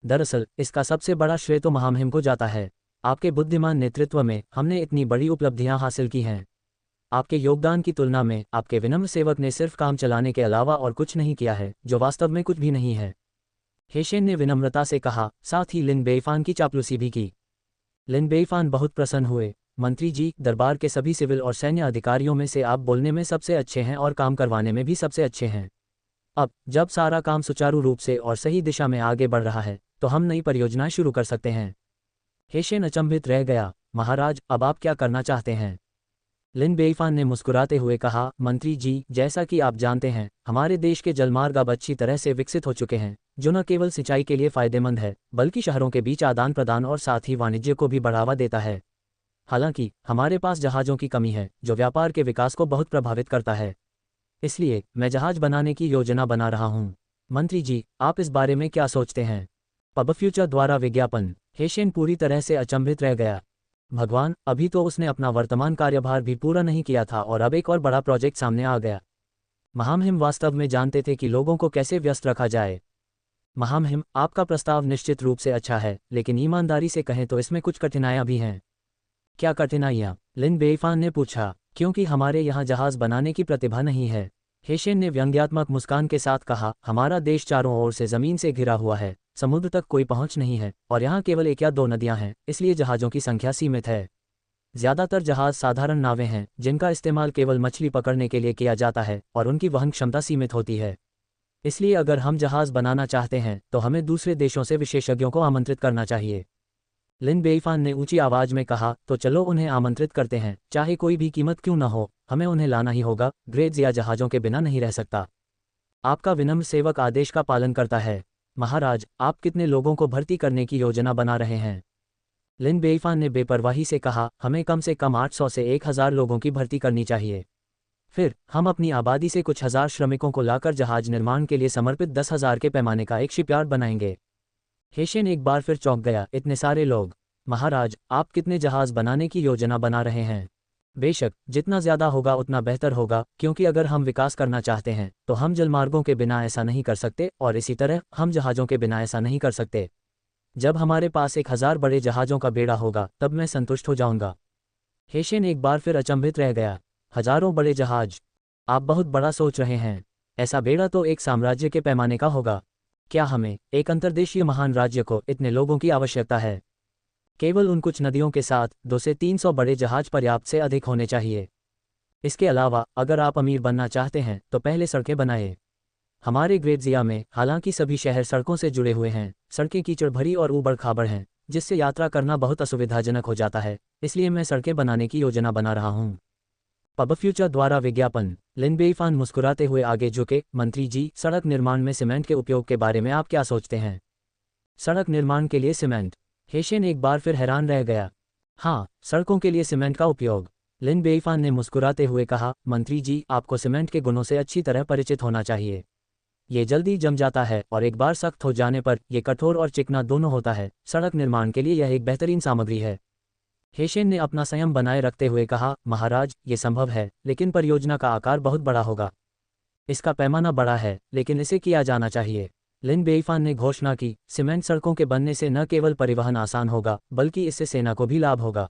दरअसल इसका सबसे बड़ा श्रेय तो महामहिम को जाता है। आपके बुद्धिमान नेतृत्व में हमने इतनी बड़ी उपलब्धियां हासिल की हैं। आपके योगदान की तुलना में आपके विनम्र सेवक ने सिर्फ काम चलाने के अलावा और कुछ नहीं किया है, जो वास्तव में कुछ भी नहीं है। हेशेन ने विनम्रता से कहा, साथ ही लिन बेइफान की चापलूसी भी की। लिन बेइफान बहुत प्रसन्न हुए। मंत्री जी, दरबार के सभी सिविल और सैन्य अधिकारियों में से आप बोलने में सबसे अच्छे हैं और काम करवाने में भी सबसे अच्छे हैं। अब जब सारा काम सुचारू रूप से और सही दिशा में आगे बढ़ रहा है, तो हम नई परियोजनाएं शुरू कर सकते हैं। हेशेन अचंभित रह गया। महाराज, अब आप क्या करना चाहते हैं? लिन बेइफान ने मुस्कुराते हुए कहा, मंत्री जी, जैसा कि आप जानते हैं, हमारे देश के जलमार्ग अब अच्छी तरह से विकसित हो चुके हैं, जो न केवल सिंचाई के लिए फायदेमंद है, बल्कि शहरों के बीच आदान प्रदान और साथ ही वाणिज्य को भी बढ़ावा देता है। हालांकि हमारे पास जहाज़ों की कमी है, जो व्यापार के विकास को बहुत प्रभावित करता है। इसलिए मैं जहाज बनाने की योजना बना रहा हूँ। मंत्री जी, आप इस बारे में क्या सोचते हैं? पब फ्यूचर द्वारा विज्ञापन। हेशेन पूरी तरह से अचंभित रह गया। भगवान, अभी तो उसने अपना वर्तमान कार्यभार भी पूरा नहीं किया था और अब एक और बड़ा प्रोजेक्ट सामने आ गया। महामहिम वास्तव में जानते थे कि लोगों को कैसे व्यस्त रखा जाए। महामहिम, आपका प्रस्ताव निश्चित रूप से अच्छा है, लेकिन ईमानदारी से कहें तो इसमें कुछ कठिनाइयां भी हैं। क्या कठिनाइयां? लिन बेइफान ने पूछा। क्योंकि हमारे यहाँ जहाज बनाने की प्रतिभा नहीं है। हेशेन ने व्यंग्यात्मक मुस्कान के साथ कहा, हमारा देश चारों ओर से जमीन से घिरा हुआ है, समुद्र तक कोई पहुंच नहीं है, और यहाँ केवल एक या दो नदियां हैं, इसलिए जहाज़ों की संख्या सीमित है। ज्यादातर जहाज साधारण नावें हैं, जिनका इस्तेमाल केवल मछली पकड़ने के लिए किया जाता है, और उनकी वहन क्षमता सीमित होती है। इसलिए अगर हम जहाज बनाना चाहते हैं, तो हमें दूसरे देशों से विशेषज्ञों को आमंत्रित करना चाहिए। लिन बेइफान ने ऊंची आवाज में कहा, तो चलो उन्हें आमंत्रित करते हैं, चाहे कोई भी कीमत क्यों न हो, हमें उन्हें लाना ही होगा। ग्रेड्स या जहाज़ों के बिना नहीं रह सकता। आपका विनम्र सेवक आदेश का पालन करता है। महाराज, आप कितने लोगों को भर्ती करने की योजना बना रहे हैं? लिन बेइफान ने बेपरवाही से कहा, हमें कम से कम 800 से 1000 लोगों की भर्ती करनी चाहिए। फिर हम अपनी आबादी से कुछ हजार श्रमिकों को लाकर जहाज निर्माण के लिए समर्पित 10,000 के पैमाने का एक शिपयार्ड बनाएंगे। हेशेन एक बार फिर चौंक गया, इतने सारे लोग? महाराज, आप कितने जहाज बनाने की योजना बना रहे हैं? बेशक, जितना ज्यादा होगा उतना बेहतर होगा, क्योंकि अगर हम विकास करना चाहते हैं, तो हम जलमार्गों के बिना ऐसा नहीं कर सकते, और इसी तरह हम जहाज़ों के बिना ऐसा नहीं कर सकते। जब हमारे पास 1000 बड़े जहाज़ों का बेड़ा होगा, तब मैं संतुष्ट हो जाऊंगा। हेशेन एक बार फिर अचंभित रह गया। हजारों बड़े जहाज? आप बहुत बड़ा सोच रहे हैं। ऐसा बेड़ा तो एक साम्राज्य के पैमाने का होगा। क्या हमें, एक अंतर्देशीय महान राज्य को, इतने लोगों की आवश्यकता है? केवल उन कुछ नदियों के साथ 200 से 300 बड़े जहाज पर्याप्त से अधिक होने चाहिए। इसके अलावा अगर आप अमीर बनना चाहते हैं, तो पहले सड़कें बनाएं। हमारे ग्रेड्जिया में हालांकि सभी शहर सड़कों से जुड़े हुए हैं, सड़कें कीचड़ भरी और ऊबड़ खाबड़ हैं, जिससे यात्रा करना बहुत असुविधाजनक हो जाता है, इसलिए मैं सड़कें बनाने की योजना बना रहा हूँ। पब फ्यूचर द्वारा विज्ञापन। लिन बेइफान मुस्कुराते हुए आगे झुके, मंत्री जी, सड़क निर्माण में सीमेंट के उपयोग के बारे में आप क्या सोचते हैं? सड़क निर्माण के लिए सीमेंट? हेशेन एक बार फिर हैरान रह गया। हाँ, सड़कों के लिए सीमेंट का उपयोग। लिन बेइफान ने मुस्कुराते हुए कहा, मंत्री जी, आपको सीमेंट के गुणों से अच्छी तरह परिचित होना चाहिए। ये जल्दी जम जाता है और एक बार सख्त हो जाने पर ये कठोर और चिकना दोनों होता है। सड़क निर्माण के लिए यह एक बेहतरीन सामग्री है। हेशेन ने अपना संयम बनाए रखते हुए कहा, महाराज, ये संभव है, लेकिन परियोजना का आकार बहुत बड़ा होगा। इसका पैमाना बड़ा है, लेकिन इसे किया जाना चाहिए। लिन बेइफान ने घोषणा की, सीमेंट सड़कों के बनने से न केवल परिवहन आसान होगा, बल्कि इससे सेना को भी लाभ होगा।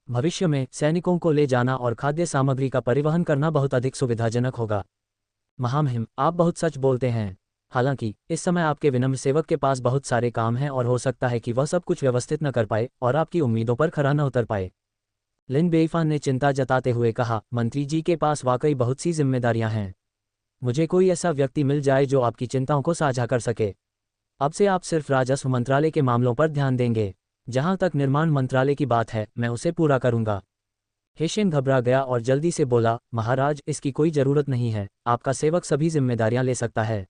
भविष्य में सैनिकों को ले जाना और खाद्य सामग्री का परिवहन करना बहुत अधिक सुविधाजनक होगा। महामहिम, आप बहुत सच बोलते हैं। हालांकि इस समय आपके विनम्र सेवक के पास बहुत सारे काम हैं और हो सकता है कि वह सब कुछ व्यवस्थित न कर पाए और आपकी उम्मीदों पर खरा न उतर पाए। लिन बेइफान ने चिंता जताते हुए कहा, मंत्री जी के पास वाकई बहुत सी जिम्मेदारियां हैं। मुझे कोई ऐसा व्यक्ति मिल जाए जो आपकी चिंताओं को साझा कर सके। अब से आप सिर्फ राजस्व मंत्रालय के मामलों पर ध्यान देंगे। जहां तक निर्माण मंत्रालय की बात है, मैं उसे पूरा करूंगा। हेशेन घबरा गया और जल्दी से बोला, महाराज, इसकी कोई जरूरत नहीं है, आपका सेवक सभी जिम्मेदारियां ले सकता है।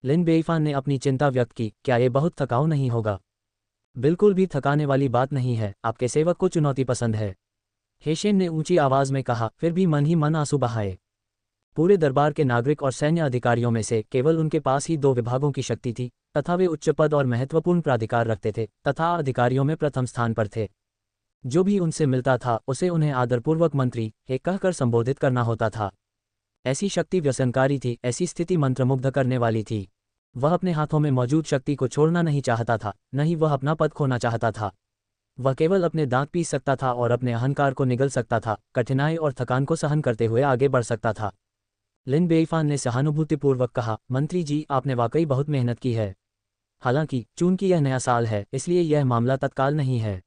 लिन बेइफान ने अपनी चिंता व्यक्त की, क्या ये बहुत थकाऊ नहीं होगा? बिल्कुल भी थकाने वाली बात नहीं है, आपके सेवक को चुनौती पसंद है। हेशेन ने ऊंची आवाज में कहा, फिर भी मन ही मन आंसू बहाए। पूरे दरबार के नागरिक और सैन्य अधिकारियों में से केवल उनके पास ही 2 विभागों की शक्ति थी, तथा वे उच्च पद और महत्वपूर्ण प्राधिकार रखते थे, तथा अधिकारियों में प्रथम स्थान पर थे। जो भी उनसे मिलता था, उसे उन्हें आदरपूर्वक मंत्री हे कहकर संबोधित करना होता था। ऐसी शक्ति व्यसनकारी थी, ऐसी स्थिति मंत्रमुग्ध करने वाली थी। वह अपने हाथों में मौजूद शक्ति को छोड़ना नहीं चाहता था, न ही वह अपना पद खोना चाहता था। वह केवल अपने दांत पीस सकता था और अपने अहंकार को निगल सकता था, कठिनाई और थकान को सहन करते हुए आगे बढ़ सकता था। लिन बेइफान ने सहानुभूतिपूर्वक कहा, मंत्री जी, आपने वाकई बहुत मेहनत की है। हालांकि चूंकि यह नया साल है, इसलिए यह मामला तत्काल नहीं है।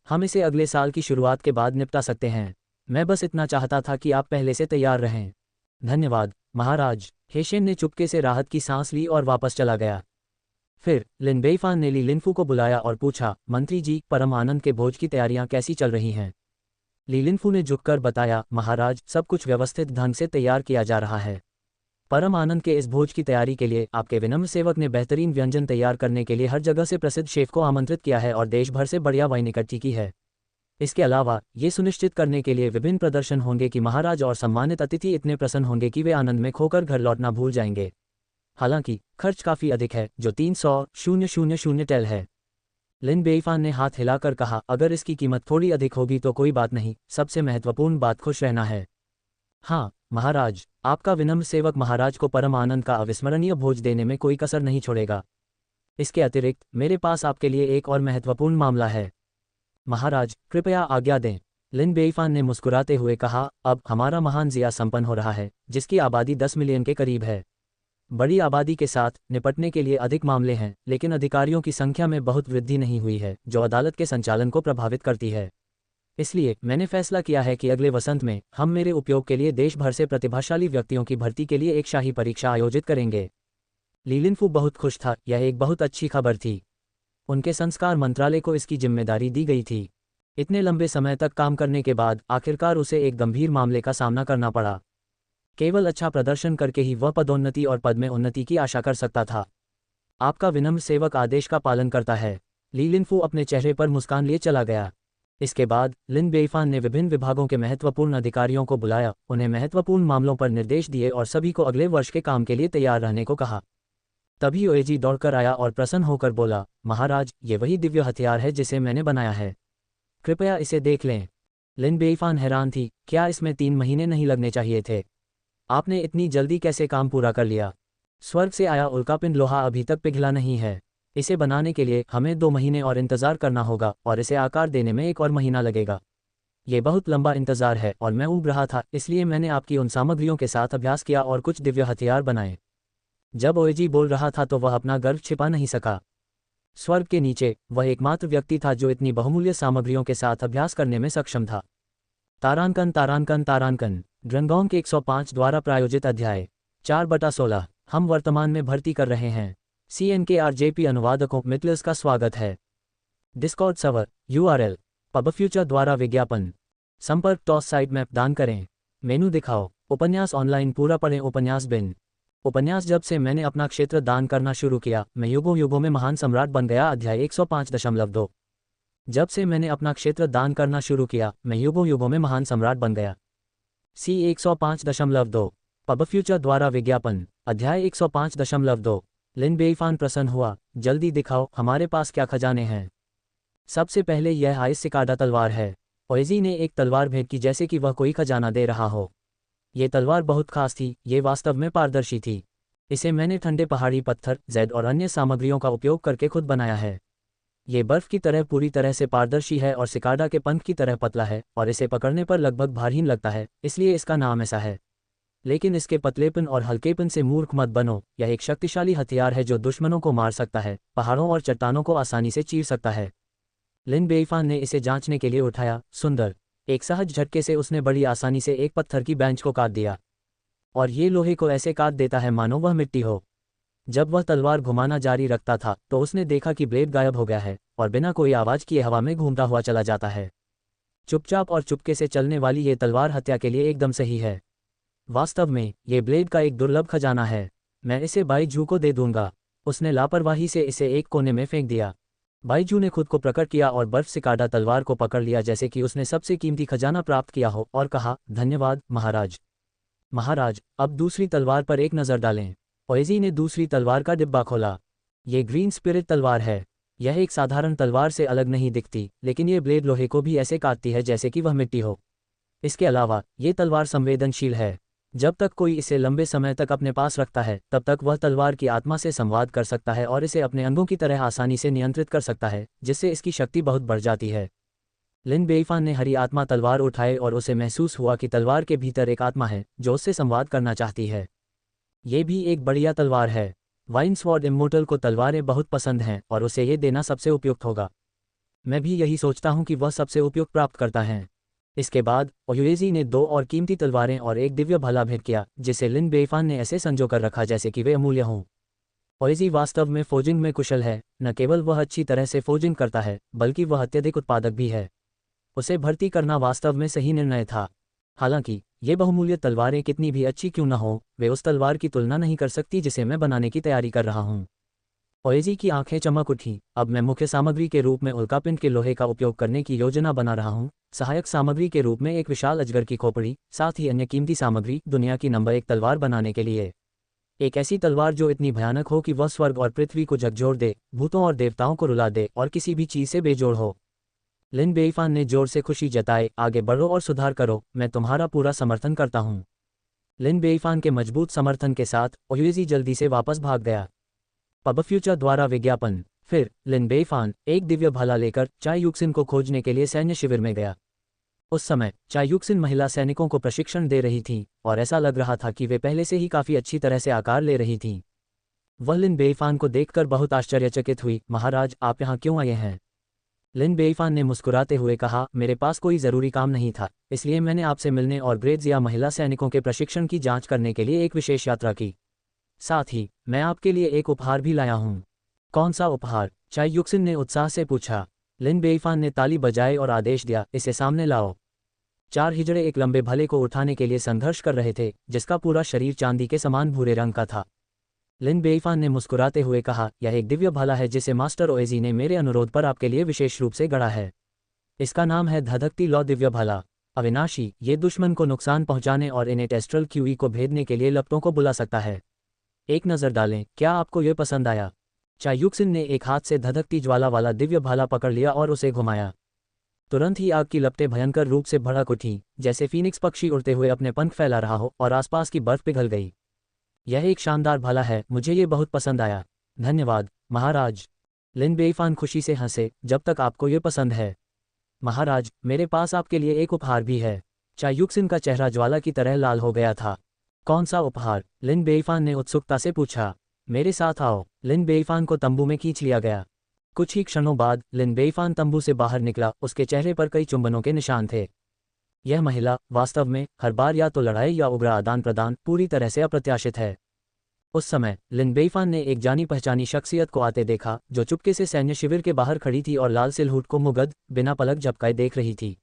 हम इसे अगले साल की शुरुआत के बाद निपटा सकते हैं। मैं बस इतना चाहता था कि आप पहले से तैयार रहें। धन्यवाद महाराज। हेशेन ने चुपके से राहत की सांस ली और वापस चला गया। फिर लिन बेइफान ने ली लिनफू को बुलाया और पूछा, मंत्री जी, परम आनंद के भोज की तैयारियां कैसी चल रही हैं? ली लिनफू ने झुककर बताया, महाराज, सब कुछ व्यवस्थित ढंग से तैयार किया जा रहा है। परम आनंद के इस भोज की तैयारी के लिए आपके विनम्र सेवक ने बेहतरीन व्यंजन तैयार करने के लिए हर जगह से प्रसिद्ध शेफ को आमंत्रित किया है और देश भर से बढ़िया वाइन इकट्ठी की है। इसके अलावा ये सुनिश्चित करने के लिए विभिन्न प्रदर्शन होंगे कि महाराज और सम्मानित अतिथि इतने प्रसन्न होंगे कि वे आनंद में खोकर घर लौटना भूल जाएंगे। हालांकि खर्च काफ़ी अधिक है, जो 300,000 टेल है। लिन बेइफान ने हाथ हिलाकर कहा, अगर इसकी कीमत थोड़ी अधिक होगी तो कोई बात नहीं, सबसे महत्वपूर्ण बात खुश रहना है। हाँ महाराज, आपका विनम्र सेवक महाराज को परम आनंद का अविस्मरणीय भोज देने में कोई कसर नहीं छोड़ेगा। इसके अतिरिक्त मेरे पास आपके लिए एक और महत्वपूर्ण मामला है। महाराज, कृपया आज्ञा दें। लिन बेइफान ने मुस्कुराते हुए कहा, अब हमारा महान ज़िया संपन्न हो रहा है, जिसकी आबादी 10 मिलियन के करीब है। बड़ी आबादी के साथ निपटने के लिए अधिक मामले हैं, लेकिन अधिकारियों की संख्या में बहुत वृद्धि नहीं हुई है, जो अदालत के संचालन को प्रभावित करती है। इसलिए मैंने फैसला किया है कि अगले वसंत में हम मेरे उपयोग के लिए देश भर से प्रतिभाशाली व्यक्तियों की भर्ती के लिए एक शाही परीक्षा आयोजित करेंगे। ली लिनफू बहुत खुश था, यह एक बहुत अच्छी खबर थी। उनके संस्कार मंत्रालय को इसकी जिम्मेदारी दी गई थी। इतने लंबे समय तक काम करने के बाद आखिरकार उसे एक गंभीर मामले का सामना करना पड़ा। केवल अच्छा प्रदर्शन करके ही वह पदोन्नति और पद में उन्नति की आशा कर सकता था। आपका विनम्र सेवक आदेश का पालन करता है। ली लिनफू अपने चेहरे पर मुस्कान लिए चला गया। इसके बाद लिन बेइफान ने विभिन्न विभागों के महत्वपूर्ण अधिकारियों को बुलाया, उन्हें महत्वपूर्ण मामलों पर निर्देश दिए और सभी को अगले वर्ष के काम के लिए तैयार रहने को कहा। तभी ओएजी दौड़कर आया और प्रसन्न होकर बोला, महाराज, ये वही दिव्य हथियार है जिसे मैंने बनाया है। कृपया इसे देख लें। लिन बेइफान हैरान थी, क्या इसमें 3 महीने नहीं लगने चाहिए थे? आपने इतनी जल्दी कैसे काम पूरा कर लिया? स्वर्ग से आया उल्कापिंड लोहा अभी तक पिघला नहीं है। इसे बनाने के लिए हमें 2 महीने और इंतज़ार करना होगा और इसे आकार देने में 1 और महीना लगेगा। ये बहुत लंबा इंतज़ार है और मैं ऊब रहा था, इसलिए मैंने आपकी उन सामग्रियों के साथ अभ्यास किया और कुछ दिव्य हथियार बनाए। जब ओएजी बोल रहा था तो वह अपना गर्व छिपा नहीं सका। स्वर्ग के नीचे वह एकमात्र व्यक्ति था जो इतनी बहुमूल्य सामग्रियों के साथ अभ्यास करने में सक्षम था। तारांकन तारांकन तारांकन ड्रंगोंग के 105 द्वारा प्रायोजित अध्याय 4/16 हम वर्तमान में भर्ती कर रहे हैं। CNKRJP अनुवादकों मित्लर्स का स्वागत है। डिस्कॉर्ड सर्वर URL पबफ्यूचर द्वारा विज्ञापन संपर्क टॉस साइट मैप दान करें। मेनू दिखाओ। उपन्यास ऑनलाइन पूरा पढ़ें। उपन्यास बिन उपन्यास जब से मैंने अपना क्षेत्र दान करना शुरू किया, मैं युगों युगों में महान सम्राट बन गया। अध्याय 105.2 जब से मैंने अपना क्षेत्र दान करना शुरू किया, मैं युगों युगों में महान सम्राट बन गया। C 105.2 पबफ्यूचर द्वारा विज्ञापन अध्याय 105.2 लिन बेइफान प्रसन्न हुआ, जल्दी दिखाओ हमारे पास क्या खजाने हैं। सबसे पहले यह आइस सिकाडा तलवार है। ओएजी ने एक तलवार भेंट की जैसे कि वह कोई खजाना दे रहा हो। ये तलवार बहुत खास थी, ये वास्तव में पारदर्शी थी। इसे मैंने ठंडे पहाड़ी पत्थर, जेड और अन्य सामग्रियों का उपयोग करके खुद बनाया है। ये बर्फ की तरह पूरी तरह से पारदर्शी है और सिकाडा के पंख की तरह पतला है और इसे पकड़ने पर लगभग भारहीन लगता है, इसलिए इसका नाम ऐसा है। लेकिन इसके पतलेपन और हल्केपन से मूर्ख मत बनो, यह एक शक्तिशाली हथियार है जो दुश्मनों को मार सकता है, पहाड़ों और चट्टानों को आसानी से चीर सकता है। लिन बेइफान ने इसे जांचने के लिए उठाया। सुंदर। एक सहज झटके से उसने बड़ी आसानी से एक पत्थर की बेंच को काट दिया और ये लोहे को ऐसे काट देता है मानो वह मिट्टी हो। जब वह तलवार घुमाना जारी रखता था तो उसने देखा कि ब्लेड गायब हो गया है और बिना कोई आवाज़ किए हवा में घूमता हुआ चला जाता है। चुपचाप और चुपके से चलने वाली ये तलवार हत्या के लिए एकदम सही है। वास्तव में ये ब्लेड का एक दुर्लभ खजाना है। मैं इसे बाईजू को दे दूंगा। उसने लापरवाही से इसे एक कोने में फेंक दिया। बाईजू ने खुद को प्रकट किया और बर्फ सिकाडा तलवार को पकड़ लिया जैसे कि उसने सबसे कीमती खजाना प्राप्त किया हो और कहा, धन्यवाद महाराज। महाराज, अब दूसरी तलवार पर एक नज़र डालें। ओएजी ने दूसरी तलवार का डिब्बा खोला। ये ग्रीन स्पिरिट तलवार है। यह एक साधारण तलवार से अलग नहीं दिखती, लेकिन ये ब्लेड लोहे को भी ऐसे काटती है जैसे कि वह मिट्टी हो। इसके अलावा ये तलवार संवेदनशील है। जब तक कोई इसे लंबे समय तक अपने पास रखता है तब तक वह तलवार की आत्मा से संवाद कर सकता है और इसे अपने अंगों की तरह आसानी से नियंत्रित कर सकता है, जिससे इसकी शक्ति बहुत बढ़ जाती है। लिन बेईफान ने हरी आत्मा तलवार उठाई और उसे महसूस हुआ कि तलवार के भीतर एक आत्मा है जो उससे संवाद करना चाहती है। ये भी एक बढ़िया तलवार है। वाइन स्वॉर्ड इम्मोर्टल को तलवारें बहुत पसंद हैं और उसे ये देना सबसे उपयुक्त होगा। मैं भी यही सोचता हूँ कि वह सबसे उपयुक्त प्राप्त करता है। इसके बाद ओयुएजी ने 2 और कीमती तलवारें और एक दिव्य भाला भेंट किया, जिसे लिन बेईफान ने ऐसे संजो कर रखा जैसे कि वे अमूल्य हों। ओयुएजी वास्तव में फोजिंग में कुशल है। न केवल वह अच्छी तरह से फोजिंग करता है, बल्कि वह अत्यधिक उत्पादक भी है। उसे भर्ती करना वास्तव में सही निर्णय था। हालांकि ये बहुमूल्य तलवारें कितनी भी अच्छी क्यों न हो, वे उस तलवार की तुलना नहीं कर सकती जिसे मैं बनाने की तैयारी कर रहा हूँ। ओएजी की आंखें चमक उठीं। अब मैं मुख्य सामग्री के रूप में उल्कापिंड के लोहे का उपयोग करने की योजना बना रहा हूँ, सहायक सामग्री के रूप में एक विशाल अजगर की खोपड़ी, साथ ही अन्य कीमती सामग्री, दुनिया की नंबर 1 तलवार बनाने के लिए। एक ऐसी तलवार जो इतनी भयानक हो कि वह स्वर्ग और पृथ्वी को झकझोर दे, भूतों और देवताओं को रुला दे और किसी भी चीज़ से बेजोड़ हो। लिन बेईफान ने जोर से खुशी जताई, आगे बढ़ो और सुधार करो, मैं तुम्हारा पूरा समर्थन करता हूँ। लिन बेईफान के मजबूत समर्थन के साथ ओयुएजी जल्दी से वापस भाग गया। पब फ्यूचर द्वारा विज्ञापन। फिर लिन बेईफान एक दिव्य भाला लेकर चाय युक्सिन को खोजने के लिए सैन्य शिविर में गया। उस समय चाय युक्सिन महिला सैनिकों को प्रशिक्षण दे रही थी और ऐसा लग रहा था कि वे पहले से ही काफ़ी अच्छी तरह से आकार ले रही थीं। वह लिन बेईफान को देखकर बहुत आश्चर्यचकित हुई। महाराज, आप यहाँ क्यों आए हैं? लिन बेईफान ने मुस्कुराते हुए कहा, मेरे पास कोई ज़रूरी काम नहीं था, इसलिए मैंने आपसे मिलने और ग्रेड्स या महिला सैनिकों के प्रशिक्षण की जांच करने के लिए एक विशेष यात्रा की। साथ ही मैं आपके लिए एक उपहार भी लाया हूँ। कौन सा उपहार? चाय युक्सिन ने उत्साह से पूछा। लिन बेईफान ने ताली बजाई और आदेश दिया, इसे सामने लाओ। 4 हिजड़े एक लंबे भले को उठाने के लिए संघर्ष कर रहे थे, जिसका पूरा शरीर चांदी के समान भूरे रंग का था। लिन बेईफान ने मुस्कुराते हुए कहा, यह एक दिव्य भाला है जिसे मास्टर ओएजी ने मेरे अनुरोध पर आपके लिए विशेष रूप से गढ़ा है। इसका नाम है धधकती लौ दिव्य भाला। अविनाशी, ये दुश्मन को नुकसान पहुंचाने और इन्हें टेस्ट्रल क्यूई को भेदने के लिए लपटों को बुला सकता है। एक नज़र डालें, क्या आपको यह पसंद आया? चाय युक्सिन ने एक हाथ से धधकती ज्वाला वाला दिव्य भाला पकड़ लिया और उसे घुमाया। तुरंत ही आग की लपटें भयंकर रूप से भड़क उठीं, जैसे फीनिक्स पक्षी उड़ते हुए अपने पंख फैला रहा हो, और आसपास की बर्फ पिघल गई। यह एक शानदार भाला है, मुझे ये बहुत पसंद आया। धन्यवाद महाराज। लिन बेईफान खुशी से हंसे, जब तक आपको ये पसंद है। महाराज, मेरे पास आपके लिए एक उपहार भी है। चाय युक्सिन का चेहरा ज्वाला की तरह लाल हो गया था। कौन सा उपहार? लिन बेईफान ने उत्सुकता से पूछा। मेरे साथ आओ। लिन बेईफान को तंबू में खींच लिया गया। कुछ ही क्षणों बाद लिन बेईफान तंबू से बाहर निकला। उसके चेहरे पर कई चुंबनों के निशान थे। यह महिला वास्तव में हर बार या तो लड़ाई या उग्र आदान प्रदान पूरी तरह से अप्रत्याशित है। उस समय लिन बेईफान ने एक जानी पहचानी शख्सियत को आते देखा, जो चुपके से सैन्य शिविर के बाहर खड़ी थी और लाल सिलहूट को मुगद बिना पलक झपकाए देख रही थी।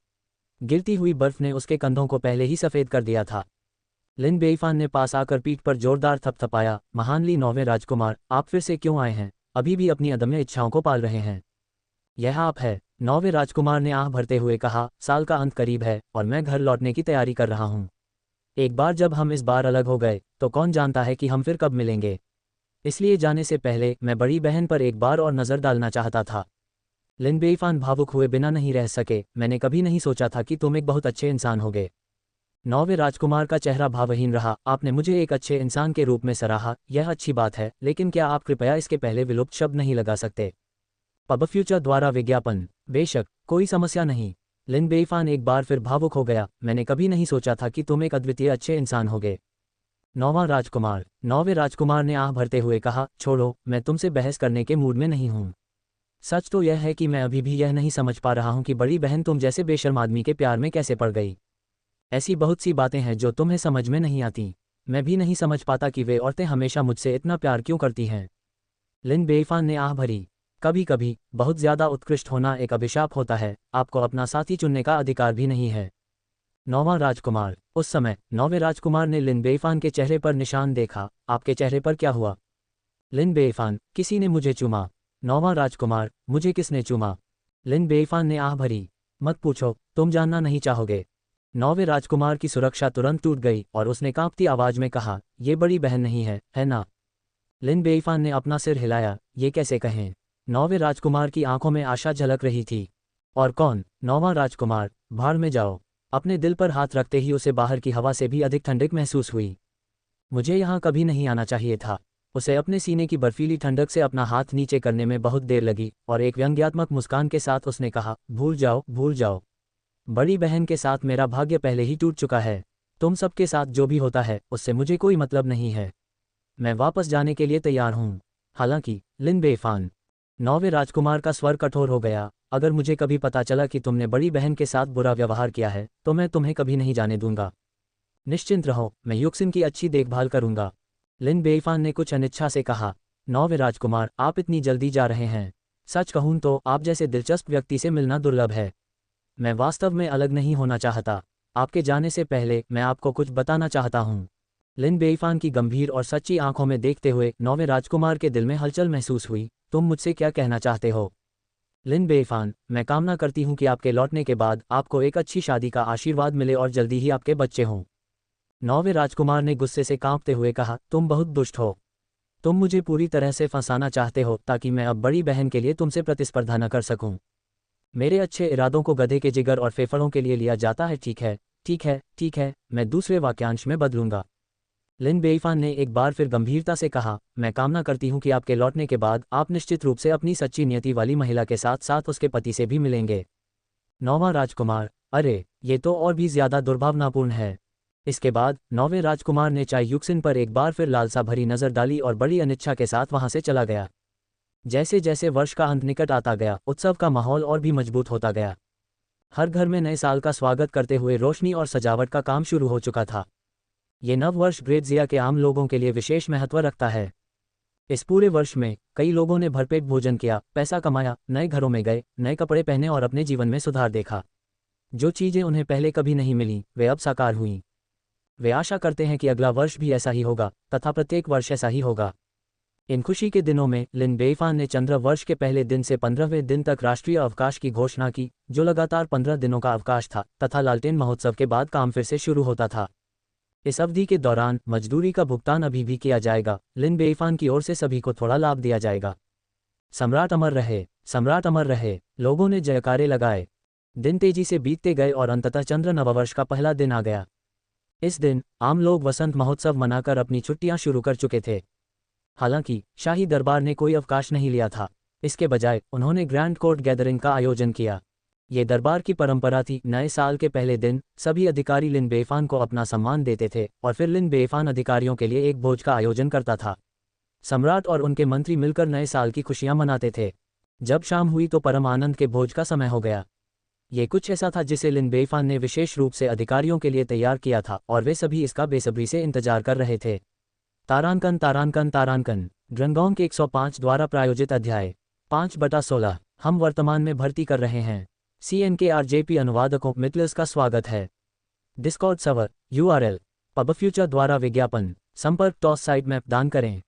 गिरती हुई बर्फ ने उसके कंधों को पहले ही सफ़ेद कर दिया था। लिन बेईफान ने पास आकर पीठ पर जोरदार थपथपाया। महान ली 9वें राजकुमार, आप फिर से क्यों आए हैं? अभी भी अपनी अदम्य इच्छाओं को पाल रहे हैं? यह आप है? 9वें राजकुमार ने आह भरते हुए कहा, साल का अंत करीब है और मैं घर लौटने की तैयारी कर रहा हूँ। एक बार जब हम इस बार अलग हो गए तो कौन जानता है कि हम फिर कब मिलेंगे। इसलिए जाने से पहले मैं बड़ी बहन पर एक बार और नज़र डालना चाहता था। लिन बेईफान भावुक हुए बिना नहीं रह सके। मैंने कभी नहीं सोचा था कि तुम एक बहुत अच्छे इंसान होगे। 9वें राजकुमार का चेहरा भावहीन रहा। आपने मुझे एक अच्छे इंसान के रूप में सराहा, यह अच्छी बात है, लेकिन क्या आप कृपया इसके पहले विलुप्त शब्द नहीं लगा सकते? पब फ्यूचर द्वारा विज्ञापन। बेशक, कोई समस्या नहीं। लिन बेईफान एक बार फिर भावुक हो गया। मैंने कभी नहीं सोचा था कि तुम एक अद्वितीय अच्छे इंसान होगे। 9वां राजकुमार। 9वें राजकुमार ने आह भरते हुए कहा, छोड़ो, मैं तुमसे बहस करने के मूड में नहीं हूँ। सच तो यह है कि मैं अभी भी यह नहीं समझ पा रहा हूँ कि बड़ी बहन तुम जैसे बेशर्म आदमी के प्यार में कैसे पड़ गई। ऐसी बहुत सी बातें हैं जो तुम्हें समझ में नहीं आती। मैं भी नहीं समझ पाता कि वे औरतें हमेशा मुझसे इतना प्यार क्यों करती हैं। लिन बेईफान ने आह भरी। कभी कभी बहुत ज़्यादा उत्कृष्ट होना एक अभिशाप होता है। आपको अपना साथी चुनने का अधिकार भी नहीं है। 9वां राजकुमार। उस समय 9वें राजकुमार ने लिन बेईफान के चेहरे पर निशान देखा। आपके चेहरे पर क्या हुआ? लिन बेईफान, किसी ने मुझे चूमा। 9वां राजकुमार, मुझे किसने चूमा? लिन बेईफान ने आह भरी। मत पूछो, तुम जानना नहीं चाहोगे। 9वें राजकुमार की सुरक्षा तुरंत टूट गई और उसने कांपती आवाज में कहा, ये बड़ी बहन नहीं है ना? लिन बेईफान ने अपना सिर हिलाया। ये कैसे कहें? 9वें राजकुमार की आंखों में आशा झलक रही थी। और कौन? 9वां राजकुमार, भाड़ में जाओ। अपने दिल पर हाथ रखते ही उसे बाहर की हवा से भी अधिक ठंडक महसूस हुई। मुझे यहाँ कभी नहीं आना चाहिए था। उसे अपने सीने की बर्फीली ठंडक से अपना हाथ नीचे करने में बहुत देर लगी और एक व्यंग्यात्मक मुस्कान के साथ उसने कहा, भूल जाओ, भूल जाओ। बड़ी बहन के साथ मेरा भाग्य पहले ही टूट चुका है। तुम सबके साथ जो भी होता है उससे मुझे कोई मतलब नहीं है। मैं वापस जाने के लिए तैयार हूँ। हालांकि लिन बेईफान, 9वें राजकुमार का स्वर कठोर हो गया, अगर मुझे कभी पता चला कि तुमने बड़ी बहन के साथ बुरा व्यवहार किया है तो मैं तुम्हें कभी नहीं जाने दूंगा। निश्चिंत रहो, मैं युक्सिन की अच्छी देखभाल करूंगा। लिन बेईफान ने कुछ अनिच्छा से कहा। 9वें राजकुमार, आप इतनी जल्दी जा रहे हैं? सच कहूं तो आप जैसे दिलचस्प व्यक्ति से मिलना दुर्लभ है। मैं वास्तव में अलग नहीं होना चाहता। आपके जाने से पहले मैं आपको कुछ बताना चाहता हूँ। लिन बेईफान की गंभीर और सच्ची आंखों में देखते हुए 9वें राजकुमार के दिल में हलचल महसूस हुई। तुम मुझसे क्या कहना चाहते हो? लिन बेईफान, मैं कामना करती हूँ कि आपके लौटने के बाद आपको एक अच्छी शादी का आशीर्वाद मिले और जल्दी ही आपके बच्चे हों। 9वें राजकुमार ने गुस्से से कांपते हुए कहा, तुम बहुत दुष्ट हो। तुम मुझे पूरी तरह से फंसाना चाहते हो ताकि मैं अब बड़ी बहन के लिए तुमसे प्रतिस्पर्धा न कर सकूं। मेरे अच्छे इरादों को गधे के जिगर और फेफड़ों के लिए लिया जाता है। ठीक है, ठीक है, ठीक है, मैं दूसरे वाक्यांश में बदलूंगा। लिन बेईफान ने एक बार फिर गंभीरता से कहा, मैं कामना करती हूं कि आपके लौटने के बाद आप निश्चित रूप से अपनी सच्ची नियति वाली महिला के साथ साथ उसके पति से भी मिलेंगे। 9वां राजकुमार, अरे ये तो और भी ज्यादा दुर्भावनापूर्ण है। इसके बाद 9वें राजकुमार ने चाय युक्सिन पर एक बार फिर लालसा भरी नजर डाली और बड़ी अनिच्छा के साथ वहां से चला गया। जैसे जैसे वर्ष का अंत निकट आता गया, उत्सव का माहौल और भी मजबूत होता गया। हर घर में नए साल का स्वागत करते हुए रोशनी और सजावट का काम शुरू हो चुका था। ये नव वर्ष ग्रेटजिया के आम लोगों के लिए विशेष महत्व रखता है। इस पूरे वर्ष में कई लोगों ने भरपेट भोजन किया, पैसा कमाया, नए घरों में गए, नए कपड़े पहने और अपने जीवन में सुधार देखा। जो चीजें उन्हें पहले कभी नहीं मिली वे अब साकार हुईं। वे आशा करते हैं कि अगला वर्ष भी ऐसा ही होगा तथा प्रत्येक वर्ष ऐसा ही होगा। इन खुशी के दिनों में लिन बेईफान ने चंद्र वर्ष के पहले दिन से 15वें दिन तक राष्ट्रीय अवकाश की घोषणा की, जो लगातार 15 दिनों का अवकाश था तथा लालटेन महोत्सव के बाद काम फिर से शुरू होता था। इस अवधि के दौरान मजदूरी का भुगतान अभी भी किया जाएगा। लिन बेईफान की ओर से सभी को थोड़ा लाभ दिया जाएगा। सम्राट अमर रहे, सम्राट अमर रहे। लोगों ने जयकारे लगाए। दिन तेजी से बीतते गए और अंततः चंद्र नववर्ष का पहला दिन आ गया। इस दिन आम लोग वसंत महोत्सव मनाकर अपनी छुट्टियां शुरू कर चुके थे। हालांकि शाही दरबार ने कोई अवकाश नहीं लिया था। इसके बजाय उन्होंने ग्रैंड कोर्ट गैदरिंग का आयोजन किया। ये दरबार की परंपरा थी। नए साल के पहले दिन सभी अधिकारी लिन बेईफान को अपना सम्मान देते थे और फिर लिन बेईफान अधिकारियों के लिए एक भोज का आयोजन करता था। सम्राट और उनके मंत्री मिलकर नए साल की खुशियां मनाते थे। जब शाम हुई तो परम आनंद के भोज का समय हो गया। ये कुछ ऐसा था जिसे लिन बेईफान ने विशेष रूप से अधिकारियों के लिए तैयार किया था और वे सभी इसका बेसब्री से इंतजार कर रहे थे। तारांकन तारांकन तारांकन ड्रंगोंग के 105 द्वारा प्रायोजित अध्याय 5/16 हम वर्तमान में भर्ती कर रहे हैं। CNKRJP अनुवादकों मितलस का स्वागत है। Discord server URL pub future द्वारा विज्ञापन संपर्क टॉस साइट मैप दान करें।